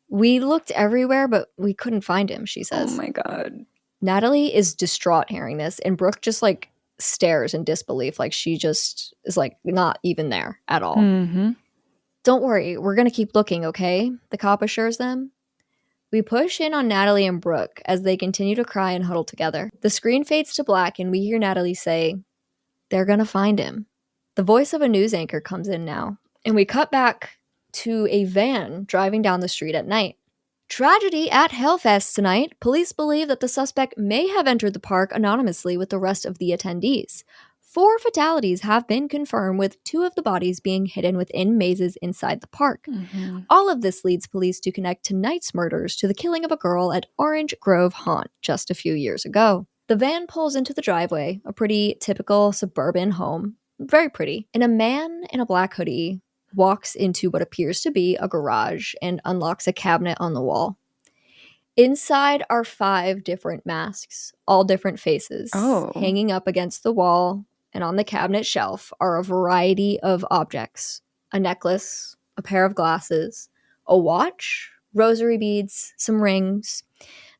We looked everywhere, but we couldn't find him, she says. Oh my God. Natalie is distraught hearing this, and Brooke just like stares in disbelief, like she just is like not even there at all. Mm-hmm. Don't worry, we're gonna keep looking, okay? The cop assures them. We push in on Natalie and Brooke as they continue to cry and huddle together. The screen fades to black, and we hear Natalie say, "They're gonna find him." The voice of a news anchor comes in now, and we cut back to a van driving down the street at night. Tragedy at Hellfest tonight. Police believe that the suspect may have entered the park anonymously with the rest of the attendees. 4 fatalities have been confirmed, with 2 of the bodies being hidden within mazes inside the park. Mm-hmm. All of this leads police to connect tonight's murders to the killing of a girl at Orange Grove Haunt just a few years ago. The van pulls into the driveway, a pretty typical suburban home. Very pretty. And a man in a black hoodie walks into what appears to be a garage and unlocks a cabinet on the wall. Inside are 5 different masks, all different faces. Hanging up against the wall and on the cabinet shelf are a variety of objects. A necklace, a pair of glasses, a watch, rosary beads, some rings.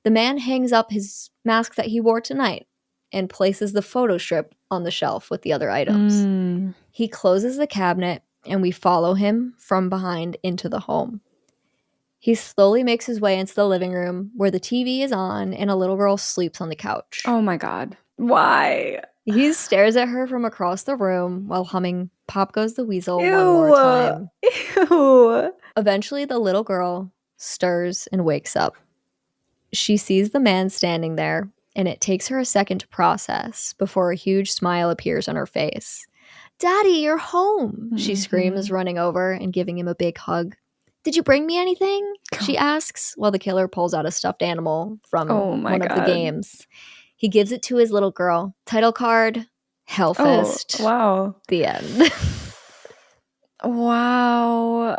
The man hangs up his mask that he wore tonight and places the photo strip on the shelf with the other items. He closes the cabinet, and we follow him from behind into the home. He slowly makes his way into the living room where the TV is on and a little girl sleeps on the couch. Oh my God. Why? He stares at her from across the room while humming "Pop Goes the Weasel" one more time. Ew. Eventually, the little girl stirs and wakes up. She sees the man standing there, and it takes her a second to process before a huge smile appears on her face. "Daddy, you're home!" she screams, running over and giving him a big hug. "Did you bring me anything?" she asks, while the killer pulls out a stuffed animal from one of the games. He gives it to his little girl. Title card, Hellfest. Oh, wow. The end. Wow.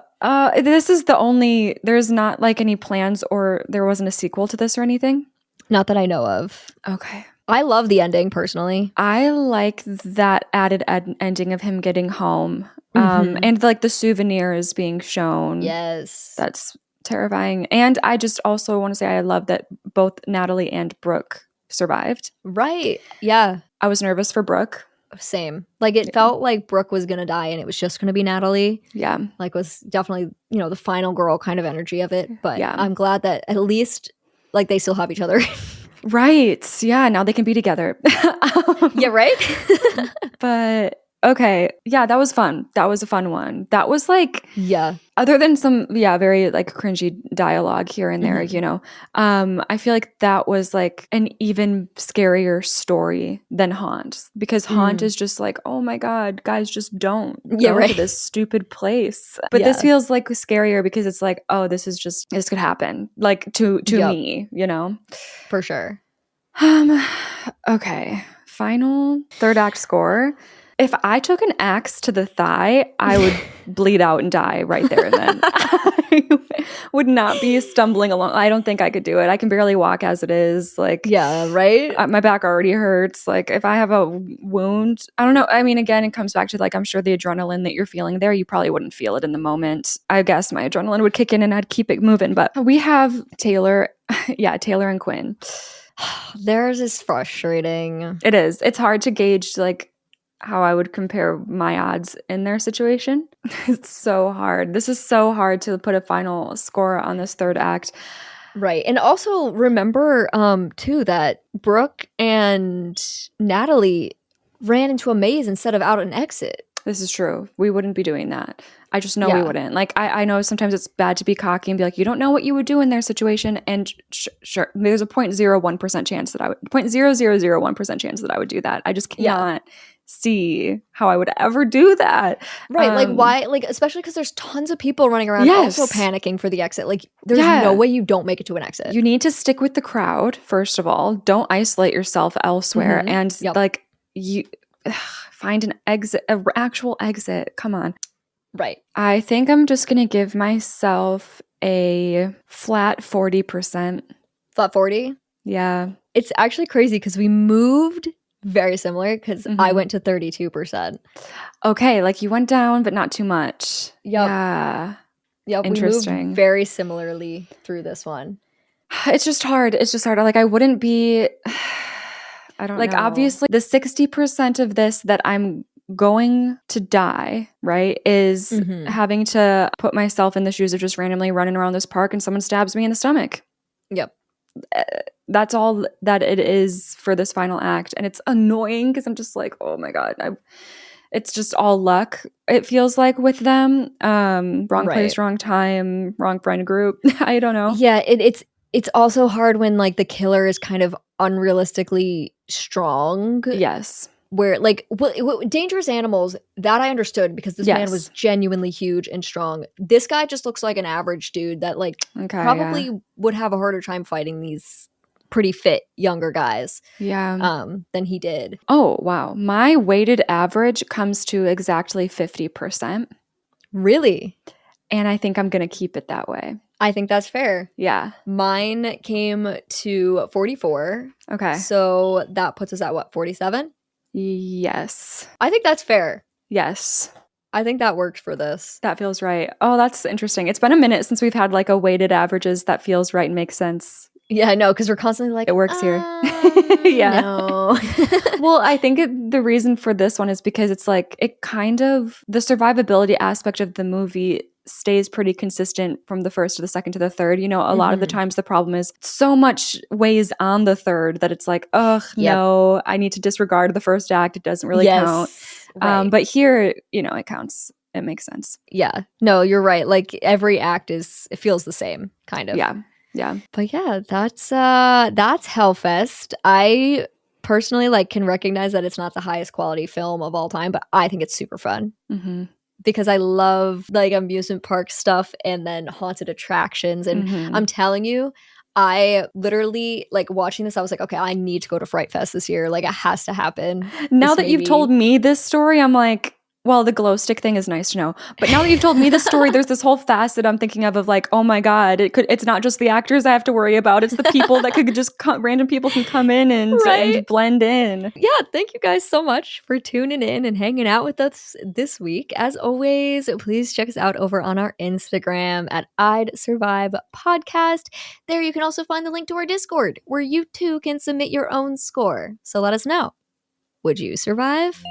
This is the only, there's not like any plans, or there wasn't a sequel to this or anything? Not that I know of. Okay. I love the ending, personally. I like that added ending of him getting home. And like the souvenirs being shown. Yes. That's terrifying. And I just also want to say I love that both Natalie and Brooke survived. Right. Yeah. I was nervous for Brooke. Same. Like, it felt like Brooke was going to die and it was just going to be Natalie. Yeah. Like, was definitely, the final girl kind of energy of it. But yeah. I'm glad that at least, like, they still have each other. Right. Yeah. Now they can be together. Yeah, right? But okay. Yeah, that was fun. That was a fun one. That was like, yeah. Other than some, very like cringy dialogue here and there, I feel like that was like an even scarier story than Haunt, because Haunt is just like, oh my God, guys, just don't go to this stupid place. But this feels like scarier because it's like, oh, this could happen, like to me, For sure. Okay. Final 3rd act score. If I took an axe to the thigh, I would bleed out and die right there and then. I would not be stumbling along. I don't think I could do it. I can barely walk as it is. Like, yeah, right? My back already hurts. Like, if I have a wound, I don't know. I mean, again, it comes back to like, I'm sure the adrenaline that you're feeling there, you probably wouldn't feel it in the moment. I guess my adrenaline would kick in and I'd keep it moving. But we have Taylor. Yeah, Taylor and Quinn. Theirs is frustrating. It is. It's hard to gauge like how I would compare my odds in their situation. It's so hard. This is so hard to put a final score on this 3rd act. Right. And also remember, too, that Brooke and Natalie ran into a maze instead of out an exit. This is true. We wouldn't be doing that. I just know we wouldn't. Like, I know sometimes it's bad to be cocky and be like, you don't know what you would do in their situation. And sure, there's a 0.01% chance that I would, 0.0001% chance that I would do that. I just cannot see how I would ever do that. Right. Like, why? Like, especially because there's tons of people running around also panicking for the exit. Like, there's no way you don't make it to an exit. You need to stick with the crowd, first of all. Don't isolate yourself elsewhere. And like, you find an exit, an actual exit. Come on. Right. I think I'm just going to give myself a flat 40%. Flat 40? Yeah. It's actually crazy because we moved very similar because I went to 32%. Okay, like you went down, but not too much. Yep. Yeah. Yep. Interesting. We moved very similarly through this one. It's just hard. It's just hard. Like, I wouldn't be, I don't Like, know. no. Obviously, the 60% of this that I'm going to die, right, is Mhm. having to put myself in the shoes of just randomly running around this park and someone stabs me in the stomach. Yep. That's all that it is for this final act. And it's annoying because I'm just like, oh my God. It's just all luck, it feels like, with them. Wrong place, Right. wrong time, wrong friend group. I don't know. Yeah, it's also hard when, like, the killer is kind of unrealistically strong, Yes. where, like, Dangerous Animals, that I understood because this man was Yes. genuinely huge and strong. This guy just looks like an average dude that, like, Okay. probably would have a harder time fighting these pretty fit younger guys, Yeah. than he did. Oh, wow. My weighted average comes to exactly 50%. Really? And I think I'm going to keep it that way. I think that's fair. Yeah. Mine came to 44. Okay. So that puts us at what, 47? Yes. I think that's fair. Yes. I think that worked for this. That feels right. Oh, that's interesting. It's been a minute since we've had like a weighted averages that feels right and makes sense. Yeah, I know, because we're constantly like, It works here. Yeah. No. Well, I think the reason for this one is because it's like, it kind of, the survivability aspect of the movie stays pretty consistent from the first to the second to the third. You know, a lot of the times the problem is so much weighs on the third that it's like, ugh, Yep. no, I need to disregard the first act. It doesn't really count. Right. But here, you know, it counts. It makes sense. Yeah. No, you're right. Like, every act it feels the same, kind of. Yeah. Yeah. But yeah, that's Hellfest. I personally, like, can recognize that it's not the highest quality film of all time, but I think it's super fun. Mm-hmm. Because I love, like, amusement park stuff and then haunted attractions. And Mm-hmm. I'm telling you, I literally, like, watching this, I was like, okay, I need to go to Fright Fest this year. Like, it has to happen. Now that you've told me this story, I'm like, well, the glow stick thing is nice to know. But now that you've told me this story, there's this whole facet I'm thinking of like, oh my God, it's not just the actors I have to worry about. It's the people that could just random people can come in and blend in. Yeah, thank you guys so much for tuning in and hanging out with us this week. As always, please check us out over on our Instagram at I'd Survive Podcast. There you can also find the link to our Discord, where you too can submit your own score. So let us know. Would you survive?